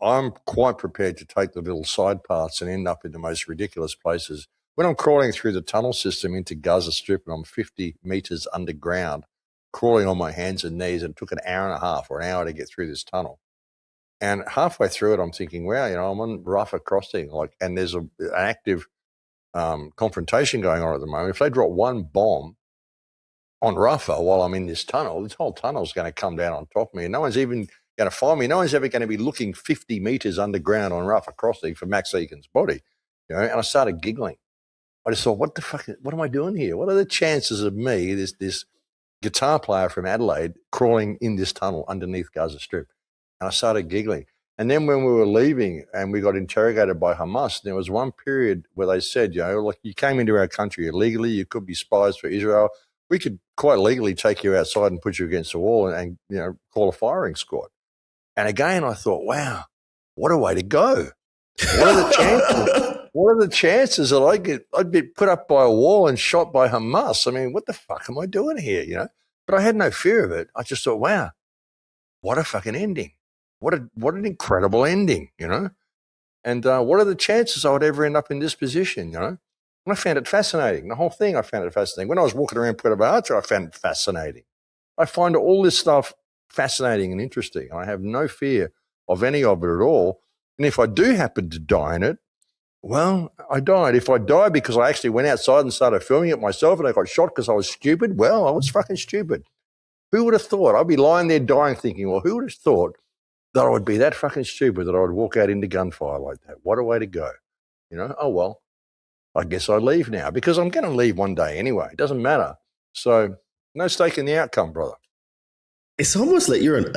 I'm quite prepared to take the little side paths and end up in the most ridiculous places. When I'm crawling through the tunnel system into Gaza Strip and I'm 50 meters underground, crawling on my hands and knees, and it took an hour and a half or an hour to get through this tunnel. And halfway through it, I'm thinking, wow, I'm on Rafah crossing, and there's an active confrontation going on at the moment. If they drop one bomb on Rafah while I'm in this whole tunnel is going to come down on top of me, and no one's even going to find me. No one's ever going to be looking 50 meters underground on Rafah crossing for Max Egan's body. And I started giggling. I just thought, what am I doing here? What are the chances of me, this guitar player from Adelaide, crawling in this tunnel underneath Gaza Strip? And I started giggling. And then when we were leaving and we got interrogated by Hamas, there was one period where they said, you came into our country illegally, you could be spies for Israel. We could quite legally take you outside and put you against the wall and call a firing squad. And again, I thought, wow, what a way to go. What are the chances? What are the chances that I'd be put up by a wall and shot by Hamas? I mean, what the fuck am I doing here, But I had no fear of it. I just thought, wow, what a fucking ending. What an incredible ending, And what are the chances I would ever end up in this position, And I found it fascinating. The whole thing, I found it fascinating. When I was walking around Puerto Vallarta, I found it fascinating. I find all this stuff fascinating and interesting. And I have no fear of any of it at all. And if I do happen to die in it, well, I died. If I died because I actually went outside and started filming it myself and I got shot because I was stupid, well, I was fucking stupid. Who would have thought? I'd be lying there dying thinking, well, who would have thought that I would be that fucking stupid that I would walk out into gunfire like that? What a way to go. Oh, well, I guess I leave now because I'm going to leave one day anyway. It doesn't matter. So no stake in the outcome, brother. It's almost like you're an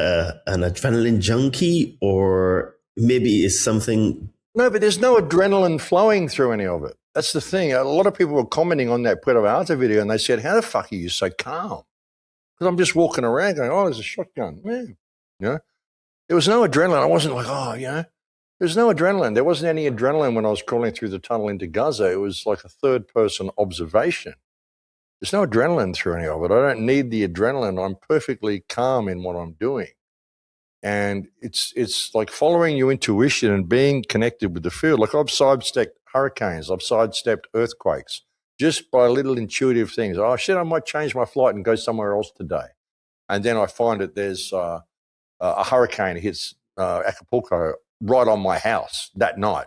adrenaline junkie, or maybe it's something. No, but there's no adrenaline flowing through any of it. That's the thing. A lot of people were commenting on that Puerto Vallarta video and they said, how the fuck are you so calm? Because I'm just walking around going, oh, there's a shotgun. Man, there was no adrenaline. I wasn't like, there's no adrenaline. There wasn't any adrenaline when I was crawling through the tunnel into Gaza. It was like a third-person observation. There's no adrenaline through any of it. I don't need the adrenaline. I'm perfectly calm in what I'm doing. And it's like following your intuition and being connected with the field. Like I've sidestepped hurricanes. I've sidestepped earthquakes just by little intuitive things. Oh, shit, I might change my flight and go somewhere else today. And then I find that there's a hurricane hits Acapulco right on my house that night.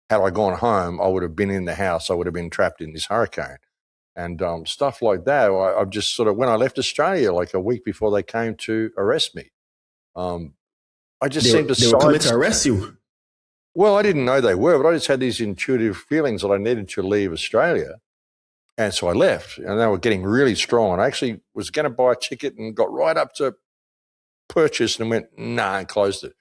Had I gone home, I would have been in the house. I would have been trapped in this hurricane. And stuff like that. I've just sort of, when I left Australia, like a week before they came to arrest me, I just seemed to... They were coming to arrest you? Well, I didn't know they were, but I just had these intuitive feelings that I needed to leave Australia. And so I left, and they were getting really strong. And I actually was going to buy a ticket and got right up to purchase and went, nah, and closed it.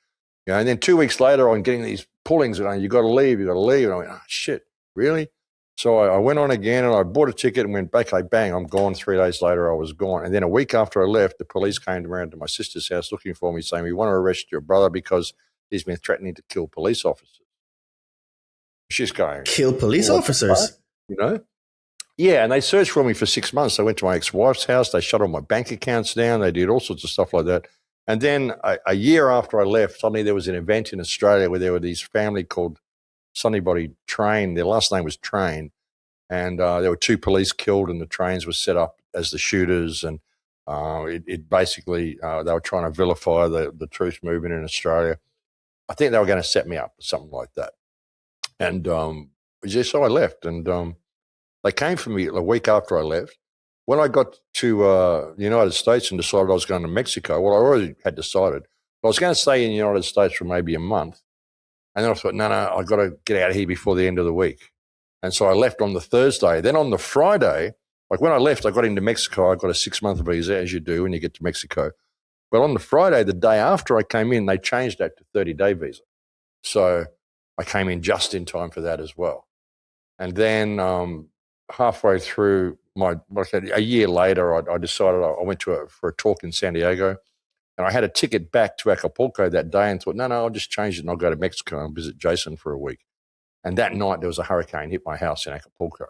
And then 2 weeks later, I'm getting these pullings, and you got to leave, you got to leave. And I went, oh, shit, really? So I went on again and I bought a ticket and went back. Bang, I'm gone. 3 days later, I was gone. And then a week after I left, the police came around to my sister's house looking for me, saying, we want to arrest your brother because he's been threatening to kill police officers. She's going, kill police officers? Yeah, and they searched for me for 6 months. They went to my ex-wife's house. They shut all my bank accounts down. They did all sorts of stuff like that. And then a year after I left, suddenly there was an event in Australia where there were these family called Sonybody Train. Their last name was Train. And there were 2 police killed and the trains were set up as the shooters. And it basically, they were trying to vilify the truth movement in Australia. I think they were going to set me up or something like that. And so I left. And they came for me a week after I left. When I got to the United States and decided I was going to Mexico, well, I already had decided. I was going to stay in the United States for maybe a month. And then I thought, no, I've got to get out of here before the end of the week. And so I left on the Thursday. Then on the Friday, like when I left, I got into Mexico. I got a 6-month visa, as you do when you get to Mexico. But on the Friday, the day after I came in, they changed that to 30-day visa. So I came in just in time for that as well. And then halfway through a year later, I decided I went for a talk in San Diego. And I had a ticket back to Acapulco that day and thought, no, I'll just change it and I'll go to Mexico and visit Jason for a week. And that night there was a hurricane hit my house in Acapulco.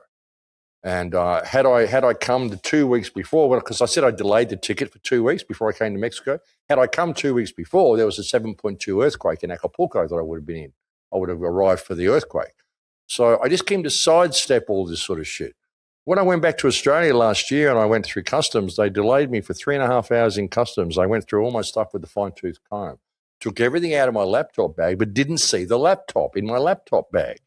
And had I come the 2 weeks before, because I said I delayed the ticket for 2 weeks before I came to Mexico, had I come 2 weeks before, there was a 7.2 earthquake in Acapulco that I would have been in. I would have arrived for the earthquake. So I just came to sidestep all this sort of shit. When I went back to Australia last year and I went through customs, they delayed me for 3.5 hours in customs. I went through all my stuff with the fine-tooth comb, took everything out of my laptop bag, but didn't see the laptop in my laptop bag.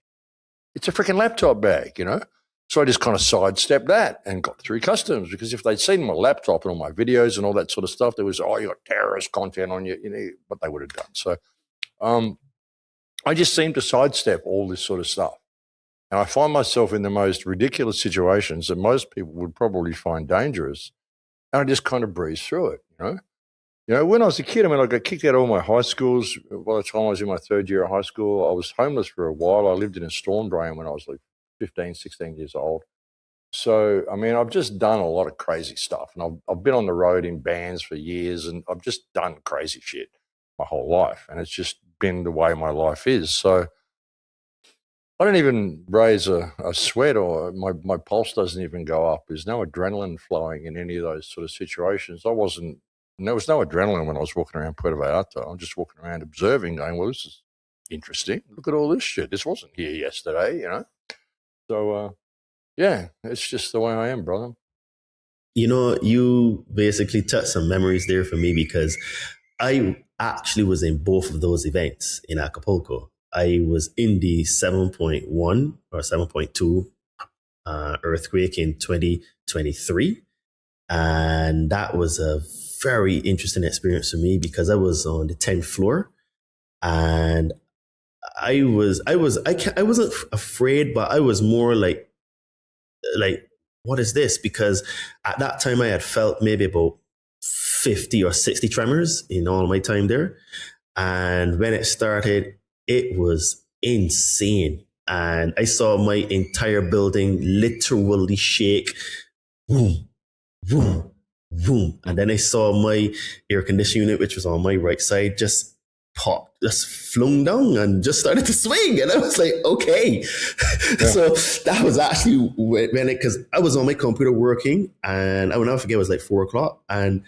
It's a freaking laptop bag, you know? So I just kind of sidestepped that and got through customs, because if they'd seen my laptop and all my videos and all that sort of stuff, there was, you got terrorist content on you, you know, what they would have done. So I just seem to sidestep all this sort of stuff. And I find myself in the most ridiculous situations that most people would probably find dangerous. And I just kind of breeze through it, you know? You know, when I was a kid, I got kicked out of all my high schools. By the time I was in my third year of high school, I was homeless for a while. I lived in a storm drain when I was like 15, 16 years old. So, I've just done a lot of crazy stuff. And I've been on the road in bands for years, and I've just done crazy shit my whole life. And it's just been the way my life is. So I don't even raise a sweat, or my pulse doesn't even go up. There's no adrenaline flowing in any of those sort of situations. There was no adrenaline when I was walking around Puerto Vallarta. I'm just walking around observing, going, well, this is interesting. Look at all this shit. This wasn't here yesterday, you know? So, yeah, it's just the way I am, brother. You know, you basically touched some memories there for me, because I actually was in both of those events in Acapulco. I was in the 7.1 or 7.2 earthquake in 2023. And that was a very interesting experience for me, because I was on the 10th floor, and I wasn't afraid, but I was more like, what is this? Because at that time I had felt maybe about 50 or 60 tremors in all my time there. And when it started, it was insane. And I saw my entire building literally shake. Boom, boom, boom. And then I saw my air conditioning unit, which was on my right side, just popped, just flung down and just started to swing. And I was like, okay. Yeah. So that was actually when because I was on my computer working, and I will never forget, it was like 4:00. And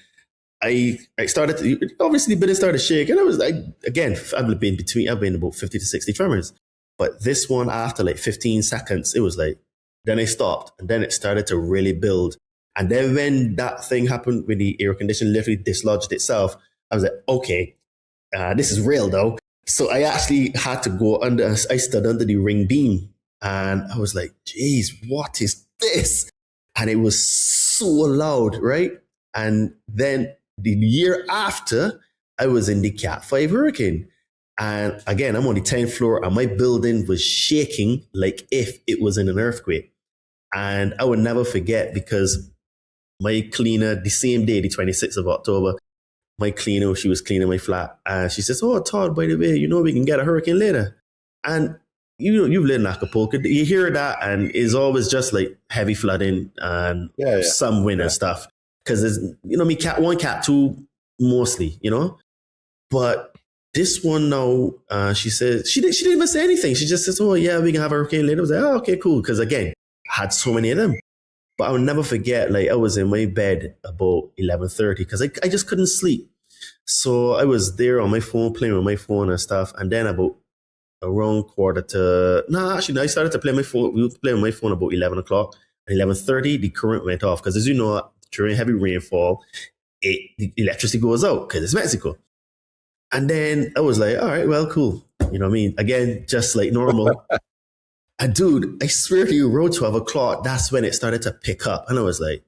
I started to, obviously, but it started shaking. I was like, again, I've been about 50 to 60 tremors. But this one, after like 15 seconds, it was like, then I stopped, and then it started to really build. And then when that thing happened, when the air conditioner literally dislodged itself, I was like, okay, this is real though. So I actually had to go under, I stood under the ring beam, and I was like, geez, what is this? And it was so loud, right? And then the year after, I was in the Cat 5 hurricane. And again, I'm on the 10th floor, and my building was shaking like if it was in an earthquake. And I would never forget, because my cleaner, the same day, the 26th of October, my cleaner, she was cleaning my flat, and she says, oh, Todd, by the way, we can get a hurricane later. And you've lived in Acapulco, you hear that, and it's always just like heavy flooding and some wind and stuff. Because there's, me Cat 1, Cat 2, mostly, But this one now, she said, she didn't even say anything. She just says, oh, yeah, we can have a hurricane later. I was like, oh, okay, cool. Because again, I had so many of them. But I will never forget, like, I was in my bed about 11:30 because I just couldn't sleep. So I was there on my phone, playing with my phone and stuff. And then about around I started to play my phone. We were playing on my phone about 11 o'clock. At 11:30, the current went off. Because as you know, during heavy rainfall, the electricity goes out because it's Mexico. And then I was like, all right, well, cool. You know what I mean? Again, just like normal. And dude, I swear to you, around 12 o'clock, that's when it started to pick up. And I was like,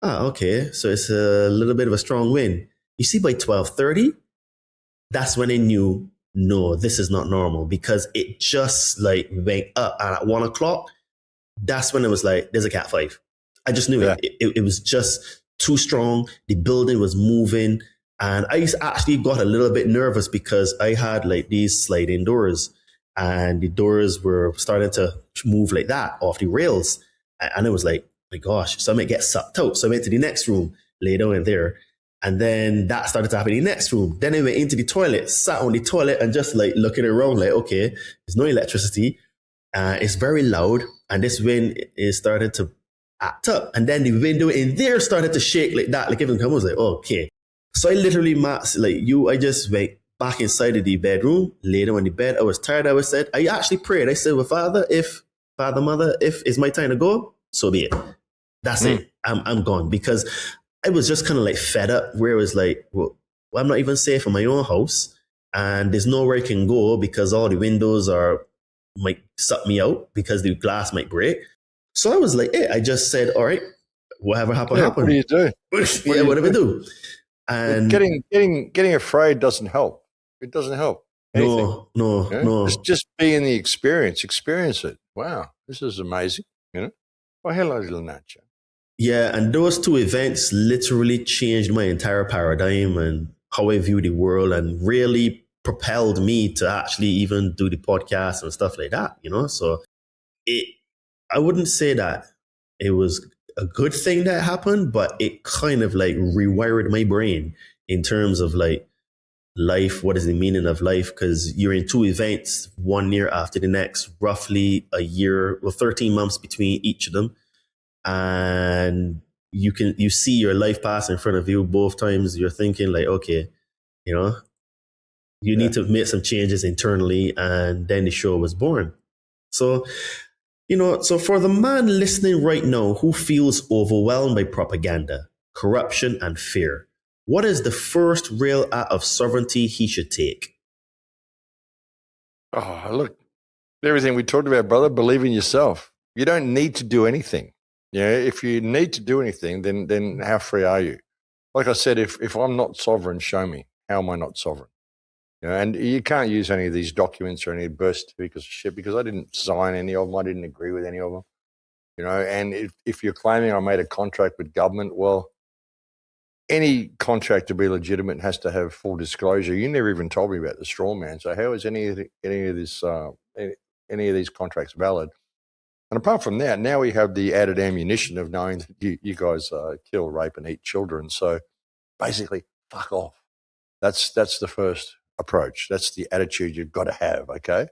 okay. So it's a little bit of a strong wind. You see, by 12:30, that's when I knew no, this is not normal, because it just like went up. And at 1 o'clock, that's when it was like, there's a Cat 5. I just knew Yeah. it was just too strong. The building was moving. And I actually got a little bit nervous because I had like these sliding doors, and the doors were starting to move like that off the rails. And it was like, my gosh, so I might get sucked out. So I went to the next room, lay down in there. And then that started to happen in the next room. Then I went into the toilet, sat on the toilet and just like looking around like, okay, there's no electricity. It's very loud. And this wind is starting to act up. And then the window in there started to shake like that. Like even I was like, oh, okay. So I literally, Max, like you, I just went back inside of the bedroom, laid on the bed. I was tired. I said, I actually prayed. I said, well, Father, Mother, if it's my time to go, so be it. That's it. I'm gone. Because I was just kind of like fed up, where it was like, well, I'm not even safe in my own house, and there's nowhere I can go because all the windows might suck me out because the glass might break. So I was like, hey, I just said, all right, whatever happened, happened. What do you do? Whatever do. And getting afraid doesn't help. It doesn't help. Anything. No. Just be in the experience it. Wow, this is amazing. Well, hello, little Nacho. Yeah, and those two events literally changed my entire paradigm and how I view the world, and really propelled me to actually even do the podcast and stuff like that, So I wouldn't say that it was a good thing that happened, but it kind of like rewired my brain in terms of like life. What is the meaning of life? Because you're in two events, one year after the next, roughly a year, 13 months between each of them. And you see your life pass in front of you both times. You're thinking like, okay, you need to make some changes internally. And then the show was born. So, so for the man listening right now who feels overwhelmed by propaganda, corruption, and fear, what is the first real act of sovereignty he should take? Oh, look, everything we talked about, brother, believe in yourself. You don't need to do anything. If you need to do anything, then how free are you? Like I said, if I'm not sovereign, show me. How am I not sovereign? And you can't use any of these documents or any birth certificates of shit, because I didn't sign any of them. I didn't agree with any of them. And if you're claiming I made a contract with government, well, any contract to be legitimate has to have full disclosure. You never even told me about the straw man. So how is any of these contracts valid? And apart from that, now we have the added ammunition of knowing that you guys kill, rape, and eat children. So basically, fuck off. That's the first approach. That's the attitude you've got to have, okay?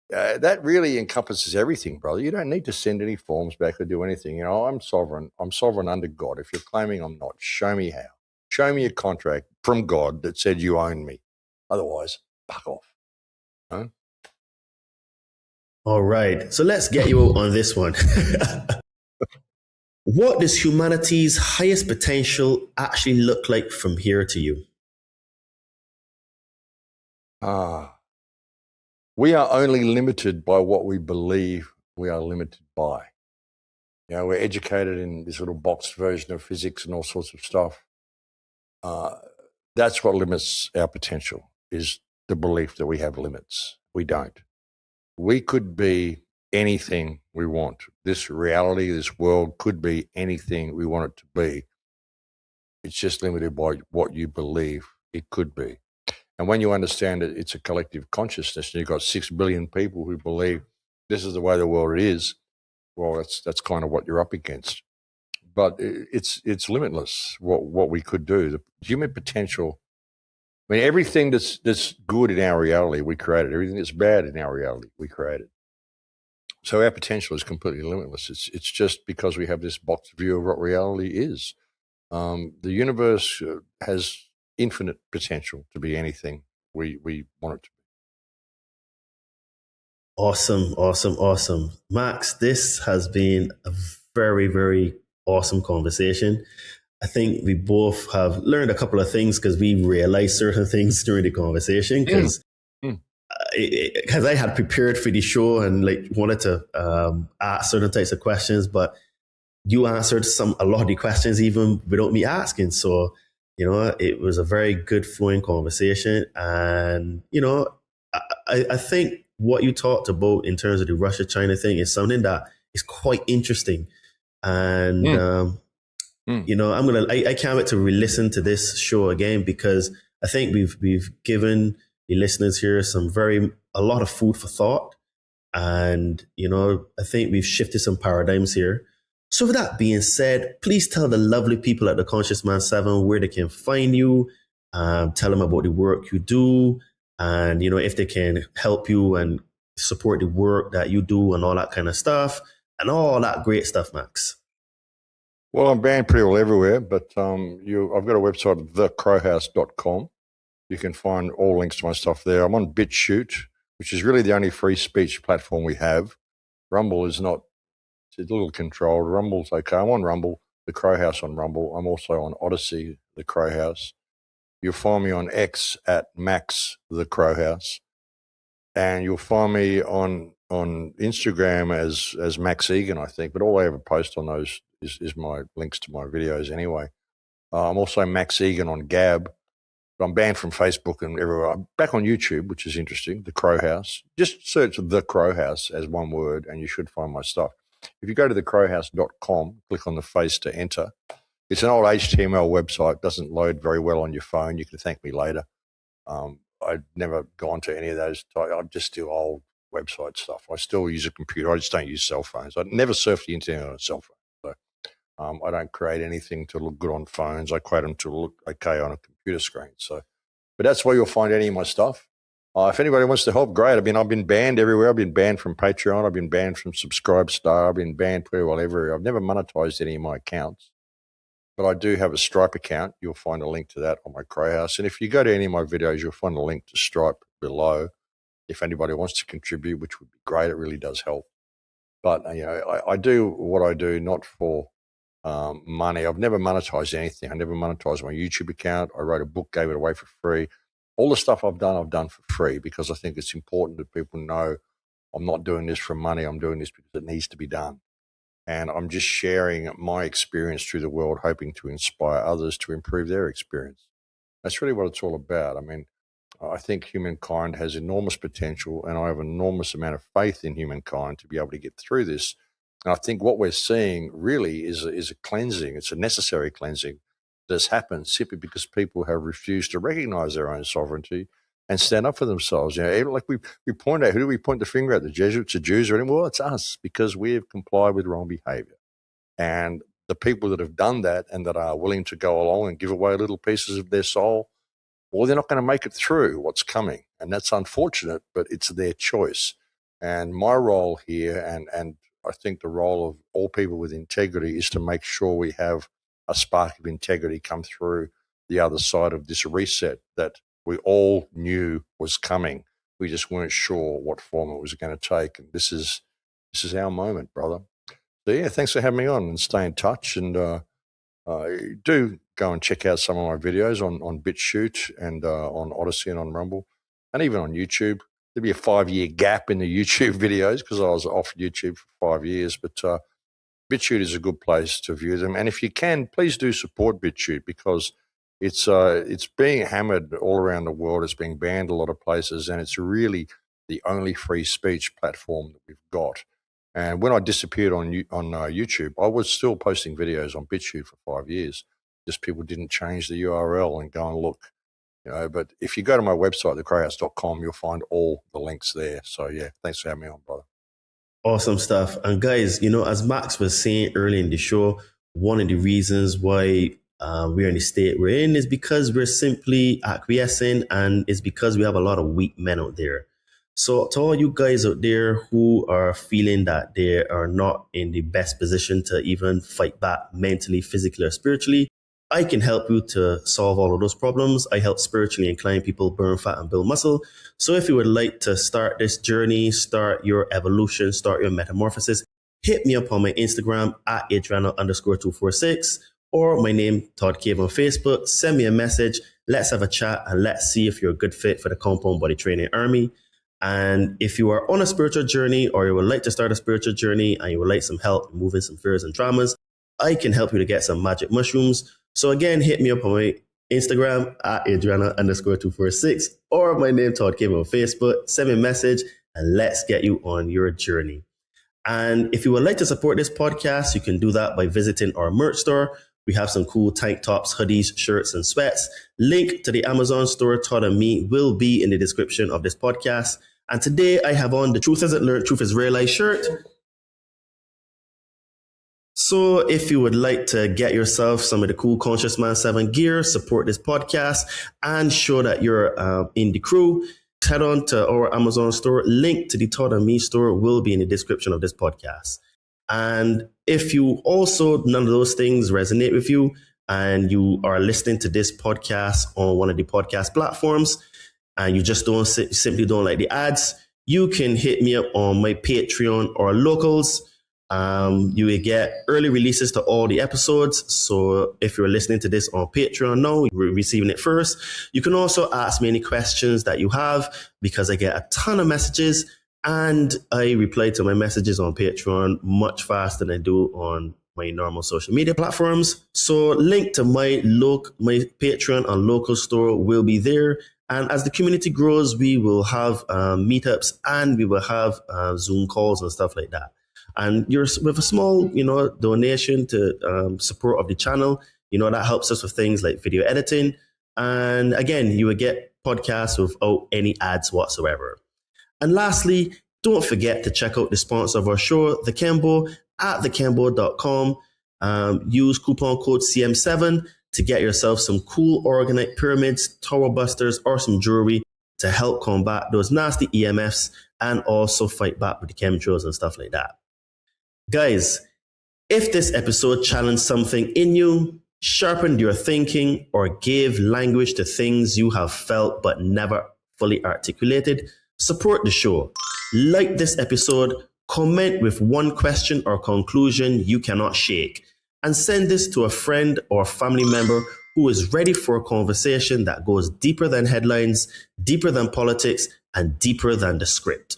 That really encompasses everything, brother. You don't need to send any forms back or do anything. I'm sovereign. I'm sovereign under God. If you're claiming I'm not, show me how. Show me a contract from God that said you own me. Otherwise, fuck off. Huh? All right. So let's get you on this one. What does humanity's highest potential actually look like from here to you? We are only limited by what we believe we are limited by. We're educated in this little boxed version of physics and all sorts of stuff. That's what limits our potential, is the belief that we have limits. We don't. We could be anything we want. This reality, this world could be anything we want it to be. It's just limited by what you believe it could be. And when you understand that it's a collective consciousness, and you've got 6 billion people who believe this is the way the world is, well, that's kind of what you're up against. But it's limitless what we could do. The human potential. I mean, everything that's good in our reality, we created. Everything that's bad in our reality, we created. So our potential is completely limitless. It's just because we have this boxed view of what reality is. The universe has infinite potential to be anything we want it to be. Awesome. Max, this has been a very, very awesome conversation. I think we both have learned a couple of things because we realized certain things during the conversation, because I had prepared for the show and like wanted to ask certain types of questions, but you answered a lot of the questions even without me asking. So, it was a very good flowing conversation. And, I think what you talked about in terms of the Russia-China thing is something that is quite interesting. And, I can't wait to re-listen to this show again, because I think we've given the listeners here a lot of food for thought. And, I think we've shifted some paradigms here. So with that being said, please tell the lovely people at the Conscious Man 7 where they can find you. Tell them about the work you do, and, if they can help you and support the work that you do and all that kind of stuff and all that great stuff, Max. Well, I'm banned pretty well everywhere, but I've got a website, thecrowhouse.com. You can find all links to my stuff there. I'm on BitChute, which is really the only free speech platform we have. Rumble is not, it's a little controlled. Rumble's okay. I'm on Rumble, the Crow House on Rumble. I'm also on Odyssey, the Crow House. You'll find me on X at Max the Crow House. And you'll find me on Instagram as Max Egan, I think. But all I ever post on those is my links to my videos anyway. I'm also Max Egan on Gab. But I'm banned from Facebook and everywhere. I'm back on YouTube, which is interesting, the Crow House. Just search the Crow House as one word and you should find my stuff. If you go to thecrowhouse.com, click on the face to enter. It's an old HTML website, doesn't load very well on your phone. You can thank me later. I've never gone to any of those. I just do old website stuff. I still use a computer. I just don't use cell phones. I never surf the internet on a cell phone. So I don't create anything to look good on phones. I create them to look okay on a computer screen. So, but that's where you'll find any of my stuff. If anybody wants to help, great. I've been banned everywhere. I've been banned from Patreon. I've been banned from Subscribestar. I've been banned pretty well everywhere. I've never monetized any of my accounts. But I do have a Stripe account. You'll find a link to that on my Crow House. And if you go to any of my videos, you'll find a link to Stripe below if anybody wants to contribute, which would be great. It really does help. But, I do what I do not for money. I've never monetized anything. I never monetized my YouTube account. I wrote a book, gave it away for free. All the stuff I've done for free because I think it's important that people know I'm not doing this for money. I'm doing this because it needs to be done. And I'm just sharing my experience through the world, hoping to inspire others to improve their experience. That's really what it's all about. I think humankind has enormous potential, and I have an enormous amount of faith in humankind to be able to get through this. And I think what we're seeing really is a cleansing. It's a necessary cleansing that's happened simply because people have refused to recognize their own sovereignty and stand up for themselves. Like we point out, who do we point the finger at? The Jesuits, the Jews, or anyone? Well, it's us because we have complied with wrong behavior. And the people that have done that and that are willing to go along and give away little pieces of their soul, well, they're not going to make it through what's coming. And that's unfortunate, but it's their choice. And my role here, and I think the role of all people with integrity, is to make sure we have a spark of integrity come through the other side of this reset that we all knew was coming. We just weren't sure what form it was going to take. And this is our moment, brother. So yeah, thanks for having me on, and stay in touch. And do go and check out some of my videos on BitChute and on Odyssey and on Rumble and even on YouTube. There'll be a 5-year gap in the YouTube videos because I was off YouTube for 5 years. But BitChute is a good place to view them. And if you can, please do support BitChute because it's being hammered all around the world. It's being banned a lot of places, and it's really the only free speech platform that we've got. And when I disappeared on YouTube, I was still posting videos on BitChute for 5 years. Just people didn't change the URL and go and look. But if you go to my website, thecrowhouse.com, you'll find all the links there. So yeah, thanks for having me on, brother. Awesome stuff. And guys, as Max was saying earlier in the show, one of the reasons why we're in the state we're in is because we're simply acquiescing, and it's because we have a lot of weak men out there. So to all you guys out there who are feeling that they are not in the best position to even fight back mentally, physically, or spiritually, I can help you to solve all of those problems. I help spiritually inclined people burn fat and build muscle. So if you would like to start this journey, start your evolution, start your metamorphosis, hit me up on my Instagram at Adriano_246 or my name, Todd Cave, on Facebook. Send me a message. Let's have a chat and let's see if you're a good fit for the Compound Body Training Army. And if you are on a spiritual journey or you would like to start a spiritual journey and you would like some help removing some fears and traumas, I can help you to get some magic mushrooms. So again, hit me up on my Instagram at Adriana_246, or my name, Todd Cable, on Facebook. Send me a message and let's get you on your journey. And if you would like to support this podcast, you can do that by visiting our merch store. We have some cool tank tops, hoodies, shirts, and sweats. Link to the Amazon store, Todd and me, will be in the description of this podcast. And today I have on the Truth Isn't Learned, Truth is Realized shirt. So if you would like to get yourself some of the cool Conscious Man 7 gear, support this podcast, and show that you're in the crew, head on to our Amazon store. Link to the Todd and Me store will be in the description of this podcast. And if you also, none of those things resonate with you, and you are listening to this podcast on one of the podcast platforms, and you just simply don't like the ads, you can hit me up on my Patreon or Locals. You will get early releases to all the episodes. So if you're listening to this on Patreon now, you're receiving it first. You can also ask me any questions that you have, because I get a ton of messages and I reply to my messages on Patreon much faster than I do on my normal social media platforms. So link to my Patreon and local store will be there. And as the community grows, we will have meetups, and we will have Zoom calls and stuff like that. And you're with a small, donation to support of the channel, that helps us with things like video editing. And again, you will get podcasts without any ads whatsoever. And lastly, don't forget to check out the sponsor of our show, The Kembo, at thekembo.com. Use coupon code CM7 to get yourself some cool organite pyramids, tower busters, or some jewelry to help combat those nasty EMFs and also fight back with the chemtrails and stuff like that. Guys, if this episode challenged something in you, sharpened your thinking, or gave language to things you have felt but never fully articulated, support the show. Like this episode, comment with one question or conclusion you cannot shake, and send this to a friend or family member who is ready for a conversation that goes deeper than headlines, deeper than politics, and deeper than the script.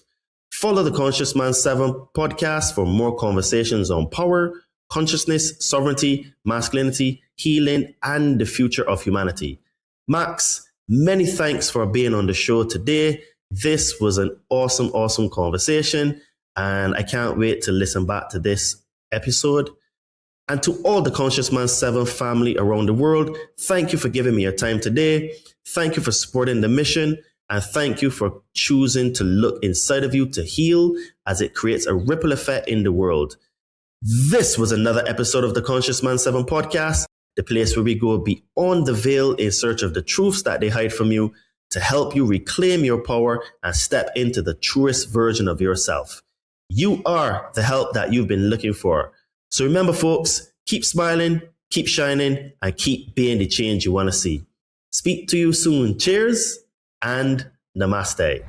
Follow the Conscious Man 7 podcast for more conversations on power, consciousness, sovereignty, masculinity, healing, and the future of humanity. Max, many thanks for being on the show today. This was an awesome conversation, and I can't wait to listen back to this episode. And to all the Conscious Man 7 family around the world, thank you for giving me your time today. Thank you for supporting the mission. And thank you for choosing to look inside of you to heal, as it creates a ripple effect in the world. This was another episode of the Conscious Man 7 podcast, the place where we go beyond the veil in search of the truths that they hide from you to help you reclaim your power and step into the truest version of yourself. You are the help that you've been looking for. So remember, folks, keep smiling, keep shining, and keep being the change you want to see. Speak to you soon. Cheers and namaste.